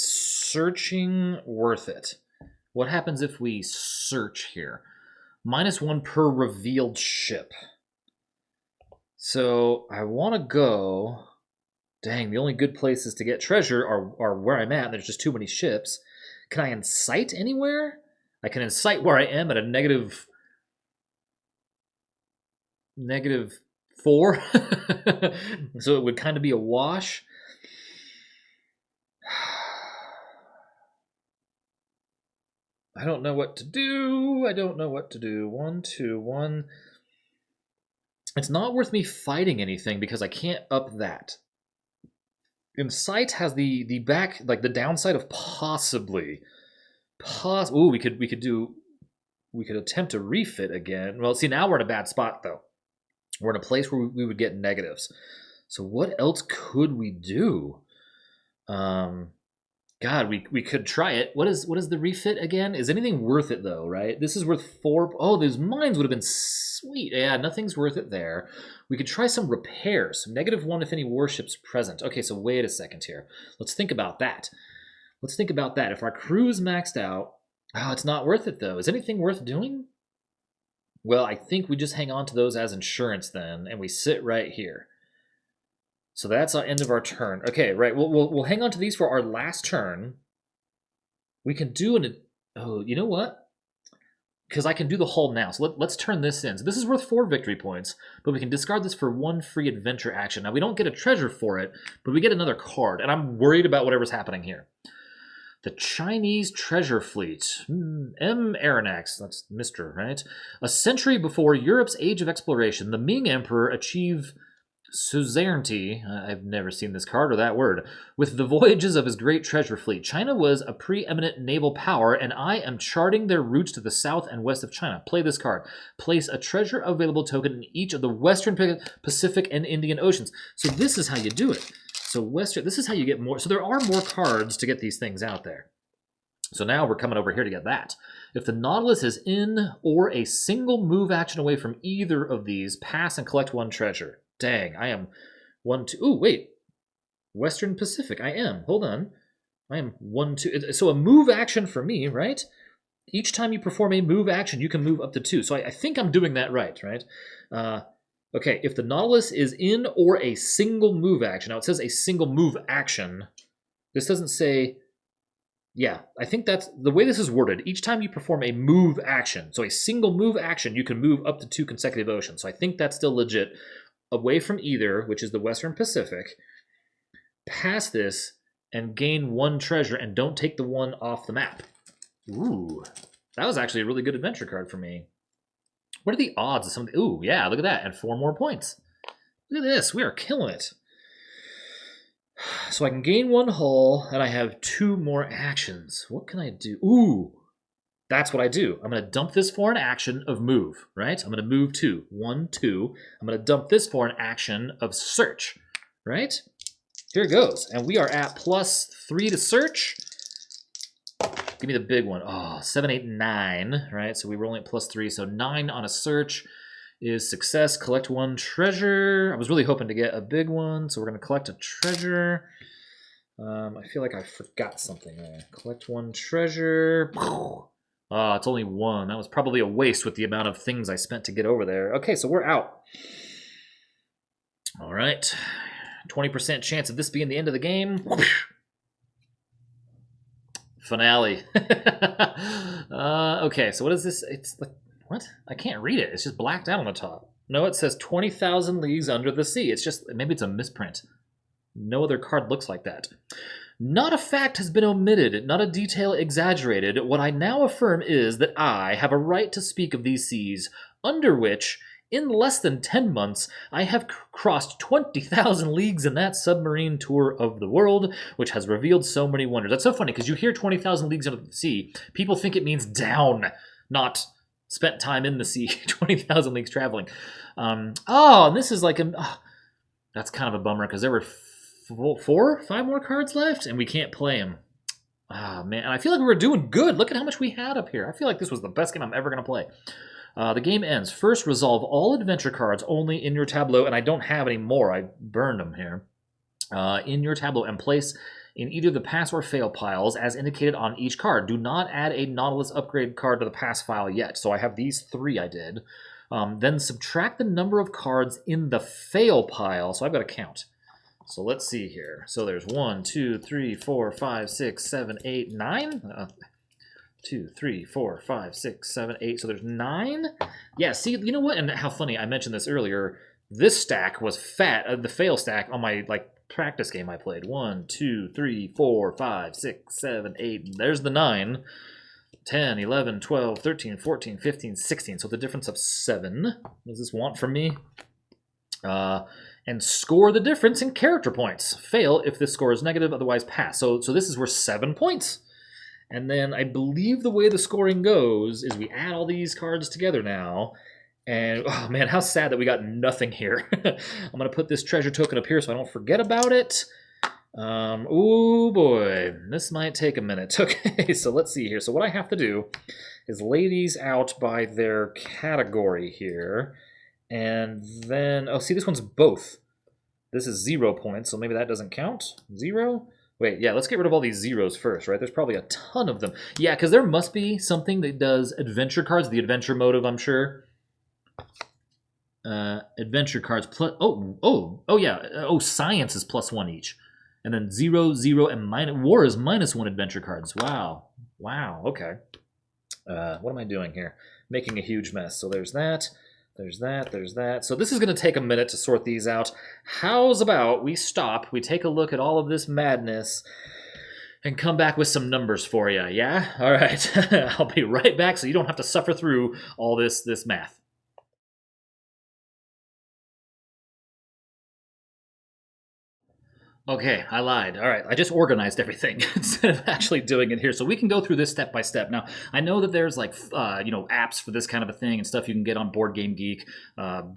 searching worth it? What happens if we search here? -1 per revealed ship. So I want to go... Dang, the only good places to get treasure are where I'm at. There's just too many ships. Can I incite anywhere? I can incite where I am at a -4. So it would kind of be a wash. I don't know what to do. I don't know what to do. 1, 2, 1. It's not worth me fighting anything because I can't up that. Incite has the back, like the downside of possibly. Ooh, we could attempt to refit again. Well, see, now we're in a bad spot though. We're in a place where we would get negatives. So what else could we do? God, we could try it. What is the refit again? Is anything worth it though, right? This is worth 4. Oh, those mines would have been sweet. Yeah, nothing's worth it there. We could try some repairs. -1 if any warships present. Okay, so wait a second here. Let's think about that. Let's think about that. If our crew is maxed out, it's not worth it though. Is anything worth doing? Well, I think we just hang on to those as insurance then, and we sit right here. So that's our end of our turn. Okay, right. We'll hang on to these for our last turn. We can do you know what? Because I can do the hull now. So let's turn this in. So this is worth 4 victory points, but we can discard this for 1 free adventure action. Now we don't get a treasure for it, but we get another card, and I'm worried about whatever's happening here. The Chinese treasure fleet. M. Aronnax, that's Mr., right? A century before Europe's age of exploration, the Ming Emperor achieved suzerainty, I've never seen this card or that word, with the voyages of his great treasure fleet. China was a preeminent naval power, and I am charting their routes to the south and west of China. Play this card. Place a treasure available token in each of the Western Pacific and Indian Oceans. So this is how you do it. So this is how you get more. So there are more cards to get these things out there. So now we're coming over here to get that. If the Nautilus is in or a single move action away from either of these, pass and collect 1 treasure. Dang, I am 1, 2. Ooh, wait. Western Pacific, I am. Hold on. I am 1, 2. So a move action for me, right? Each time you perform a move action, you can move up to 2. So I think I'm doing that right? Okay, if the Nautilus is in or a single move action. Now it says a single move action. This doesn't say... Yeah, I think that's the way this is worded. Each time you perform a move action, so a single move action, you can move up to 2 consecutive oceans. So I think that's still legit. Away from either, which is the Western Pacific, pass this and gain 1 treasure and don't take the 1 off the map. Ooh, that was actually a really good adventure card for me. What are the odds of something? Ooh, yeah, look at that. And 4 more points. Look at this. We are killing it. So I can gain 1 hull, and I have 2 more actions. What can I do? Ooh, that's what I do. I'm going to dump this for an action of move, right? I'm going to move 2. 1, 2. I'm going to dump this for an action of search, right? Here it goes. And we are at +3 to search. Give me the big one. Oh, 7, 8, 9, right? So we were only at +3, so 9 on a search is success. Collect 1 treasure. I was really hoping to get a big one, so we're going to collect a treasure. I feel like I forgot something there. Collect 1 treasure. Oh, it's only 1. That was probably a waste with the amount of things I spent to get over there. Okay, so we're out. All right. 20% chance of this being the end of the game. Finale. Okay, so what is this? It's like, what? I can't read it. It's just blacked out on the top. No, it says 20,000 leagues under the sea. It's just, maybe it's a misprint. No other card looks like that. Not a fact has been omitted, not a detail exaggerated. What I now affirm is that I have a right to speak of these seas, under which, in less than 10 months, I have crossed 20,000 leagues in that submarine tour of the world, which has revealed so many wonders. That's so funny, because you hear 20,000 leagues under the sea, people think it means down, not spent time in the sea, 20,000 leagues traveling. And this is like that's kind of a bummer, because there were 5 more cards left, and we can't play them. Ah, man. And I feel like we were doing good. Look at how much we had up here. I feel like this was the best game I'm ever going to play. The game ends. First, resolve all adventure cards only in your tableau, and I don't have any more. I burned them here. In your tableau, and place in either the pass or fail piles as indicated on each card. Do not add a Nautilus upgrade card to the pass file yet. So I have these 3 I did. Then subtract the number of cards in the fail pile. So I've got to count. So let's see here. So there's 1, 2, 3, 4, 5, 6, 7, 8, 9. 2, 3, 4, 5, 6, 7, 8. So there's 9. Yeah, see, you know what? And how funny, I mentioned this earlier. This stack was fat, the fail stack on my practice game I played. 1, 2, 3, 4, 5, 6, 7, 8. There's the 9. 10, 11, 12, 13, 14, 15, 16. So the difference of 7. What does this want from me? And score the difference in character points. Fail if this score is negative, otherwise pass. So this is worth 7 points. And then I believe the way the scoring goes is we add all these cards together now. And, oh man, how sad that we got nothing here. I'm going to put this treasure token up here so I don't forget about it. Oh boy, this might take a minute. Okay, so let's see here. So what I have to do is lay these out by their category here. And then, oh, see, this one's both. This is 0 points, so maybe that doesn't count. 0? Wait, yeah, let's get rid of all these zeros first, right? There's probably a ton of them. Yeah, because there must be something that does adventure cards, the adventure motive, I'm sure. Adventure cards plus, science is +1 each. And then 0, 0, and war is -1 adventure cards. Wow. Wow, okay. What am I doing here? Making a huge mess. So there's that. There's that, there's that. So this is going to take a minute to sort these out. How's about we stop, we take a look at all of this madness, and come back with some numbers for you, yeah? All right, I'll be right back so you don't have to suffer through all this math. Okay, I lied. All right, I just organized everything instead of actually doing it here. So we can go through this step by step. Now, I know that there's apps for this kind of a thing and stuff you can get on Board Game Geek,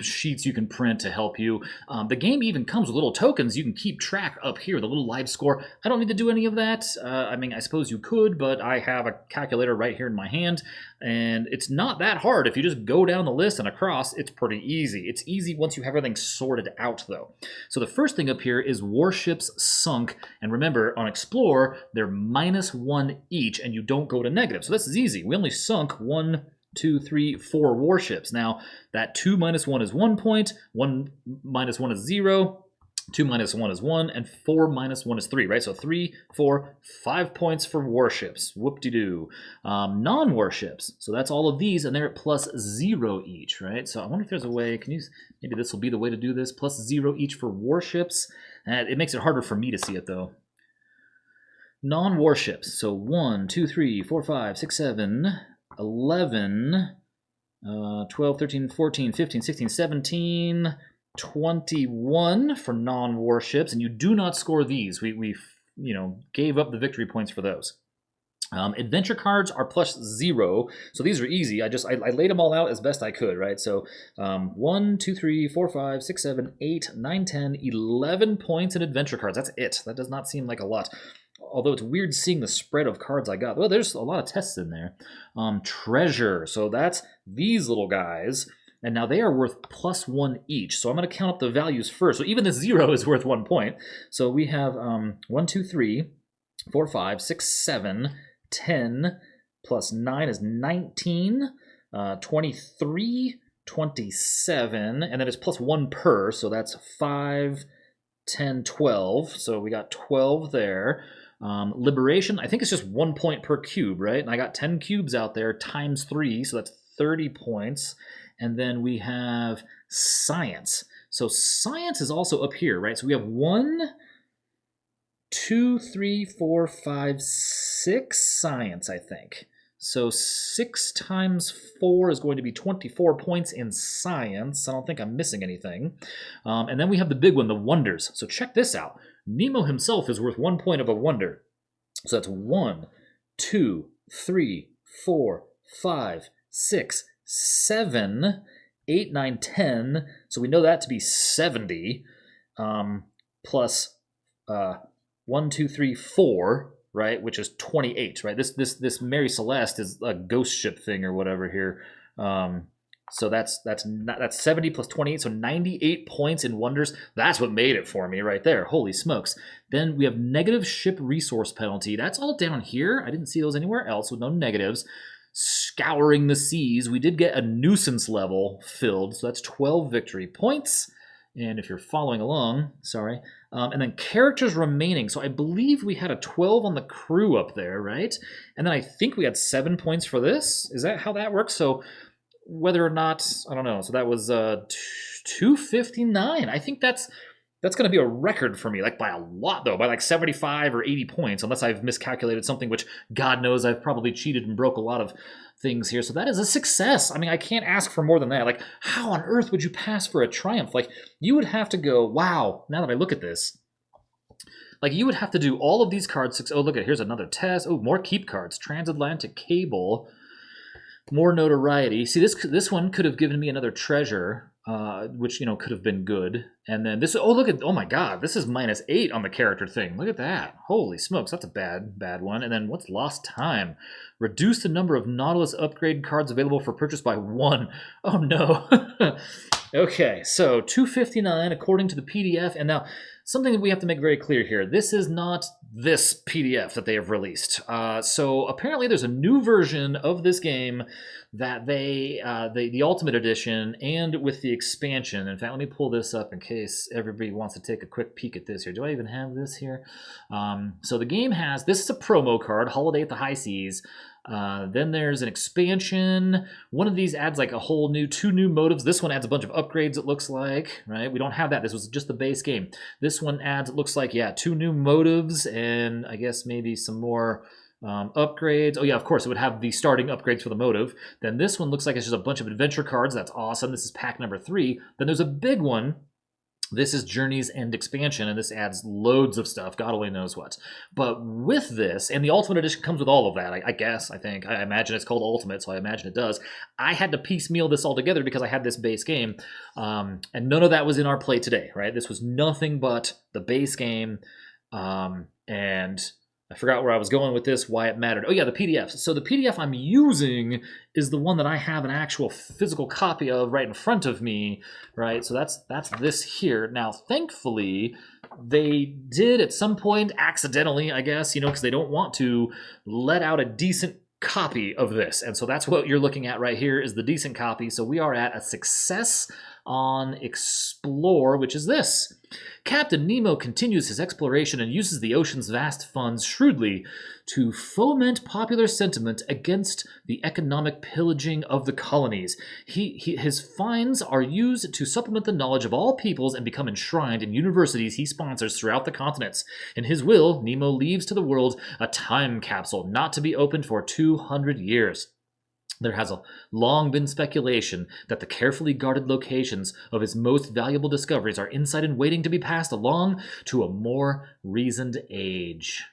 sheets you can print to help you. The game even comes with little tokens you can keep track up here, the little live score. I don't need to do any of that. I mean, I suppose you could, but I have a calculator right here in my hand, and it's not that hard. If you just go down the list and across, it's pretty easy. It's easy once you have everything sorted out, though. So the first thing up here is warship sunk, and remember on Explore they're -1 each and you don't go to negative, so this is easy. We only sunk 1, 2, 3, 4 warships. Now that 2 minus 1 is 1 point, 1 minus 1 is 0, 2 minus 1 is 1, and 4 minus 1 is 3, right? So 3, 4, 5 points for warships. Whoop-de-doo. Non-warships. So that's all of these, and they're at +0 each, right? So I wonder if there's a way, maybe this will be the way to do this, +0 each for warships. It makes it harder for me to see it, though. Non-warships. So 1, 2, 3, 4, 5, 6, 7, 11, 12, 13, 14, 15, 16, 17, 21 for non-warships, and you do not score these. We gave up the victory points for those. Adventure cards are +0, so these are easy. I laid them all out as best I could, right? So 1, 2, 3, 4, 5, 6, 7, 8, 9, 10, 11 points in adventure cards. That's it. That does not seem like a lot. Although it's weird seeing the spread of cards I got. Well, there's a lot of tests in there. Treasure. So that's these little guys. And now they are worth +1 each. So I'm going to count up the values first. So even this 0 is worth 1 point. So we have 1, 2, 3, 4, 5, 6, 7, 10 plus 9 is 19, 23, 27, and then it's +1 per, so that's 5, 10, 12. So we got 12 there. Liberation, I think it's just 1 point per cube, right? And I got 10 cubes out there times 3, so that's 30 points. And then we have science. So science is also up here, right? So we have 1, 2, 3, 4, 5, 6 science, I think. So 6 times 4 is going to be 24 points in science. I don't think I'm missing anything. And then we have the big one, the wonders. So check this out. Nemo himself is worth 1 point of a wonder. So that's 1, 2, 3, 4, 5, 6, 7, 8, 9, 10. So we know that to be 70 plus 1, 2, 3, 4, right? Which is 28, right? This Mary Celeste is a ghost ship thing or whatever here. So that's 70 plus 28, so 98 points in wonders. That's what made it for me right there. Holy smokes. Then we have negative ship resource penalty. That's all down here. I didn't see those anywhere else with no negatives. Scouring the seas. We did get a nuisance level filled, so that's 12 victory points. And if you're following along, sorry. And then characters remaining. So I believe we had a 12 on the crew up there, right? And then I think we had 7 points for this. Is that how that works? So whether or not, I don't know. So that was 259. I think that's going to be a record for me, like by a lot though, by like 75 or 80 points, unless I've miscalculated something, which God knows I've probably cheated and broke a lot of things here. So that is a success. I mean, I can't ask for more than that. Like, how on earth would you pass for a triumph? Like, you would have to go, wow, now that I look at this, like you would have to do all of these cards. Oh, look at, here's another test. Oh, more keep cards, transatlantic cable, more notoriety. See, this one could have given me another treasure, which, you know, could have been good. And then this, oh, look at, oh my God, this is -8 on the character thing. Look at that. Holy smokes, that's a bad one. And then what's lost time? Reduce the number of Nautilus upgrade cards available for purchase by 1. Oh no. Okay, so 259 according to the PDF. And now, something that we have to make very clear here. This is not this PDF that they have released. So apparently there's a new version of this game that the Ultimate Edition and with the expansion. In fact, let me pull this up in case everybody wants to take a quick peek at this here. Do I even have this here? So the game has, this is a promo card, Holiday at the High Seas. Then there's an expansion. One of these adds like a whole new, 2 new motives. This one adds a bunch of upgrades, it looks like, right? We don't have that. This was just the base game. This one adds, it looks like, yeah, 2 new motives and I guess maybe some more upgrades. Oh yeah, of course, it would have the starting upgrades for the motive. Then this one looks like it's just a bunch of adventure cards. That's awesome. This is pack number 3. Then there's a big one. This is Journeys and Expansion, and this adds loads of stuff, God only knows what. But with this, and the Ultimate Edition comes with all of that, I guess, I think. I imagine it's called Ultimate, so I imagine it does. I had to piecemeal this all together because I had this base game, and none of that was in our play today, right? This was nothing but the base game, and I forgot where I was going with this, why it mattered. Oh yeah, the PDF. So the PDF I'm using is the one that I have an actual physical copy of right in front of me, right? So that's this here. Now, thankfully, they did at some point, accidentally, I guess, you know, because they don't want to let out a decent copy of this. And so that's what you're looking at right here is the decent copy. So we are at a success on Explore, which is this. Captain Nemo continues his exploration and uses the ocean's vast funds shrewdly to foment popular sentiment against the economic pillaging of the colonies. His finds are used to supplement the knowledge of all peoples and become enshrined in universities he sponsors throughout the continents. In his will, Nemo leaves to the world a time capsule not to be opened for 200 years. There has long been speculation that the carefully guarded locations of his most valuable discoveries are inside and waiting to be passed along to a more reasoned age.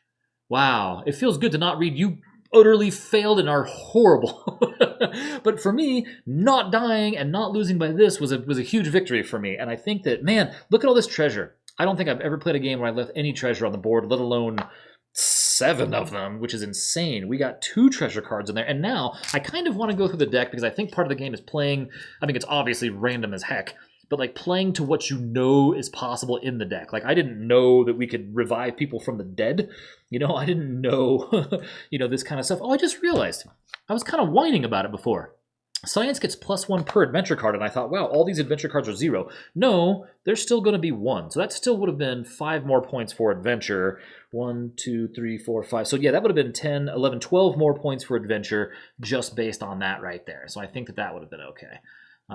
Wow, it feels good to not read you utterly failed and are horrible. But for me, not dying and not losing by this was a huge victory for me. And I think that, man, look at all this treasure. I don't think I've ever played a game where I left any treasure on the board, let alone 7 of them, which is insane. We got 2 treasure cards in there, and now I kind of want to go through the deck because I think part of the game is playing, I mean, it's obviously random as heck, but like playing to what you know is possible in the deck. Like I didn't know that we could revive people from the dead. You know, I didn't know, you know, this kind of stuff. Oh, I just realized I was kind of whining about it before. Science gets +1 per adventure card, and I thought, wow, all these adventure cards are 0. No, there's still going to be 1. So that still would have been 5 more points for adventure. 1, 2, 3, 4, 5. So yeah, that would have been 10, 11, 12 more points for adventure just based on that right there. So I think that would have been okay.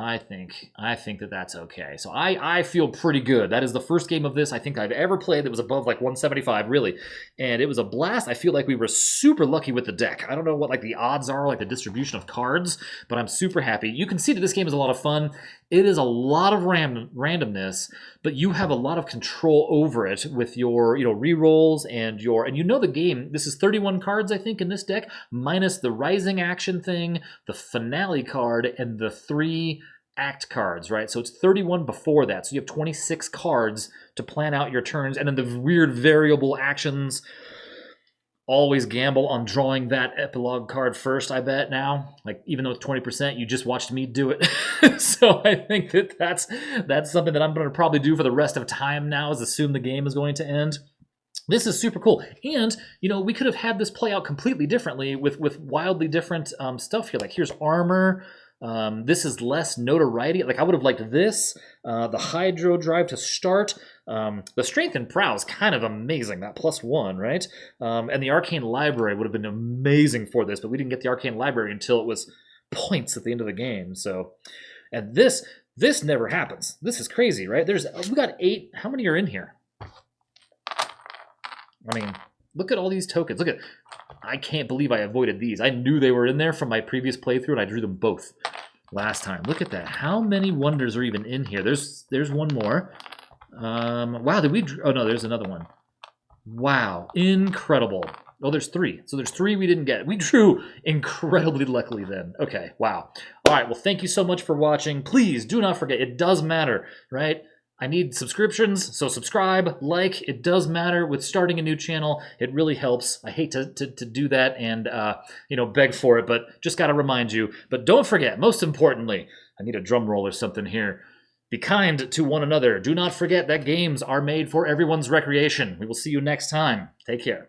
I think that that's okay. So I feel pretty good. That is the first game of this I think I've ever played that was above like 175, really. And it was a blast. I feel like we were super lucky with the deck. I don't know what like the odds are, like the distribution of cards, but I'm super happy. You can see that this game is a lot of fun. It is a lot of randomness, but you have a lot of control over it with your, re-rolls and the game. This is 31 cards, I think, in this deck, minus the rising action thing, the finale card, and the 3 act cards, right? So it's 31 before that. So you have 26 cards to plan out your turns, and then the weird variable actions. Always gamble on drawing that epilogue card first, I bet now. Like, even though it's 20%, you just watched me do it. So I think that's something that I'm going to probably do for the rest of time now, is assume the game is going to end. This is super cool. And, we could have had this play out completely differently with wildly different stuff here. Like, here's armor. This is less notoriety. Like, I would have liked this. The Hydro Drive to start. The Strength and Prow is kind of amazing, that +1, right? And the Arcane Library would have been amazing for this, but we didn't get the Arcane Library until it was points at the end of the game. So, and this never happens. This is crazy, right? We got 8. How many are in here? I mean, look at all these tokens. I can't believe I avoided these. I knew they were in there from my previous playthrough, and I drew them both last time. Look at that. How many wonders are even in here? There's one more. Wow, oh no, there's another one. Wow, incredible. Oh, there's 3. So there's 3 we didn't get. We drew incredibly luckily then. Okay, wow. All right, well, thank you so much for watching. Please do not forget, it does matter, right? I need subscriptions, so subscribe, like. It does matter with starting a new channel. It really helps. I hate to do that and beg for it, but just got to remind you. But don't forget, most importantly, I need a drum roll or something here. Be kind to one another. Do not forget that games are made for everyone's recreation. We will see you next time. Take care.